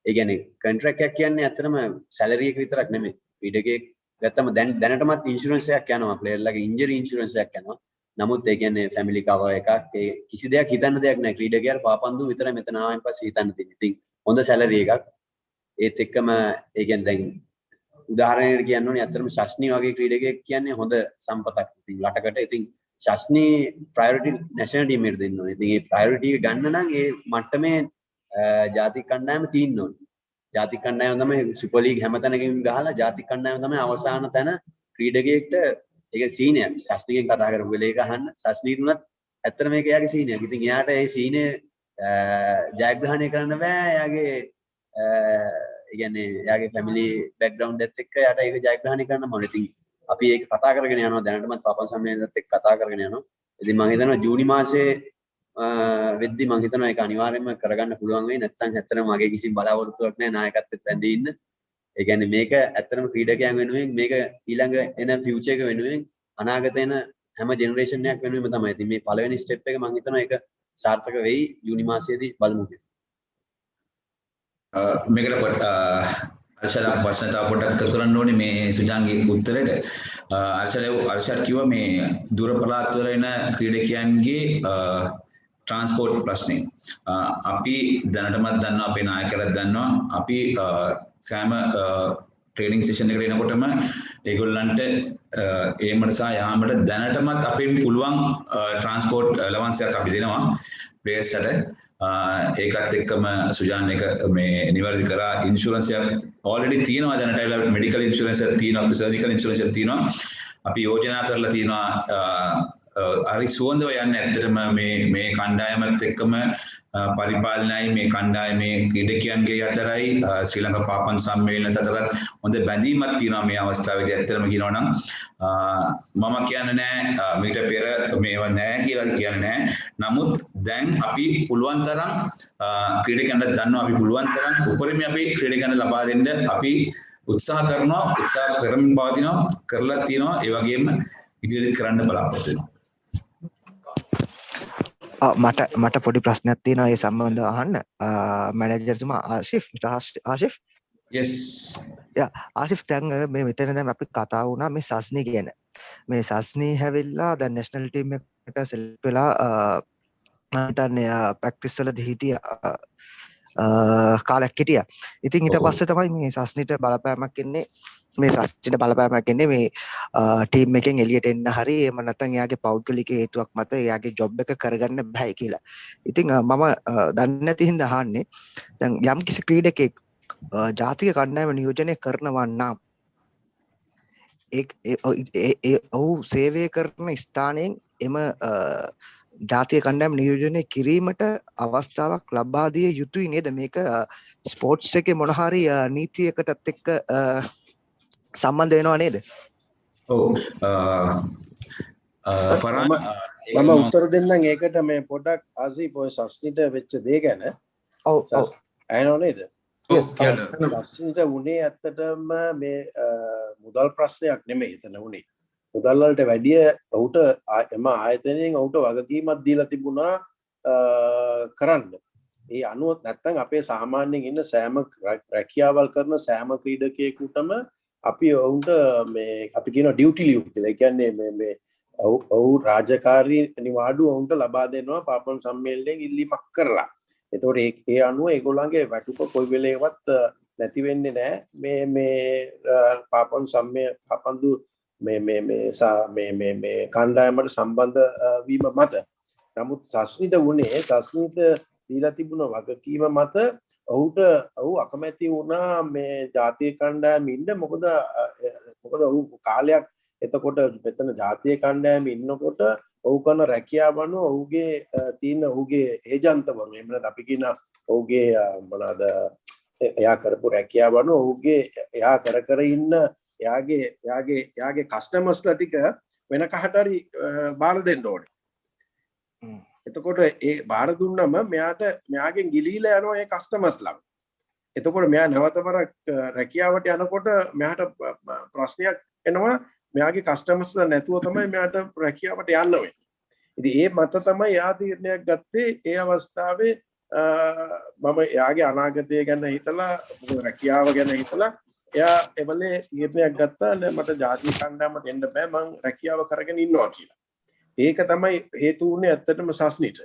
ඒ කියන්නේ කොන්ට්‍රැක්ට් එකක් කියන්නේ ඇත්තටම සැලරි එක විතරක් නෙමෙයි. ක්‍රීඩකයෙක් ගත්තම දැනටමත් ඉන්ෂුරන්ස් එකක් යනවා. ප්ලේයර්ලගේ ඉන්ජරි ඉන්ෂුරන්ස් එකක් යනවා. නමුත් ඒ කියන්නේ ෆැමිලි කවර් එකක් ඒ කිසි දෙයක් හිතන්න දෙයක් නැහැ. ක්‍රීඩකයාට පාපන්දු විතරයි මෙතන ආවෙන් පස්සේ හිතන්න තියෙන්නේ. ඉතින් හොඳ සැලරි එකක්. ඒත් එක්කම ඒ කියන්නේ දැන් උදාහරණයකට කියන්න ඕනේ ඇත්තටම ශෂ්නී වගේ ක්‍රීඩකයෙක් කියන්නේ හොඳ සම්පතක්. ඉතින් රටකට ඉතින් ශෂ්නී ප්‍රයොරිටි නැෂනල් ටීම් එකට දෙන්න ඕනේ. ඉතින් ඒ ප්‍රයොරිටි එක ගන්න නම් ඒ මට්ටමේ ජාතික කණ්ඩායම තියෙන්න ඕනේ. ජාතික කණ්ඩායම තමයි සුපර් ලීග් හැමතැනකින් ගහලා ජාතික කණ්ඩායම තමයි අවසාන තැන ක්‍රීඩකයෙක්ට ඒක සීනියක්. ශෂ්නීගෙන් කතා කරපු වෙලේ ඒක අහන්න. ශෂ්නීට උනත් ඇත්තටම මේක එයාගේ සීනියක්. ඉතින් එයාට ඒ සීනේ ජයග්‍රහණය කරන්න බෑ. එයාගේ ඒ කියන්නේ එයාගේ ෆැමිලි බෑග්ග්‍රවුන්ඩ් එකත් එක්ක එයාට ඒක ජයග්‍රහණය කරන්න ඕනේ. ඉතින් අපි ඒක කතා කරගෙන යනවා දැනටමත් පාපන් සම්මේලනයත් එක්ක කතා කරගෙන යනවා. ඉතින් මම හිතනවා ජූනි මාසේ වෙද්දි මම හිතනවා ඒක අනිවාර්යයෙන්ම කරගන්න පුළුවන් වෙයි. නැත්නම් ඇත්තටම මගේ කිසිම බලාපොරොත්තුවක් නැහැ නායකත්වයට රැඳී ඉන්න. ඒ කියන්නේ මේක ඇත්තටම ක්‍රීඩකයන් වෙනුවෙන් මේක ඊළඟ එන ෆියුචර් එක වෙනුවෙන් අනාගතේ එන හැම ජෙනරේෂන් එකක් වෙනුවෙන්ම තමයි. ඉතින් මේ පළවෙනි ස්ටෙප් එක මම හිතනවා ඒක සාර්ථක වෙයි ජූනි මාසයේදී බලමු. මේකට අර්ෂලා ප්‍රශ්න තව පොඩ්ඩක් එකතු කරන්න ඕනේ මේ සුජාන්ගේ උත්තරේට. අර්ෂලා කිව්වා මේ දුර පළාත් වල එන ක්‍රීඩකයන්ගේ ට්‍රාන්ස්පෝර්ට් ප්‍රශ්නේ. අපි දැනටමත් දන්නවා අපේ නායකයලාත් දන්නවා අපි සෑම ට්‍රේනින් සෙෂන් එකට එනකොටම ඒගොල්ලන්ට ඒමට සහ යාමට දැනටමත් අපින් පුළුවන් ට්‍රාන්ස්පෝර්ට් ඇලවන්ස් එකක් අපි දෙනවා ප්ලේයර්ස්ට. ඒකත් එක්කම සුජාන් එක මේ නිවැරදි කරා ඉන්ෂුරන්ස් එක ඔල්රෙඩි තියෙනවා දැනට මෙඩිකල් ඉන්ෂුරන්ස් එකක් තියෙනවා සර්ජිකල් ඉන්ෂුරන්ස් එකක් තියෙනවා අපි යෝජනා කරලා තියෙනවා හරි සුවඳව යන්න ඇත්තටම මේ කණ්ඩායමත් එක්කම පරිපාලනයයි මේ කණ්ඩායමේ ක්‍රීඩකයන්ගේ අතරයි ශ්‍රී ලංකා පාපන් සම්මේලනයත් අතරත් හොඳ බැඳීමක් තියෙනවා මේ අවස්ථාවේදී ඇත්තටම කියනවා නම් මම කියන්නේ නෑ මීට පෙර මේවා නෑ කියලා කියන්නේ නෑ නමුත් දැන් අපි පුළුවන් තරම් ක්‍රීඩකයන්ට දන්නවා අපි පුළුවන් තරම් උපරිම අපි ක්‍රීඩකයන්ට ලබා දෙන්න අපි උත්සාහ කරනවා උත්සාහ කරමින් පවතිනවා කරලා තියෙනවා ඒ වගේම ඉදිරියට කරන්න බලාපොරොත්තු වෙනවා මට පොඩි ප්‍රශ්නයක් තියෙනවා ඒ සම්බන්ධව අහන්න මැනේජර්තුමා ආසිෆ් yes ආසිෆ් දැන් මේ මෙතන දැන් අපි කතා වුණා මේ සස්නි ගැන මේ සස්නි හැවිල්ලා දැන් නැෂනල් ටීම් එකට සෙලෙක්ට් වෙලා මම හිතන්නේ ප්‍රැක්ටිස් වලදී හිටියා කාලයක් හිටියා ඉතින් ඊට පස්සේ තමයි මේ සස්නිට බලපෑමක් එන්නේ මේ සස්නිට බලපෑමක් එන්නේ මේ ටීම් එකෙන් එළියට එන්න හරි එහෙම නැත්නම් එයාගේ පෞද්ගලික හේතුවක් මත එයාගේ ජොබ් එක කරගන්න බෑ කියලා. ඉතින් මම දන්නේ නැති හින්දා අහන්නේ දැන් යම් කිසි ක්‍රීඩකෙක් ජාතික කණ්ඩායම නියෝජනය කරනවා නම් ඔහු සේවය කරන ස්ථානයෙන් එම ජාතික කණ්ඩායම නියෝජනය කිරීමට අවස්ථාවක් ලබා දිය යුතුයි නේද මේක ස්පෝර්ට්ස් එකේ මොන හරි නීතියකටත් එක්ක සම්බන්ධ වෙනවා නේද? ඔව් මම උත්තර දෙන්නම් ඒකට මේ පොඩක් ආසිෆ් ඔය සස්නිට වෙච්ච දේ ගැන. ඔව් අයනෝ නේද? සස්නිට උනේ ඇත්තටම මේ මුදල් ප්‍රශ්නයක් නෙමෙයි එතන උනේ. මුදල් වලට වැඩිය ඔහුට එම ආයතනයෙන් ඔහුට වගකීමක් දීලා තිබුණා කරන්න. ඒ අනුව නැත්තම් අපේ සාමාන්‍යයෙන් ඉන්න සෑම රැකියාවල් කරන සෑම ක්‍රීඩකයෙකුටම අපි ඔවුන්ට මේ අපි කියන ඩියුටි ලියුම් කියලා. ඒ කියන්නේ මේ ඔව් රාජකාරී නිවාඩු ඔවුන්ට ලබා දෙනවා පාපන් සම්මේලනයෙන් ඉල්ලීමක් කරලා. එතකොට ඒ අනුව ඒගොල්ලන්ගේ වැටුප කොයි වෙලේවත් නැති වෙන්නේ නැහැ. මේ පාපන් පාපන්දු මේ කණ්ඩායමට සම්බන්ධ වීම මත. නමුත් සස්නිට වුණේ සස්නිට දීලා තිබුණ වගකීම මත ඔහු අකමැති වුණා මේ ජාතික කණ්ඩායම ඉන්න මොකද ඔහු කාලයක් එතකොට මෙතන ජාතික කණ්ඩායම ඉන්නකොට ඔහු කරන රැකියාව අනුව ඔහුගේ තියෙන ඔහුගේ ඒජන්තවරු එහෙම නැත්නම් අපි කියන ඔහුගේ මොනවාද එයා කරපු රැකියාව අනුව ඔහුගේ එයා කර ඉන්න එයාගේ කස්ටමර්ස්ලා ටික වෙන කහට හරි බාර දෙන්න ඕනේ. එතකොට ඒ බාර දුන්නම මෙයාගෙන් ගිලීලා යනවා ඒ කස්ටමර්ස් ළඟ. එතකොට මෙයා නැවතවරක් රැකියාවට යනකොට මෙයාට ප්‍රශ්නයක් එනවා මෙයාගේ කස්ටමර්ස්ලා නැතුව තමයි මෙයාට රැකියාවට යන්න වෙන්නේ. ඉතින් ඒ මත තමයි එයා තීරණයක් ගත්තේ ඒ අවස්ථාවේ මම එයාගේ අනාගතය ගැන හිතලා රැකියාව ගැන හිතලා එයා එවලේ තීරණයක් ගත්තා මට ජාතික කණ්ඩායමට එන්න බෑ මං රැකියාව කරගෙන ඉන්නවා කියලා. ඒක තමයි හේතු වුණේ ඇත්තටම සස්නිට.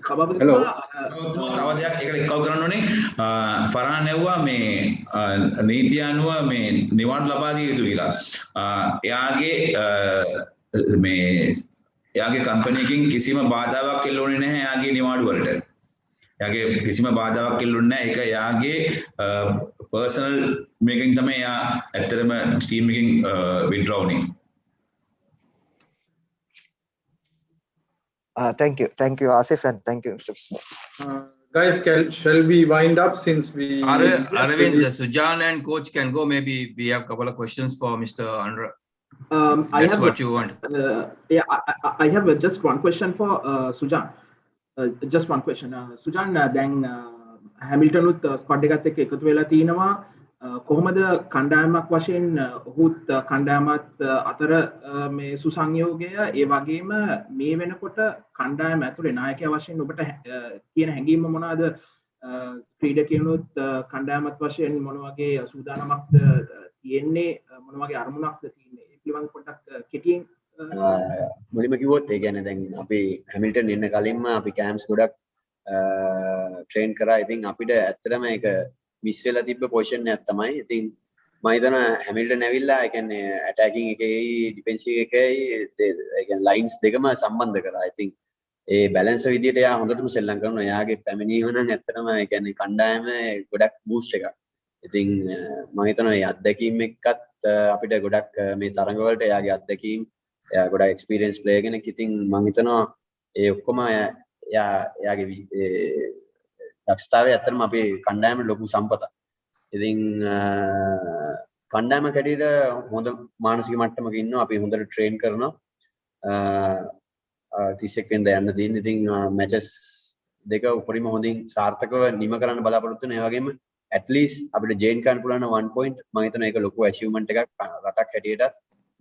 තව දෙයක් ඒකට එක්කව කරන්න ඕනේ ෆරහන් ඇව්වා මේ නීතිය අනුව මේ නිවාඩු ලබා දිය යුතු කියලා. එයාගේ කම්පැනි එකකින් කිසිම බාධාවක් එල්ලුනේ නැහැ එයාගේ නිවාඩු වලට. එයාගේ කිසිම බාධාවක් එල්ලුනේ නැහැ. ඒක එයාගේ පර්සනල් මේකෙන් තමයි එයා ඇත්තටම ටීම් එකකින් withdraw වුනේ. Thank you Asif and thank you Mr. Guys, shall we wind up since we Arvind, Sujan and coach can go. Maybe we have a couple of questions for Mr. Anura. That's what you want. I have just one question for Sujan. Just one question. Sujan, then Hamilton with squad එකත් එක්ක එකතු වෙලා තිනවා කොහොමද කණ්ඩායමක් වශයෙන් ඔහුත් කණ්ඩායමත් අතර මේ සුසංයෝගය ඒ වගේම මේ වෙනකොට කණ්ඩායම ඇතුලේ නායකයා වශයෙන් ඔබට තියෙන හැඟීම මොනවාද? ක්‍රීඩකයනුත් කණ්ඩායමත් වශයෙන් මොන වගේ සූදානමක්ද තියෙන්නේ, මොන වගේ අරමුණක්ද තියෙන්නේ? ඒ පිළිබඳව පොඩ්ඩක් කෙටියෙන් මුලින්ම කිව්වොත් ඒ කියන්නේ දැන් අපි හැමිල්ටන් එන්න කලින්ම අපි කැම්ප්ස් ගොඩක් ට්‍රේන් කරා. ඉතින් අපිට ඇත්තටම ඒක මිස් වෙලා තිබ්බ පොසිෂන් එකක් තමයි. ඉතින් මම හිතනවා හැමිල්ටන් ඇවිල්ලා ඒ කියන්නේ ඇටැකින් එකේයි ඩිෆෙන්සිව් එකේයි ඒ කියන්නේ ලයින්ස් දෙකම සම්බන්ධ කරා. ඉතින් ඒ බැලන්ස් විදියට එයා හොඳටම සෙල්ලම් කරනවා. එයාගේ පැමිණීම නම් ඇත්තටම ඒ කියන්නේ කණ්ඩායම ගොඩක් බූස්ට් එකක්. ඉතින් මම හිතනවා මේ අත්දැකීම් එක්කත් අපිට ගොඩක් මේ තරඟ වලට එයාගේ අත්දැකීම්, එයා ගොඩක් එක්ස්පීරියන්ස් ප්ලේයර් කෙනෙක්. ඉතින් මම හිතනවා ඒ ඔක්කොම එයාගේ දක්ෂතාවය ඇත්තටම අපේ කණ්ඩායමේ ලොකු සම්පතක්. ඉතින් කණ්ඩායම කැඩියට හොඳ මානසික මට්ටමක ඉන්නවා. අපි හොඳට ට්‍රේන් කරනවා. 31 වෙනිදා යන්න තියෙන. ඉතින් මැචස් දෙක උපරිම හොඳින් සාර්ථකව නිම කරන්න බලාපොරොත්තු වෙනවා. ඒ වගේම at least අපිට ජේන් ගන්න පුළුවන් 1 point. මම හිතනවා ඒක ලොකු achievement එකක් රටක් හැටියට.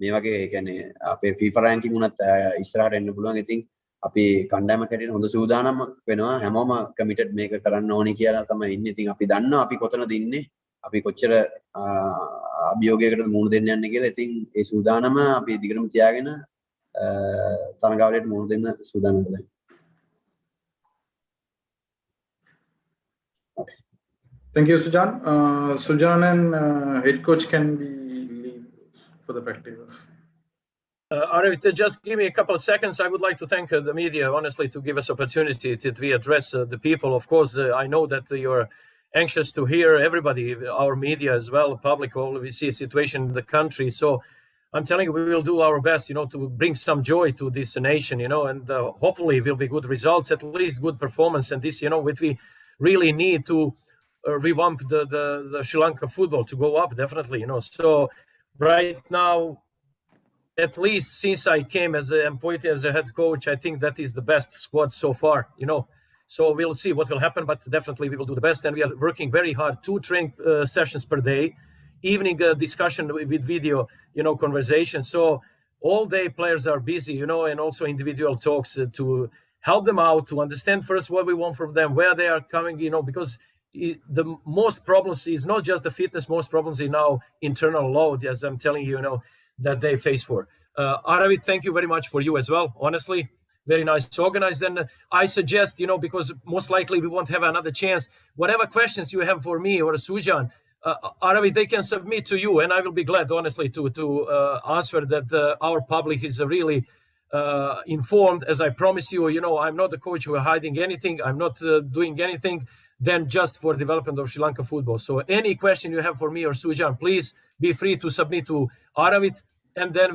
මේ වගේ ඒ කියන්නේ අපේ FIFA ranking උනත් ඉස්සරහට එන්න පුළුවන්. ඉතින් අපි කණ්ඩායම කැටියට හොඳ සූදානම් වෙනවා. හැමෝම කමිටඩ් මේක කරන්න ඕනි කියලා තමයි ඉන්නේ. ඉතින් අපි දන්නවා අපි කොතනද ඉන්නේ. අපි කොච්චර අභියෝගයකටද මුහුණ දෙන්න යන්නේ කියලා. ඉතින් ඒ සූදානම අපි දිගටම තියාගෙන තරඟාවලියට මුහුණ දෙන්න සූදානම් වෙලා. Okay. Thank you, Sujan. Sujan and head coach can be leave for the practices. Arif, just give me a couple of seconds. I would like to thank the media, honestly, to give us opportunity to we address the people. Of course, I know that you're anxious to hear everybody, our media as well, public, all we see a situation in the country. So I'm telling you, we will do our best, to bring some joy to this nation, and hopefully it will be good results, at least good performance. And this, which we really need to revamp the Sri Lanka football to go up, definitely, So right now, at least since I came as appointed as a head coach, I think that is the best squad so far, So we'll see what will happen, but definitely we will do the best. And we are working very hard, 2 training sessions per day, evening discussion with video, conversation. So all day players are busy, and also individual talks to help them out, to understand first what we want from them, where they are coming, because the most problems is not just the fitness, most problems is now internal load, as I'm telling you, that they face for. Aravid, thank you very much for you as well. Honestly, very nice organized. And I suggest, because most likely we won't have another chance, whatever questions you have for me or Sujan, Aravid, they can submit to you, and I will be glad, honestly, to answer that. Our public is really informed. As I promised you, I'm not the coach who is hiding anything. I'm not doing anything than just for development of Sri Lanka football. So any question you have for me or Sujan, please be free to submit to Aravid, and then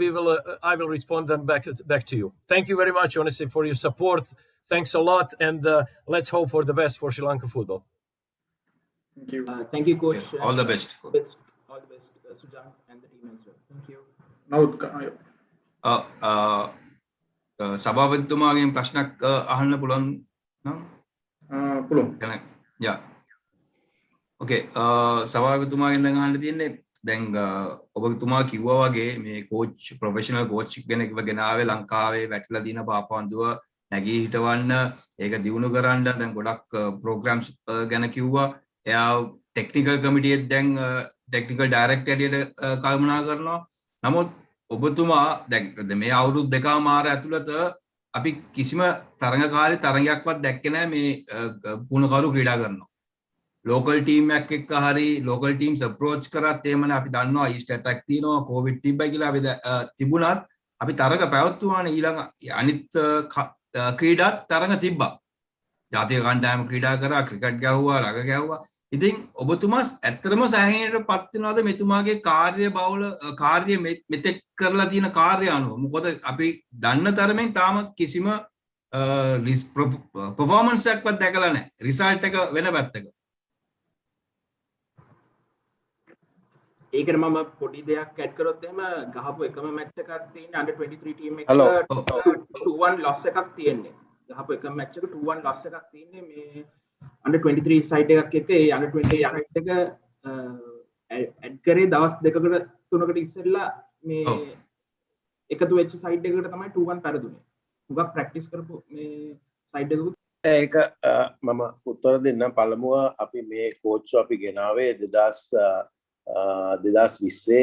I will respond them back to you. Thank you very much, honestly, for your support. Thanks a lot, and let's hope for the best for Sri Lanka football. Thank you. Thank you, coach. Yeah, all the best. All the best, Sujan and the team as well. Thank you. Now, සභාපතිතුමාගෙන් ප්‍රශ්නයක් අහන්න පුළුවන් නම් පුළුවන්. Yeah. Okay. සභාපතිතුමාගෙන් දැන් අහන්න තියෙන්නේ දැන් ඔබතුමා කිව්වා වගේ මේ කෝච් ප්‍රොෆෙෂනල් කෝච් කෙනෙක්ව ගෙනාවේ ලංකාවේ වැටිලා දින පාපවන්දුව නැගී හිටවන්න ඒක දියුණු කරන්න දැන් ගොඩක් ප්‍රෝග්‍රෑම්ස් ගැන කිව්වා. එයා ටෙක්නිකල් කමිටියේ දැන් ටෙක්නිකල් ඩයරෙක්ටර් හැටියට කල්පනා කරනවා. නමුත් ඔබතුමා දැන් මේ අවුරුදු දෙකමාර ඇතුළත අපි කිසිම තරඟකාරී තරඟයක්වත් දැක්කේ නැහැ මේ පුණකරු ක්‍රීඩා කරනවා. local team එකක් එක්ක හරි local teams approach කරත් එහෙමනේ අපි දන්නවා east attack තියෙනවා covid තිබ්බයි කියලා අපි තිබුණත් අපි තරඟ පැවැත්වුවානේ ඊළඟ අනිත් ක්‍රීඩාත් තරඟ තිබ්බා. ජාතික කණ්ඩායම ක්‍රීඩා කරා ක්‍රිකට් ගැහුවා රග ගැහුවා. ඉතින් ඔබතුමා ඇත්තටම සෑහීමකටපත් වෙනවද මෙතුමාගේ කාර්ය මෙතෙක් කරලා තියෙන කාර්ය අනුව? මොකද අපි දන්න තරමින් තාම කිසිම performance එකක්වත් දැකලා නැහැ. result එක වෙන පැත්තක. ඒකට මම පොඩි දෙයක් ඇඩ් කරොත් එහෙම ගහපු එකම මැච් එකක් තියෙන්නේ under 23 ටීම් එක 2-1 loss එකක් තියෙන්නේ. ගහපු එකම මැච් එක 2-1 loss එකක් තියෙන්නේ මේ under 23 side එකක් එක්ක ඒ under 20 side එක ඇඩ් කරේ දවස් දෙකකට තුනකට ඉස්සෙල්ලා මේ එකතු වෙච්ච සයිට් එකකට තමයි 2-1 පෙරදුනේ. හුඟක් ප්‍රැක්ටිස් කරපු මේ සයිට් එකකුත් ඒක මම උත්තර දෙන්නම්. පළමුව අපි මේ කෝච්චු අපි ගෙනාවේ 2020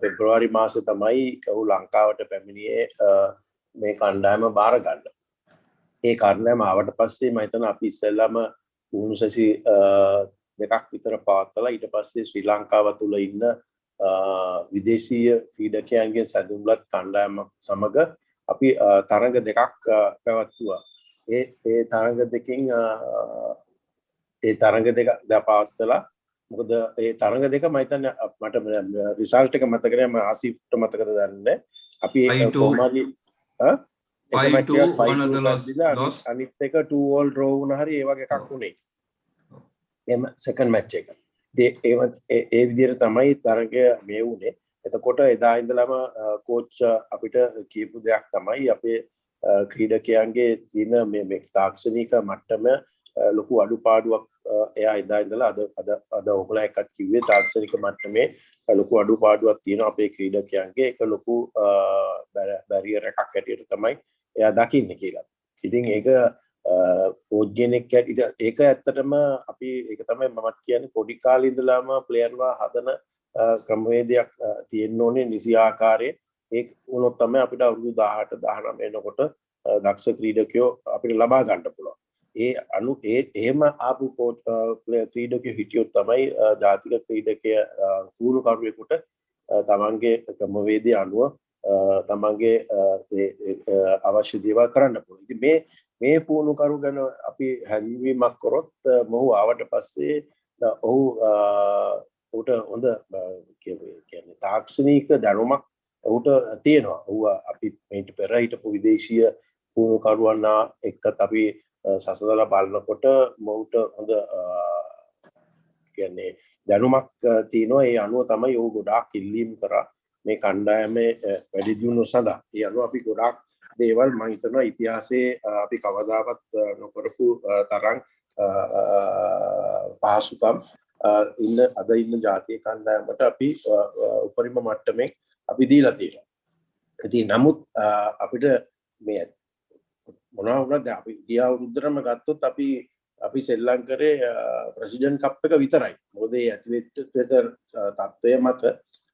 පෙබ්‍රවාරි මාසේ තමයි ඔහු ලංකාවට පැමිණියේ මේ කණ්ඩායම බාර ගන්න. ඒ කණ්ඩායම ආවට පස්සේ මම හිතනවා අපි ඉස්සෙල්ලාම පුහුණු සැසි දෙකක් විතර පවත්වලා ඊට පස්සේ ශ්‍රී ලංකාව තුල ඉන්න විදේශීය ක්‍රීඩකයන්ගේ සැදුම්ලත් කණ්ඩායමක් සමග අපි තරඟ දෙකක් පැවැත්තුවා. ඒ තරඟ දෙකෙන් ඒ තරඟ දෙක පවත්වලා මොකද ඒ තරඟ දෙක මම හිතන්නේ මට රිසල්ට් එක මතක නැහැ. මම ආසිෆ්ට මතකද දන්නේ. අපි කොහොමද එක මැච් එකක් 5-2 අනිත් එක 2-all draw වුණා හරි ඒ වගේ එකක් වුණේ. එම සෙකන්ඩ් මැච් එක. ඒ විදිහට තමයි තරගය මේ වුණේ. එතකොට එදා ඉඳලම කෝච් අපිට කියපු දෙයක් තමයි අපේ ක්‍රීඩකයන්ගේ තියෙන මේ තාක්ෂණික මට්ටම ලොකු අඩුපාඩුවක්. එයා එදා ඉඳලා අද ඔයගොල්ලෝ එකත් කිව්වේ තාක්ෂණික මට්ටමේ ලොකු අඩුපාඩුවක් තියෙනවා අපේ ක්‍රීඩකයන්ගේ. ඒක ලොකු බැරියර් එකක් හැටියට තමයි එයා දකින්නේ කියලා. ඉතින් ඒක කෝච් කෙනෙක් ඒක ඇත්තටම අපි ඒක තමයි මමත් කියන්නේ පොඩි කාලේ ඉඳලාම ප්ලේයර්වා හදන ක්‍රමවේදයක් තියෙන්න ඕනේ නිසි ආකාරයේ. ඒක වුණොත් තමයි අපිට අවුරුදු 18 19 එනකොට දක්ෂ ක්‍රීඩකයෝ අපිට ලබා ගන්න පුළුවන්. එහෙම ආපු කෝච් ක්‍රීඩකයෝ හිටියොත් තමයි ජාතික ක්‍රීඩකය පුහුණු කරුවෙකුට තමන්ගේ ක්‍රමවේදය අනුව තමන්ගේ අවශ්‍ය දේවල් කරන්න පුළුවන්. ඉතින් මේ පුහුණු කරු ගැන අපි හැංගීමක් කරොත් මොහු ආවට පස්සේ ඔහුට හොඳ කියන්නේ තාක්ෂණික දැනුමක් ඔහුට තියෙනවා. ඔහු අපි මේට පෙර හිටපු විදේශීය පුහුණු කරුවන් එක්කත් අපි සසඳලා බලනකොට මොහුට හොඳ කියන්නේ දැනුමක් තියෙනවා. ඒ අනුව තමයි ඔහු ගොඩාක් ඉල්ලීම් කරා මේ කණ්ඩායමේ වැඩි දියුණුව සඳහා. ඒ අනුව අපි ගොඩාක් දේවල් මම හිතනවා ඉතිහාසයේ අපි කවදාවත් නොකරපු තරම් පහසුකම් අද ඉන්න ජාතිය කණ්ඩායමට අපි උපරිම මට්ටමේ අපි දීලා තියෙනවා. ඉතින් නමුත් අපිට මේ මොනවා වුණත් අපි ගිය අවුරුද්දටම ගත්තොත් අපි ශ්‍රී ලංකාවේ ප්‍රෙසිඩන්ට් කප් එක විතරයි. මොකද ඒ ඇතිවෙච්ච තත්ත්වය මත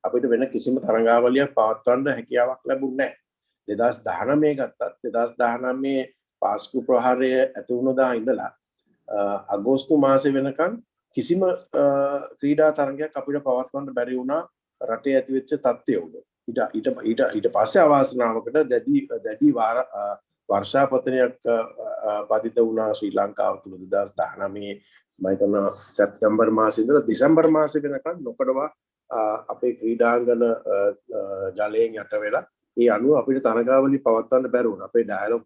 අපිට වෙන කිසිම තරඟාවලියක් පවත්වන්න හැකියාවක් ලැබුණේ නැහැ. 2019 ගත්තත් 2019 පාස්කු ප්‍රහාරය ඇති වුණදා ඉඳලා අගෝස්තු මාසෙ වෙනකන් කිසිම ක්‍රීඩා තරඟයක් අපිට පවත්වන්න බැරි වුණා රටේ ඇතිවෙච්ච තත්ත්වය උඩ. ඊට පස්සේ අවාසනාවකට දැඩි වර්ෂාපතනයක් පතිත වුණා ශ්‍රී ලංකාව තුළ 2019 මම හිතනවා සැප්තැම්බර් මාසෙ ඉඳලා දෙසැම්බර් මාසෙ වෙනකන් නොකඩවා අපේ ක්‍රීඩාංගන ජලයෙන් යට වෙලා ඒ අනුව අපිට තරඟාවලිය පවත්වන්න බැරි වුණා. අපේ ඩයලොග්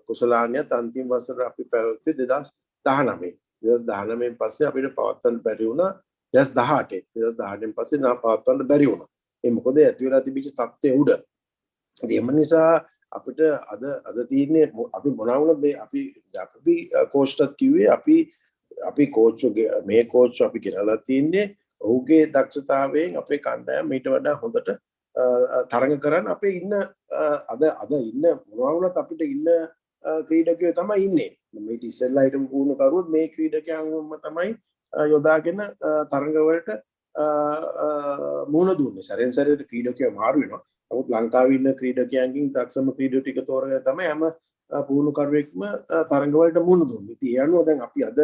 කුසලානියත් අන්තිම වසර අපි පැවැත්වුවේ 2019. 2019 පස්සේ අපිට පවත්වන්න බැරි වුණා 2018. 2018 පස්සේ පවත්වන්න බැරි වුණා. ඒ මොකද ඇති වෙලා තිබිච්ච තත්ත්වය උඩ. ඒ නිසා අපිට අද තියෙන්නේ අපි මොනවා වුණත් අපි කෝච්ටත් කිව්වේ අපි කෝච්ගේ මේ කෝච් අපි ගෙනලා තින්නේ ඔහුගේ දක්ෂතාවයෙන් අපේ කණ්ඩායම ඊට වඩා හොඳට තරඟ කරන්න අපේ ඉන්න අද ඉන්න මොනවා වුණත් අපිට ඉන්න ක්‍රීඩකයෝ තමයි ඉන්නේ. මේ ඉස්සෙල්ලා හිටපු පුහුණු කරුවොත් මේ ක්‍රීඩකයන්ම තමයි යොදාගෙන තරඟ වලට මුහුණ දුන්නේ. සැරෙන් සැරේට ක්‍රීඩකයෝ මාරු වෙනවා. නමුත් ලංකාවේ ඉන්න ක්‍රීඩකයන්ගෙන් දක්ෂම ක්‍රීඩකයෝ ටික තෝරගෙන තමයි හැම පුහුණු කරුවෙක්ම තරඟ වලට මුහුණ දුන්නේ. ඉතින් ඒ අනුව දැන් අපි අද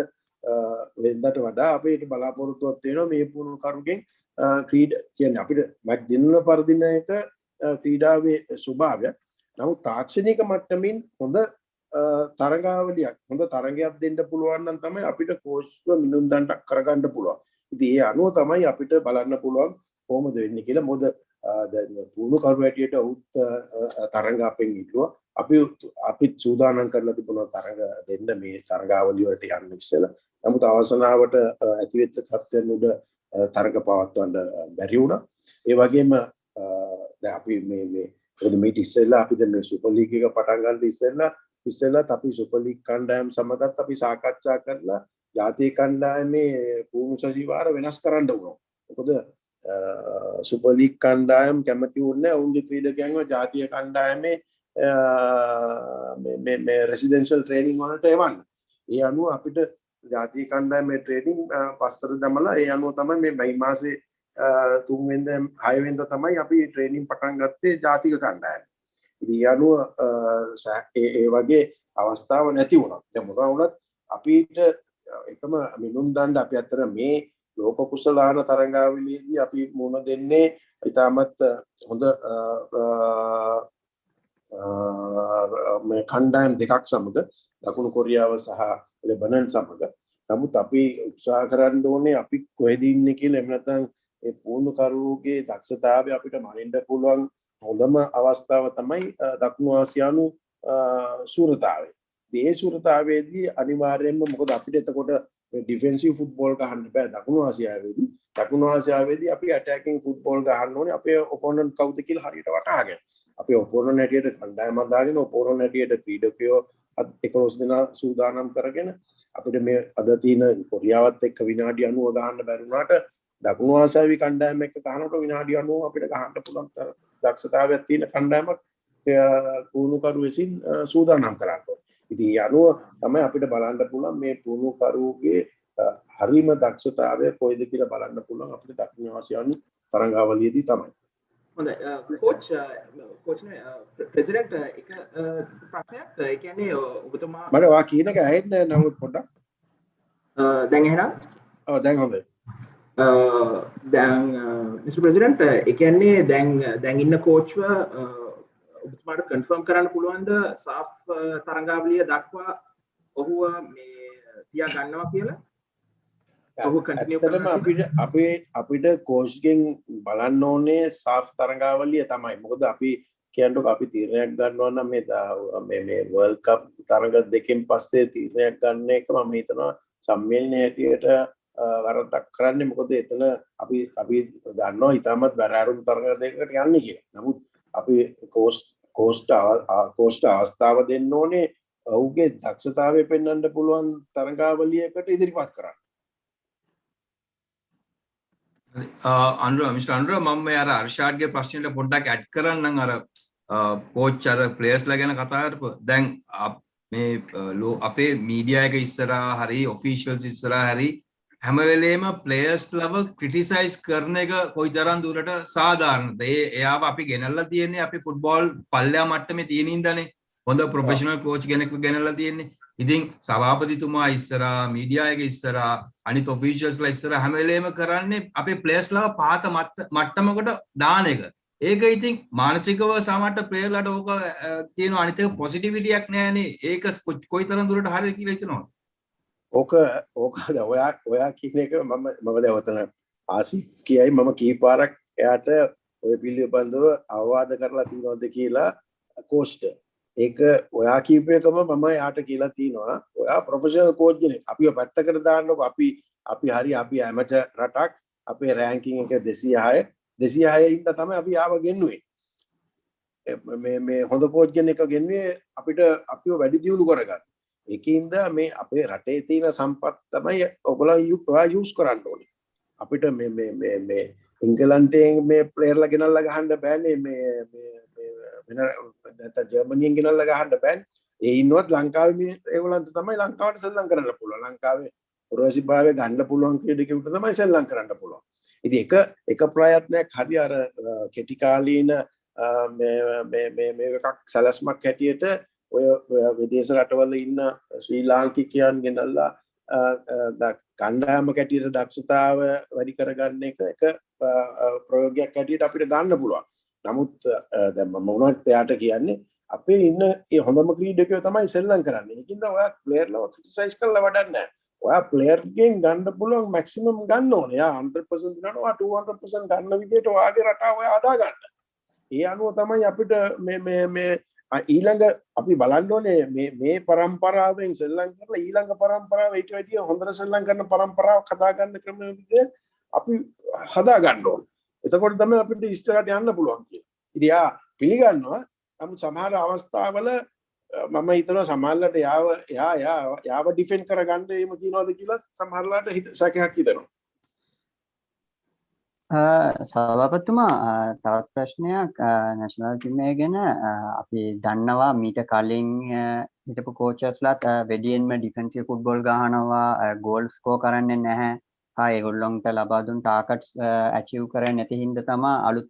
වෙනදට වඩා අපිට බලාපොරොත්තුවක් තියෙනවා මේ පුහුණු කරුගෙන් කියන්නේ අපිට මැච් දෙන්න පරදින එක ක්‍රීඩාවේ ස්වභාවය. නමුත් තාක්ෂණික මට්ටමින් හොඳ තරඟාවලියක් හොඳ තරඟයක් දෙන්න පුළුවන් නම් තමයි අපිට කෝච්ව මිනුම් දණ්ඩක් කරගන්න පුළුවන්. ඉතින් ඒ අනුව තමයි අපිට බලන්න පුළුවන් කොහොමද වෙන්නේ කියලා. මොකද දැන් පුහුණු කරු හැටියට උත් තරඟ අපෙන් ඉල්ලුවා. අපි සූදානම් කරලා තිබුණා තරඟ දෙන්න මේ තරඟාවලිය වලට යන්න ඉස්සෙල්ලා. නමුත් අවසනාවට ඇතිවෙච්ච තත්ත්වෙන් උඩ තරඟ පවත්වන්න බැරි වුණා. ඒ වගේම දැන් අපි මේ ඉස්සෙල්ලා අපි දැන් මේ සුපර් ලීග් එක පටන් ගන්න ඉස්සෙල්ලා අපි සුපර් ලීග් කණ්ඩායම් සමගත් අපි සාකච්ඡා කරලා ජාතික කණ්ඩායමේ පුහුණු සජීවාර වෙනස් කරන්න වුණා. මොකද සුපර් ලීග් කණ්ඩායම් කැමති වුණේ උන්ගේ ක්‍රීඩකයන්ව ජාතිය කණ්ඩායමේ මේ රෙසිඩෙන්ෂල් ට්‍රේනින් වලට එවන්න. ඒ අනුව අපිට ජාතිය කණ්ඩායමේ ට්‍රේනින් පස්සට දමලා ඒ අනුව තමයි මේ මැයි මාසේ 3 වෙනිදා 6 වෙනිදා තමයි අපි ට්‍රේනින් පටන් ගත්තේ ජාතික කණ්ඩායම. ඉතින් ඒ අනුව ඒ වගේ අවස්ථාව නැති වුණා. දැන් මොනවා වුණත් අපිට එකම මිනුම් දණ්ඩ අපි අතර මේ ලෝක කුසලාන තරඟාවලියේදී අපි මුණ දෙන්නේ ඉතාමත් හොඳ මේ කණ්ඩායම් දෙකක් සමග දකුණු කොරියාව සහ ලෙබනන් සමග. නමුත් අපි උත්සාහ කරන්න ඕනේ අපි කොහෙද ඉන්නේ කියලා. එහෙම නැත්නම් ඒ පුහුණුකරුවගේ දක්ෂතාවය අපිට මනින්න පුළුවන් හොඳම අවස්ථාව තමයි දකුණු ආසියානු සූරතාවය. මේ සූරතාවයේදී අනිවාර්යයෙන්ම මොකද අපිට එතකොට ඩිෆෙන්සිව් ෆුට්බෝල් ගහන්න බෑ දකුණු ආසියාවේදී. දකුණු ආසියාවේදී අපි ඇටැකින් ෆුට්බෝල් ගහන්න ඕනේ අපේ ඔපොනන්ට් කවුද කියලා හරියට වටහාගෙන. අපේ ඔපොනන්ට් හැටියට කණ්ඩායමක් දාගෙන ඔපොනන්ට් හැටියට ක්‍රීඩකයෝ 11 දෙනා සූදානම් කරගෙන අපිට මේ අද තියෙන කොරියාවත් එක්ක විනාඩි 90 ගහන්න බැරි වුණාට දකුණු ආසියාවේ කණ්ඩායම එක්ක ගහනකොට විනාඩි 90 අපිට ගහන්න පුළුවන් දක්ෂතාවයක් තියෙන කණ්ඩායමක් පුහුණුකරු විසින් සූදානම් කරන්නේ. ඉතින් ඒ අනුව තමයි අපිට බලන්න පුළුවන් මේ පුහුණුකරුගේ හරිම දක්ෂතාවය කොයිද කියලා බලන්න පුළුවන් අපිට දකුණු ආසියානු තරඟාවලියේදී තමයි. හොඳයි කෝච් නේ ප්‍රෙසිඩන්ට් එක ප්‍රශ්නයක් ඒ කියන්නේ ඔබතුමා මට වා කියන එක ඇහෙන්නේ නැහැ නමුත් පොඩ්ඩක් දැන් එහෙනම් ඔව් දැන් හොඳයි දැන් මිස්ටර් ප්‍රෙසිඩන්ට් ඒ කියන්නේ දැන් ඉන්න කෝච්ව ඔබතුමාට කන්ෆර්ම් කරන්න පුළුවන්ද සාෆ් තරඟාවලිය දක්වා ඔහුව මේ තියා ගන්නවා කියලා? ඇත්තටම අපිට කෝච්ගෙන් බලන්න ඕනේ සාෆ් තරඟාවලිය තමයි. මොකද අපි කියන්නකො අපි තීරණයක් ගන්නවා නම් මේ වර්ල්ඩ් කප් තරඟ දෙකෙන් පස්සේ තීරණයක් ගන්න එක මම හිතනවා සම්මේලනයේ හැටියට වරදක් කරන්නේ. මොකද එතන අපි දන්නවා ඉතාමත් බැරෑරුම් තරඟ දෙකකට යන්නේ කියලා. නමුත් අපි කෝස්ට අවස්ථාව දෙන්න ඕනේ ඔහුගේ දක්ෂතාවය පෙන්වන්න පුළුවන් තරඟාවලියකට ඉදිරිපත් කරන්න. මිස්ටර් අනුර මම අර අර්ෂාඩ්ගේ ප්‍රශ්නෙට පොඩ්ඩක් ඇඩ් කරන්නම්. අර කෝච් අර ප්ලේයර්ස්ලා ගැන කතා කරපුවා. දැන් මේ අපේ මීඩියා එක ඉස්සරහා හරි ඔෆිෂියල්ස් ඉස්සරහා හරි හැම වෙලේම ප්ලේයර්ස් ලව ක්‍රිටිසයිස් කරන එක කොයිතරම් දුරට සාධාරණද? එයාව අපි ගෙනල්ලා තියෙන්නේ අපි ෆුට්බෝල් පල්ලෙහා මට්ටමේ තියෙන ඉඳනේ හොඳ ප්‍රොෆෙෂනල් කෝච් කෙනෙක් ගෙනල්ලා තියෙන්නේ. ඉතින් සභාපතිතුමා ඉස්සරහා මීඩියා එක ඉස්සරහා අනිත් ඔෆිෂියල්ස්ලා ඉස්සරහා හැම වෙලේම කරන්නේ අපේ ප්ලේයර්ස් ලව පහත මට්ටමකට දාන එක. ඒක ඉතින් මානසිකව සමහරට ප්ලේයර්ලාට ඕක තියෙන අනිත් එක පොසිටිවිටියක් නෑනේ. ඒක කොයිතරම් දුරට හරිද කියලා හිතනවා. ඕක ඔයා කියන එක මම දැන් ඔතන ආසිෆ් කියයි මම කීපාරක් එයාට ඔය පිළිබඳව අවවාද කරලා තියෙනවද කියලා කෝච්ට. ඒක ඔයා කීප එකම මම එයාට කියලා තියෙනවා. ඔයා ප්‍රොෆෙෂනල් කෝච් කෙනෙක්. අපිව පැත්තකට දාන්නකො අපි හරි ඇමචර් රටක් අපේ රෑන්කින් එක 206 ඉඳන් තමයි අපි ආව ගෙන්නුවේ. මේ හොඳ කෝච් කෙනෙක් ගෙන්නුවේ අපිට අපිව වැඩි දියුණු කරගන්න. ඒකින්ද මේ අපේ රටේ තියෙන සම්පත් තමයි ඔයගොල්ලෝ යූස් කරන්න ඕනේ. අපිට මේ ඉංගලන්තයෙන් මේ ප්ලේයර්ලා ගෙනල්ලා ගහන්න බෑනේ මේ නැත්නම් ජර්මනියෙන් ගෙනල්ලා ගහන්න බෑනේ. ඒ ඉන්නවත් ලංකාවේ ඒගොල්ලන්ට තමයි ලංකාවට සෙල්ලම් කරන්න පුළුවන්. ලංකාවේ පුරවැසිභාවය ගන්න පුළුවන් ක්‍රීඩකයෙකුට තමයි සෙල්ලම් කරන්න පුළුවන්. ඉතින් එක ප්‍රයත්නයක් හරි අර කෙටි කාලීන මේ එකක් සැලැස්මක් හැටියට ඔය විදේශ රටවල ඉන්න ශ්‍රී ලාංකිකයන් ගෙනල්ලා කණ්ඩායමක හැටියට දක්ෂතාව වැඩි කරගන්න එක ප්‍රයෝගයක් හැටියට අපිට ගන්න පුළුවන්. නමුත් දැන් මම උනත් එයාට කියන්නේ අපේ ඉන්න ඒ හොඳම ක්‍රීඩකයෝ තමයි සෙල්ලම් කරන්නේ. ඒකින්ද ඔයා ප්ලේයර්ලව ක්‍රිටිසයිස් කරලා වැඩක් නැහැ. ඔයා ප්ලේයර්ගෙන් ගන්න පුළුවන් මැක්සිමම් ගන්න ඕනේ. එයා 100% දිනනවා 200% ගන්න විදිහට ඔයාගේ රටාව ඔයා හදා ගන්න. ඒ අනුව තමයි අපිට මේ ඊළඟ අපි බලන්න ඕනේ මේ પરම්පරාවෙන් සෙල්ලම් කරලා ඊළඟ પરම්පරාව ඊට වැඩිය හොඳට සෙල්ලම් කරන પરම්පරාවක් හදා ගන්න ක්‍රම විදිහ අපි හදා ගන්න ඕනේ. එතකොට තමයි අපිට ඉස්සරහට යන්න පුළුවන් කියන්නේ. ඉතින් යා පිළිගන්නවා. නමුත් සමහර අවස්ථාවල මම හිතනවා සමහරලාට යාව ඩිෆෙන්ඩ් කරගන්න එහෙම තියනවාද කියලා සමහරලාට සැකයක් හිතෙනවා. සභාපතිතුමා තවත් ප්‍රශ්නයක් නැෂනල් ටීම් එක ගැන අපි දන්නවා මීට කලින් හිටපු කෝචස්ලාත් වැඩියෙන්ම ඩිෆෙන්සිව් ෆුට්බෝල් ගහනවා ගෝල් ස්කෝර් කරන්නේ නැහැ ඒගොල්ලොන්ට ලබා දුන් ටාගට්ස් ඇචීව් කරන්නේ නැති හින්දා තමයි අලුත්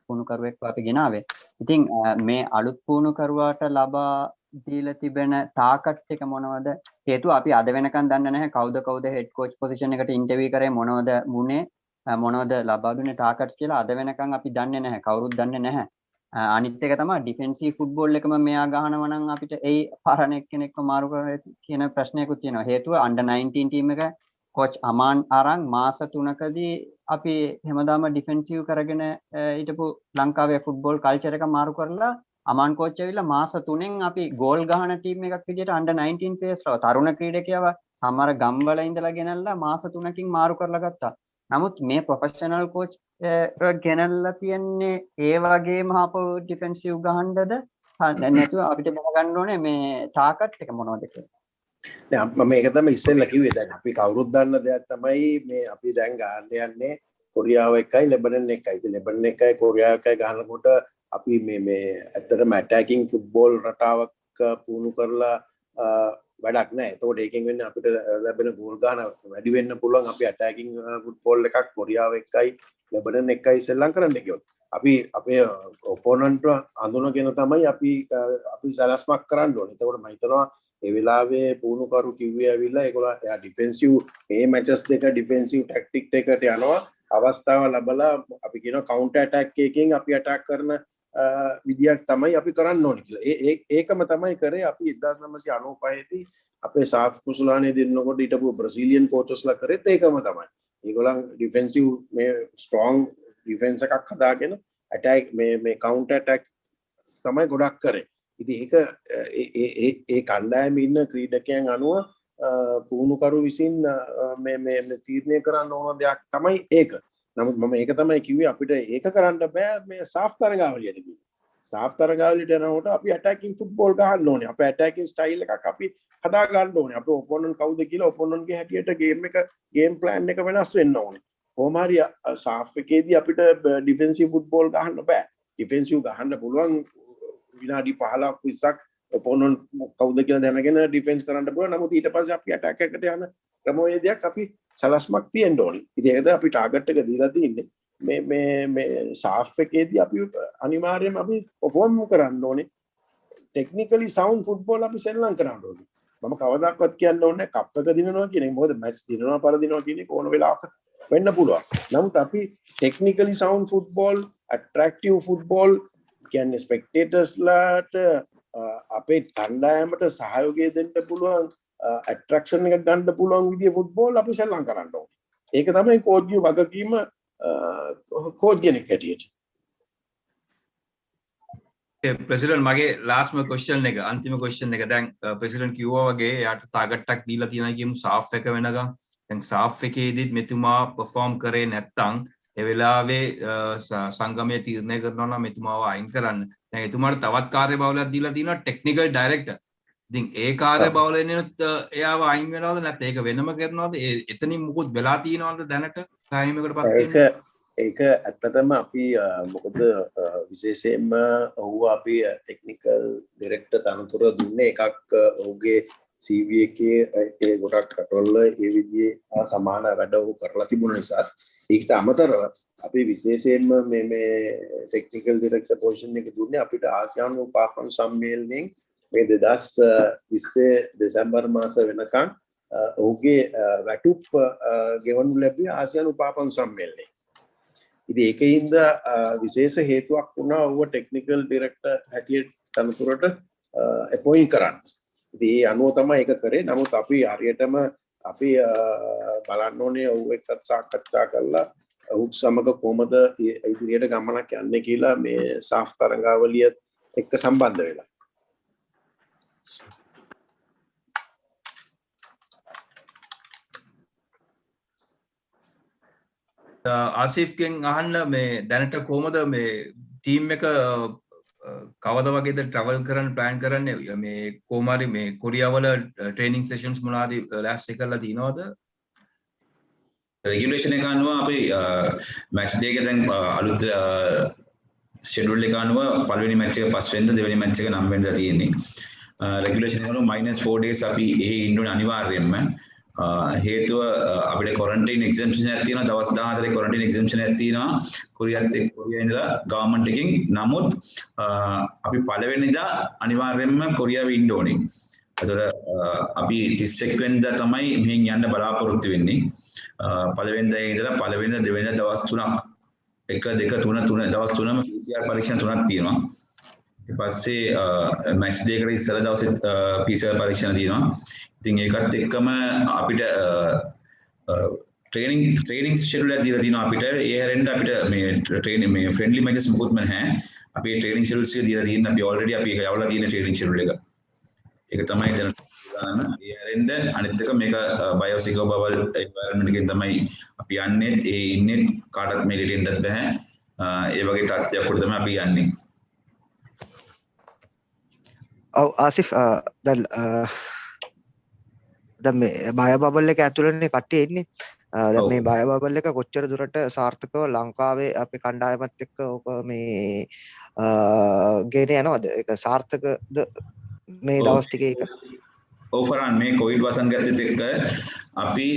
පුහුණුකරුවෙක් අපි ගෙනාවේ. ඉතින් මේ අලුත් පුහුණුකරුවාට ලබා දීලා තිබෙන ටාගට්ස් එක මොනවද? හේතුව අපි අද වෙනකන් දන්නේ නැහැ කවුද හෙඩ් කෝච් පොසිෂන් එකට ඉන්ටර්වියු කරේ මොනවද මුනේ මොනවද ලබා දුන්නේ ටාගට්ස් කියලා අද වෙනකන් අපි දන්නේ නැහැ කවුරුත් දන්නේ නැහැ. අනිත් එක තමයි ඩිෆෙන්සිව් ෆුට්බෝල් එකම මෙයා ගහනවා නම් අපිට ඒ පරණ එක්කෙනෙක්ව මාරු කරලා කියන ප්‍රශ්නයකුත් තියෙනවා. හේතුව අන්ඩර් 19 ටීම් එක කෝච් අමාන් අරන් මාස 3කදී අපි හැමදාම ඩිෆෙන්සිව් කරගෙන හිටපු ලංකාවේ ෆුට්බෝල් කල්චර් එක මාරු කරලා අමාන් කෝච් ඇවිල්ලා මාස 3න් අපි ගෝල් ගහන ටීම් එකක් විදිහට අන්ඩර් 19 පේස්ලව තරුණ ක්‍රීඩකයව සමහර ගම්වල ඉඳලා ගෙනල්ලා මාස 3කින් මාරු කරලා ගත්තා. නමුත් මේ ප්‍රොෆෙෂනල් කෝච් ගෙනල්ලා තියන්නේ ඒ වගේම අපෝ ඩිෆෙන්සිව් ගහන්නද නැතුව අපිට දැනගන්න ඕනේ මේ ටාගට් එක මොනවද කියලා. නෑ මම මේක තමයි ඉස්සෙල්ලා කිව්වේ දැන් අපි කවුරුත් දන්න දෙයක් තමයි මේ අපි දැන් ගන්න යන්නේ කොරියාව එකයි ලෙබනන් එකයි. ඉතින් ලෙබනන් එකයි කොරියාව එකයි ගහනකොට අපි මේ ඇත්තටම ඇටැකින් ෆුට්බෝල් රටාවක් පුහුණු කරලා වැඩක් නැහැ. ඒතකොට ඒකෙන් වෙන්නේ අපිට ලැබෙන ගෝල් ගන්න වැඩි වෙන්න පුළුවන් අපි ඇටැකින් ෆුට්බෝල් එකක් කොරියාව එකයි ලෙබනන් එකයි සෙල්ලම් කරන්න ගියොත්. අපි අපේ ඔපොනන්ට් අඳුනගෙන තමයි අපි සලස්මක් කරන්න ඕනේ. ඒතකොට මම හිතනවා ඒ වෙලාවේ පුහුණුකරු කිව්වේ ඇවිල්ලා ඒගොල්ලෝ එයා ඩිෆෙන්සිව් මේ මැචස් දෙක ඩිෆෙන්සිව් ටැක්ටික් එකකට යනවා අවස්ථාව ලැබලා අපි කියනවා කවුන්ටර් ඇටැක් එකකින් අපි ඇටැක් කරන විදියක් තමයි අපි කරන්න ඕනේ කියලා. ඒකම තමයි කරේ අපි 1995 දී අපේ සාෆ් කුසලානේ දෙන්නකොට හිටපු බ්‍රසීලියන් කෝචස්ලා කරේත් ඒකම තමයි. ඒගොල්ලන් ඩිෆෙන්සිව් මේ ස්ට්‍රොංග් ඩිෆෙන්ස් එකක් හදාගෙන ඇටැක් මේ කවුන්ටර් ඇටැක් තමයි ගොඩක් කරේ. ඉතින් ඒක ඒ කණ්ඩායමේ ඉන්න ක්‍රීඩකයන් අනුව පුහුණුකරු විසින් මේ තීරණය කරන්න ඕන දෙයක් තමයි ඒක. නමුත් මම ඒක තමයි කිව්වේ අපිට ඒක කරන්න බෑ මේ සාෆ් තරගාවලියට ගිහින්. සාෆ් තරගාවලියට යනකොට අපි ඇටැකින් ෆුට්බෝල් ගහන්න ඕනේ. අපේ ඇටැකින් ස්ටයිල් එකක් අපි හදා ගන්න ඕනේ. අපේ ඔපොනන්ට් කවුද කියලා ඔපොනන්ට්ගේ හැටියට ගේම් ප්ලෑන් එක වෙනස් වෙන්න ඕනේ. කොහොම හරි සාෆ් එකේදී අපිට ඩිෆෙන්සිව් ෆුට්බෝල් ගහන්න බෑ. ඩිෆෙන්සිව් ගහන්න පුළුවන් විනාඩි 15ක් 20ක් ඔපොනන්ට් කවුද කියලා දැනගෙන ඩිෆෙන්ස් කරන්න පුළුවන්. නමුත් ඊට පස්සේ අපි ඇටැක් එකට යන ක්‍රමවේදයක් අපි සලස්මක් තියෙන්න ඕනේ. ඉතින් ඒකද අපි ටාගට් එක දීලා තින්නේ. මේ සාෆ් එකේදී අපි අනිවාර්යයෙන්ම අපි පර්ෆෝම් කරන්න ඕනේ. ටෙක්නිකලි සවුන්ඩ් ෆුට්බෝල් අපි සෙල්ලම් කරන්න ඕනේ. මම කවදාවත් කියන්න ඕනේ කප් එක දිනනවා කියන එක. මොකද මැච් දිනනවා පරදිනවා කියන එක ඕන වෙලාවක වෙන්න පුළුවන්. නමුත් අපි technically sound football, attractive football කියන්නේ ස්පෙක්ටේටර්ස්ලාට අපේ කණ්ඩායමට සහයෝගය දෙන්න පුළුවන් ඇට්‍රැක්ෂන් එකක් ගන්න පුළුවන් විදිය ෆුට්බෝල් අපි සෙල්ලම් කරන්න ඕනේ. ඒක තමයි කෝච්ගේ වගකීම කෝච් කෙනෙක් හැටියට. ප්‍රෙසිඩන්ට් මගේ ලාස්ට්ම ක්වෙස්චන් එක අන්තිම ක්වෙස්චන් එක දැන් ප්‍රෙසිඩන්ට් කිව්වා වගේ යාට ටාගට් එකක් දීලා තියෙනවා කියමු සාෆ් එක වෙනකම්. දැන් සාෆ් එකේදීත් මෙතුමා පර්ෆෝම් කරේ නැත්තම් ඒ වෙලාවේ සංගමයේ තීරණය කරනවා නම් මෙතුමාව අයින් කරන්න. දැන් එතුමාට තවත් කාර්යබහුලයක් දීලා තියෙනවා ටෙක්නිකල් ඩයිරෙක්ටර්. ඉතින් ඒ කාර්යබහුලෙන්නොත් එයාව අයින් වෙනවද නැත්නම් ඒක වෙනම කරනවද? එතනින් මුකුත් වෙලා තියෙනවද දැනට? ටයිම් එකකටපත් වෙන්නේ? ඒක ඇත්තටම අපි මොකද විශේෂයෙන්ම ඔහු අපි ටෙක්නිකල් ඩිරෙක්ටර් තනතුර දුන්නේ එකක් ඔහුගේ CV එකේ ඒ ගොඩක් රටවල ඒ විදිහේ සමාන වැඩ ඔහු කරලා තිබුණ නිසා ඒකට අමතරව අපි විශේෂයෙන්ම මේ ටෙක්නිකල් ඩිරෙක්ටර් පොසිෂන් එක දුන්නේ අපිට ආසියානු උපාසන සම්මේලනයෙන් මේ 2020 දෙසැම්බර් මාස වෙනකන් ඔහුගේ වැටුප් ගෙවනු ලැබුවේ ආසියානු උපාසන සම්මේලනයේ. ඉතින් ඒකින්ද විශේෂ හේතුවක් වුණා ඔහුව ටෙක්නිකල් ඩිරෙක්ටර් හැටියට තනතුරට අපොයින්ට් කරන්න. ඉතින් ඒ අනුව තමයි ඒක කරේ. නමුත් අපි හරියටම අපි බලන්න ඕනේ ඔහු එක්ක සාකච්ඡා කරලා ඔහු සමග කොහොමද ඉදිරියට ගමනක් යන්නේ කියලා මේ සාෆ් තරඟාවලිය එක්ක සම්බන්ධ වෙලා. ආසිෆ්ගෙන් අහන්න මේ දැනට කොහොමද මේ ටීම් එක කවද වගේද ට්‍රැවල් කරන්න ප්ලෑන් කරන්නේ මේ කොහොම හරි මේ කොරියාවල ට්‍රේනින් සෙෂන්ස් මොනවාරි ලෑස්ති කරලා දිනවද? රෙගියුලේෂන් එක අනුව අපි මැච් ඩේ එක දැන් අලුත් ෂෙඩියුල් එක අනුව පළවෙනි මැච් එක 5 වෙනිදා දෙවෙනි මැච් එක 9 වෙනිදා තියෙන්නේ. රෙගියුලේෂන් එක අනුව -4 days අපි ඒ ඉන්න ඕනේ අනිවාර්යයෙන්ම. හේතුව අපිට quarantine exemption එකක් තියෙනවා දවස් 14 quarantine exemption එකක් තියෙනවා කොරියාත් එක්ක කොරියාවේ ඉඳලා ගවර්න්මන්ට් එකෙන්. නමුත් අපි පළවෙනිදා අනිවාර්යයෙන්ම කොරියාවේ ඉන්න ඕනේ. ඒතර අපි 31 වෙනිදා තමයි මෙහෙන් යන්න බලාපොරොත්තු වෙන්නේ. පළවෙනිදා ඉඳලා පළවෙනිදා දෙවෙනිදා දවස් 3ක් 1 2 3 දවස් 3ම PCR පරීක්ෂණ 3ක් තියෙනවා. ඊට පස්සේ මැච් ඩේ එකට ඉස්සෙල්ලා දවසේ PCR පරීක්ෂණ තියෙනවා. ඉතින් ඒකත් එක්කම අපිට ට්‍රේනින් ෂෙඩියුල් එකක් දීලා තියෙනවා අපිට. ඒ හැරෙන්න අපිට මේ ට්‍රේනින් මේ ෆ්‍රෙන්ඩ්ලි මැචස් මොකුත්ම නැහැ. අපි ට්‍රේනින් ෂෙඩියුල්ස් එක දීලා තියෙන අපි ඔල්රෙඩි අපි ඒක යවලා තියෙන ට්‍රේනින් ෂෙඩියුල් එක. ඒක තමයි දැන් ඒ හැරෙන්න අනිත් එක මේක බයෝසිකෝ බබල් එන්වයරන්මන්ට් එකෙන් තමයි අපි යන්නේ. ඒ ඉන්නේ කාටවත් මේ දෙට එන්නත් බෑ. ඒ වගේ තත්ත්වයක් උඩ තමයි අපි යන්නේ. ඔව් ආසිෆ් දැන් මේ බය බබල් එක ඇතුළේනේ කට්ටිය ඉන්නේ. දැන් මේ බය බබල් එක කොච්චර දුරට සාර්ථකව ලංකාවේ අපේ කණ්ඩායමත් එක්ක ඕක මේ ගෙන යනවද? ඒක සාර්ථකද මේ දවස් ටිකේ එක? ඔව් ෆරාන් මේ කොවිඩ් වසංගතයත් එක්ක අපි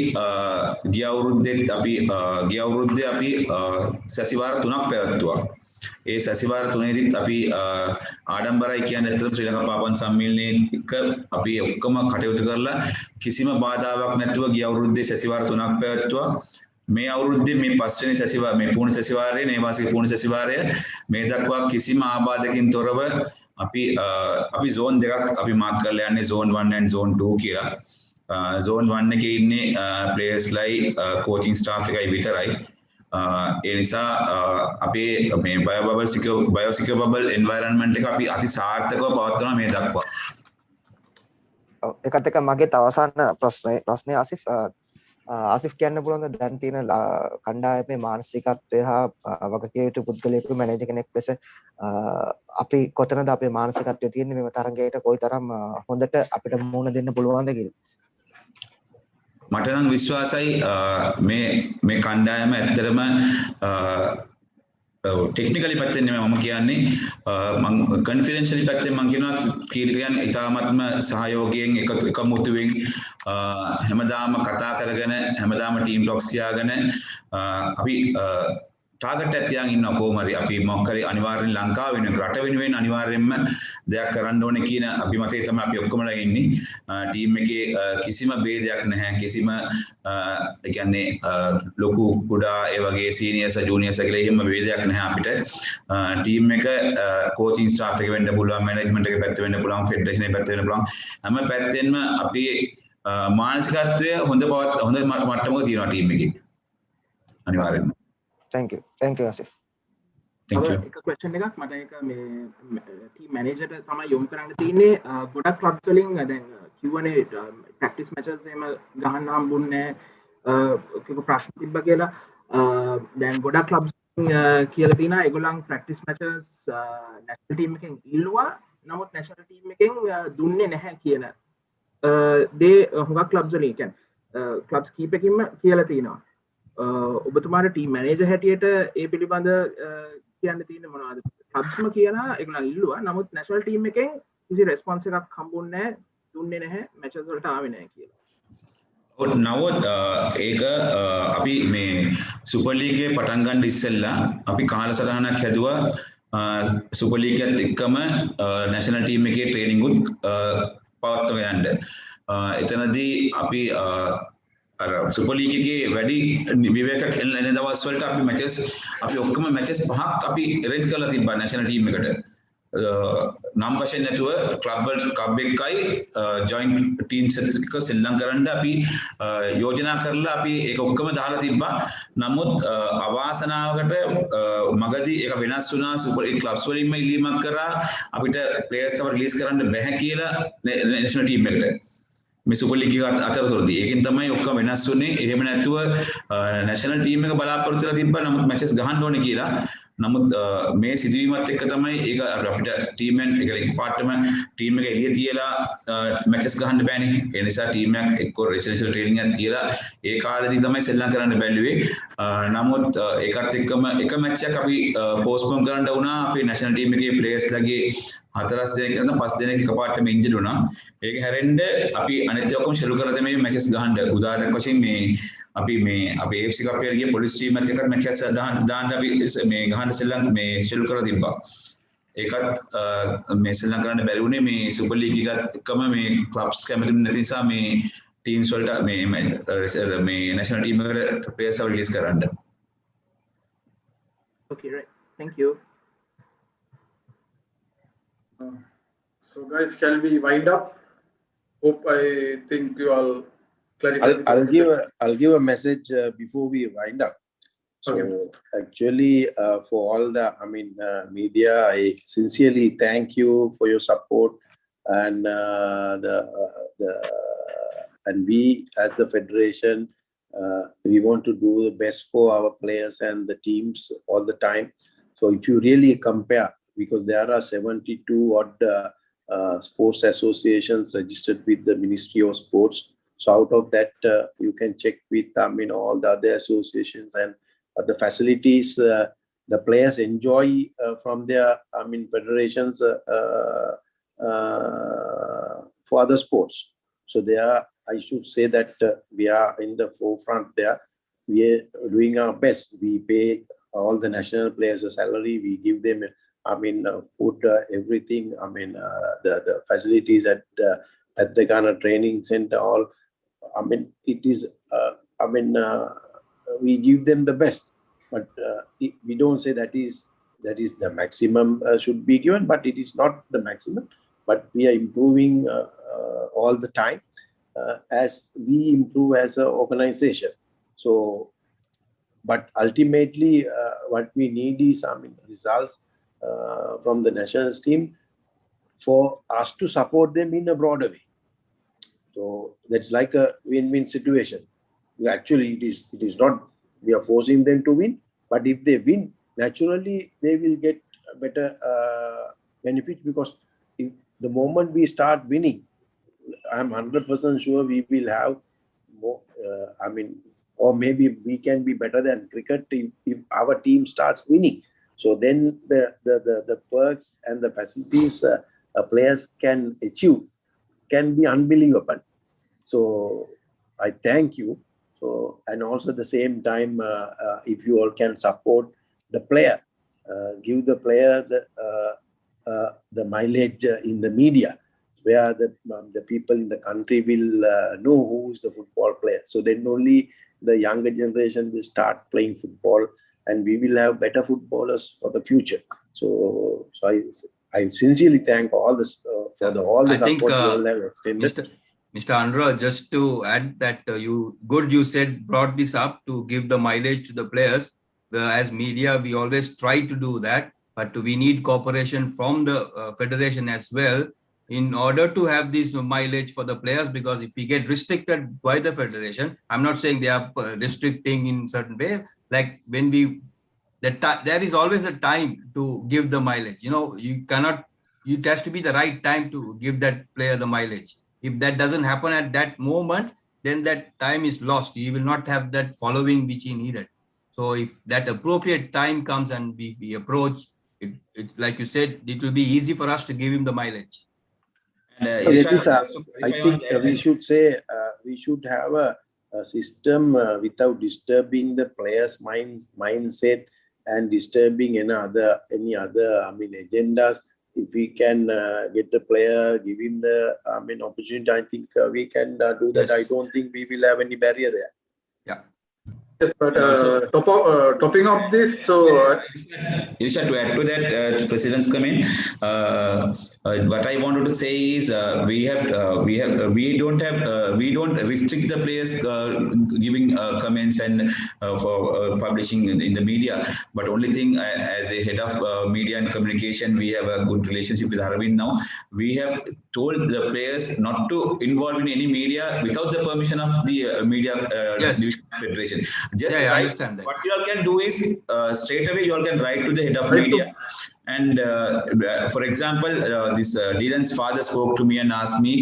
ගිය අවුරුද්දේ අපි සැසිවාර 3ක් පැවැත්තුවා. ඒ සැසිවාර 3ෙදිත් අපි ආඩම්බරයි කියන්නේ ඇත්තටම ශ්‍රී ලංකා පාපන් සම්මේලනයේ එක්ක අපි ඔක්කොම කටයුතු කරලා කිසිම බාධාවක් නැතුව ගිය අවුරුද්දේ සැසිවාර 3ක් පැවැත්තුවා. මේ අවුරුද්දේ මේ 5 වෙනි සැසිවාරය මේ පූර්ණ සැසිවාරයේ නේවාසික පූර්ණ සැසිවාරය මේ දක්වා කිසිම ආබාධකින් තොරව අපි zone දෙකක් අපි මාක් කරලා යන්නේ zone 1 and zone 2 කියලා. zone 1 එකේ ඉන්නේ players ලයි coaching staff එකයි විතරයි. ඒ නිසා අපේ මේ biosecure bubble environment එක අපි අති සාර්ථකව පවත්වනවා මේ දක්වා. ඒකත් එක්ක මගේ තව අවසාන ප්‍රශ්නේ ආසිෆ් කියන්න පුළුවන් දැන් තියෙන කණ්ඩායමේ මානසිකත්වය හා වගකිය යුතු පුද්ගලයෙකු මැනේජර් කෙනෙක් ලෙස අපි කොතනද අපේ මානසිකත්වය තියෙන්නේ මේ තරඟයට කොයිතරම් හොඳට අපිට මුහුණ දෙන්න පුළුවන්ද කියලා? මට නම් විශ්වාසයි මේ කණ්ඩායම ඇත්තටම ටෙක්නිකලි පැත්තෙන් නෙමෙයි මම කියන්නේ මම කන්ෆිඩෙන්ෂියලි පැත්තෙන් මම කියනවා ක්‍රීඩකයන් ඉතාමත්ම සහයෝගයෙන් එකමුතුවෙන් හැමදාම කතා කරගෙන හැමදාම ටීම් ටොක්ස් තියාගෙන අපි ටාගට් එකක් තියාගෙන ඉන්නවා කොහොම හරි අපි මොකක් හරි අනිවාර්යෙන් ලංකාව වෙනුවෙන් රට වෙනුවෙන් අනිවාර්යෙන්ම දෙයක් කරන්න ඕනේ කියන අභිමතයේ තමයි අපි ඔක්කොමලා ඉන්නේ. ටීම් එකේ කිසිම ભેදයක් නැහැ. කිසිම ඒ කියන්නේ ලොකු කුඩා ඒ වගේ සීනියර්ස් ජූනියර්ස් කියලා එහෙම ભેදයක් නැහැ අපිට. ටීම් එක කෝචින් ස්ටාෆ් එක වෙන්න පුළුවන්, මැනේජ්මන්ට් එක පැත්ත වෙන්න පුළුවන්, ෆෙඩරේෂන් එක පැත්ත වෙන්න පුළුවන්. හැම පැත්තෙන්ම අපි මානසිකත්වය හොඳ මට්ටමක තියෙනවා ටීම් එකේ. අනිවාර්යෙන්ම. Thank you Asif. Thank you. එක question එකක් මට ඒක මේ team manager තමයි යොමු කරන්න තියෙන්නේ. ගොඩක් clubs වලින් දැන් Q&A practice matches එහෙම ගහන්න හම්බුන්නේ නැහැ. ප්‍රශ්න තිබ්බ කියලා. දැන් ගොඩක් clubs කියලා තියෙනවා ඒගොල්ලන් practice matches national team එකෙන් ඉල්ලුවා. නමුත් national team එකෙන් දුන්නේ නැහැ කියන දේ හුඟක් clubs වලින් කියන්නේ clubs කීපකින්ම කියලා තියෙනවා. ඔබතුමාට ටීම් මැනේජර් හැටියට ඒ පිළිබඳ කියන්න තියෙන්නේ මොනවද? ක්ලබ්ස්ම කියනවා ඒගොල්ලන් ඉල්ලුවා. නමුත් නැෂනල් ටීම් එකෙන් කිසි රෙස්පොන්ස් එකක් හම්බුන්නේ නැහැ, දුන්නේ නැහැ, මැචස් වලට ආවේ නැහැ කියලා. නමුත් ඒක අපි මේ සුපර් ලීගයේ පටන් ගන්න ඉස්සෙල්ලා අපි කාලසටහනක් හැදුවා සුපර් ලීගයත් එක්කම නැෂනල් ටීම් එකේ ට්‍රේනින්ග් උත් පවත්වගෙන යන්න. එතනදී අපි සුපර් ලීග් එකේ වැඩි විවේකයක් එන දවස් වලට අපි මැචස් අපි ඔක්කොම මැචස් 5ක් අපි arrange කරලා තිබ්බා නැෂනල් ටීම් එකට. නම් වශයෙන් නැතුව ක්ලබ් එකයි ජොයින්ට් ටීම්ස් එක්ක සෙල්ලම් කරන්න අපි යෝජනා කරලා අපි ඒක ඔක්කොම දාලා තිබ්බා. නමුත් අවාසනාවකට මගදී ඒක වෙනස් වුණා. සුපර් ලීග් ක්ලබ්ස් වලින්ම ඉල්ලීමක් කරා අපිට ප්ලේයර්ස් තව රිලීස් කරන්න බැහැ කියලා නැෂනල් ටීම් එකට. මේ සුපර් ලීග් එක අතරතුරදී ඒකෙන් තමයි ඔක්කොම වෙනස් වුනේ. එහෙම නැතුව නැෂනල් ටීම් එක බලාපොරොත්තු වෙලා තිබ්බා නමුත් මැචස් ගහන්න ඕනේ කියලා. නමුත් මේ සිදුවීමත් එක්ක තමයි ඒක අපිට ටීම් එක පාර්ට්ම ටීම් එක එළිය තියලා මැචස් ගහන්න බෑනේ. ඒ නිසා ටීම් එකක් එක්ක රෙසිඩෙන්ෂල් ට්‍රේනින් එකක් තියලා ඒ කාලෙදී තමයි සෙල්ලම් කරන්න බැලුවේ. නමුත් ඒකත් එක්කම එක මැච් එකක් අපි පෝස්ට්පෝන් කරන්න වුණා. අපේ නැෂනල් ටීම් එකේ ප්ලේයර්ස් ලගේ 4 දෙනෙක් නැත්නම් 5 දෙනෙක් එකපාරටම ඉන්ජර්ඩ් වුණා. ඒක හැරෙන්න අපි අනිත් ඔක්කොම ෂෙඩියුල් කරලා තමයි මැචස් ගහන්න. උදාහරණයක් වශයෙන් මේ අපි මේ අපේ AFC කප් එකේ ගිය පොලිස් ටීම් එකත් එක්ක මැචස් දාන්න අපි මේ ගහන්න සෙල්ලම් මේ ෂෙඩියුල් කරලා තිබ්බා. ඒකත් මේ සෙල්ලම් කරන්න බැරි වුණේ මේ සුපර් ලීග් එකත් එක්කම මේ ක්ලබ්ස් කැමති නැති නිසා මේ ටීම්ස් වලට මේ නැෂනල් ටීම් එකට ප්ලේයර්ස් රිලීස් කරන්න. Okay, right. Thank you. So guys, shall we wind up? I think you all clarified. I'll give a message before we wind up. So actually, for all the media, I sincerely thank you for your support, and and we as the federation, we want to do the best for our players and the teams all the time. So if you really compare, because there are 72 odd sports associations registered with the Ministry of Sports. So out of that, you can check with all the other associations and the facilities the players enjoy from their federations for other sports. So there, I should say that we are in the forefront there. We are doing our best. We pay all the national players a salary. We give them food, everything. The facilities at the Ghana training center, all. It is. We give them the best, but we don't say that is the maximum should be given. But it is not the maximum. But we are improving all the time as we improve as an organization. So, but ultimately, what we need is results from the national team for us to support them in a broader way. So that's like a win-win situation. Actually, it is not we are forcing them to win, but if they win, naturally they will get a better benefit, because if the moment we start winning, I'm 100% sure we will have more. Or maybe we can be better than cricket if our team starts winning. So then the perks and the facilities players can achieve can be unbelievable. So I thank you. So, and also at the same time, if you all can support the player, give the player the mileage in the media, where the people in the country will know who is the football player. So then only the younger generation will start playing football, and we will have better footballers for the future. So I sincerely thank all this for all the support you all have extended. Mr. Anura, just to add that you said brought this up to give the mileage to the players. As media, we always try to do that, but we need cooperation from the federation as well in order to have this mileage for the players. Because if we get restricted by the federation, I'm not saying they are restricting in certain way. Like when there is always a time to give the mileage. It has to be the right time to give that player the mileage. If that doesn't happen at that moment, then that time is lost. You will not have that following which he needed. So if that appropriate time comes and we approach, it's like you said, it will be easy for us to give him the mileage. And, I think we should say we should have a system without disturbing the players' mindset and disturbing any other agendas. If we can get the player, give him the opportunity, I think we can do that. Yes. I don't think we will have any barrier there. Yeah. Yes, but topping up this, so Isha, to add to that, President's comment, what I wanted to say is we don't restrict the players giving comments and for publishing in the media. But only thing, as a head of media and communication, we have a good relationship with Arvind now. We have told the players not to involve in any media without the permission of the media Yes. division federation. Just Yeah, I write, understand that. what you all can do is straight away you all can write to the head of Right media. And for example, this Dylan's father spoke to me and asked me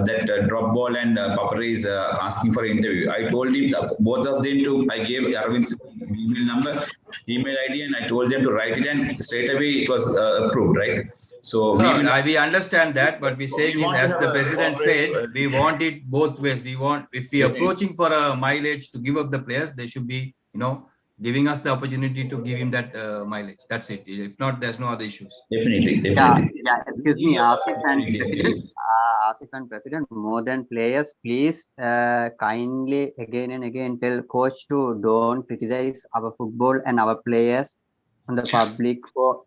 that drop ball and Perera is asking for an interview. I told him both of them to. I gave Arvind's email number, email ID, and I told them to write it, and straight away it was approved, right? So We understand that, but we're saying is, as the president said, we want it both ways. We want, if we are approaching for a mileage to give up the players, they should be, giving us the opportunity to give him that mileage. That's it. If not, there's no other issues. Definitely. Yeah, excuse me, Asif and President, more than players, please kindly again and again tell coach to don't criticize our football and our players on the public or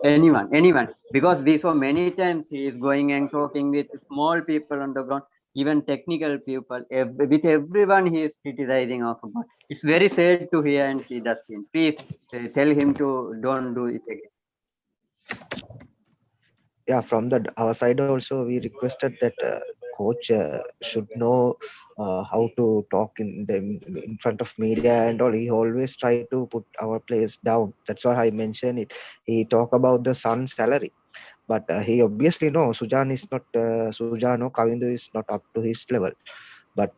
anyone, because we saw many times he is going and talking with small people on the ground, even technical people, with everyone he is criticizing our football. It's very sad to hear and see that thing. Please tell him to don't do it again. Yeah, from our side also we requested that coach should know how to talk in front of media and all. He always try to put our players down. That's why I mentioned it. He talk about the son's salary, but he obviously know Sujan is not Sujan or Kavindu is not up to his level. But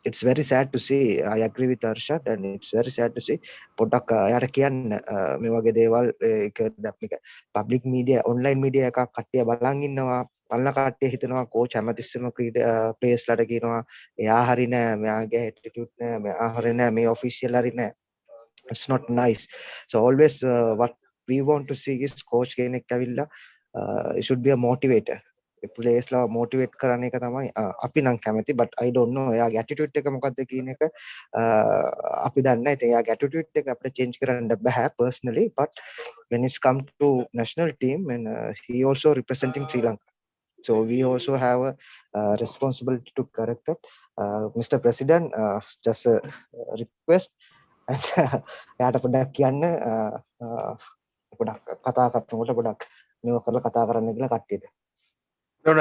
it's very sad to see. I agree with Arshad, and it's very sad to see පොඩක් යාට කියන්න මේ වගේ දේවල් public media online media එකක් කට්ටිය බලන් ඉන්නවා. බලන කට්ටිය හිතනවා coach හැමතිස්සෙම players ලට කියනවා එයා හරි නෑ, මෙයාගේ attitude නෑ, මෙයා හරි නෑ, මේ official හරි නෑ. It's not nice. So always what we want to see is coach කෙනෙක් ඇවිල්ලා it should be a motivator. Players ලා motivate කරන එක තමයි අපි නම් කැමති, but I don't know එයාගේ attitude එක මොකක්ද කියන එක අපි දන්නේ නැහැ. ඉතින් එයාගේ attitude එක අපිට change කරන්න බෑ personally, but when it's come to national team, and he also representing Sri Lanka, so we also have a responsibility to correct that. Mr. President, just a request, and එයාට පොඩ්ඩක් කියන්න පොඩ්ඩක් කතා කරනකොට පොඩ්ඩක් මේව කරලා කතා කරන්න කියලා කට්ටියට. No,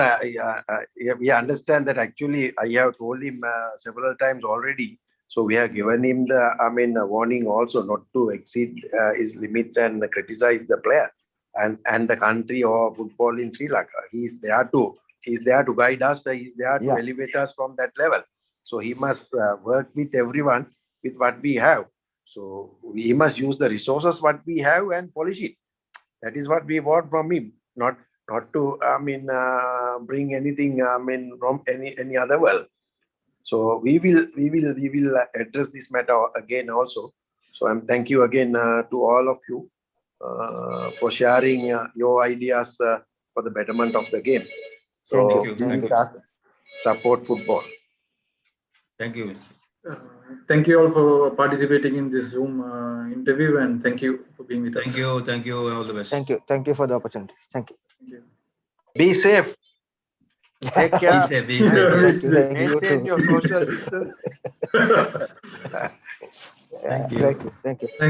we understand that. Actually, I have told him several times already. So we have given him the, warning also not to exceed his limits and criticize the player and the country or football in Sri Lanka. He's there to guide us. He's there to elevate us from that level. So he must work with everyone with what we have. So he must use the resources what we have and polish it. That is what we want from him. Not to bring anything from any other world. So we will address this matter again also. So thank you again to all of you for sharing your ideas for the betterment of the game. So Thank you. Support football. Thank you. Thank you all for participating in this Zoom interview, and thank you for being with us. Thank you. All the best. Thank you for the opportunity. Thank you. Be safe. Take care. Be safe. Maintain your social distance. Thank you.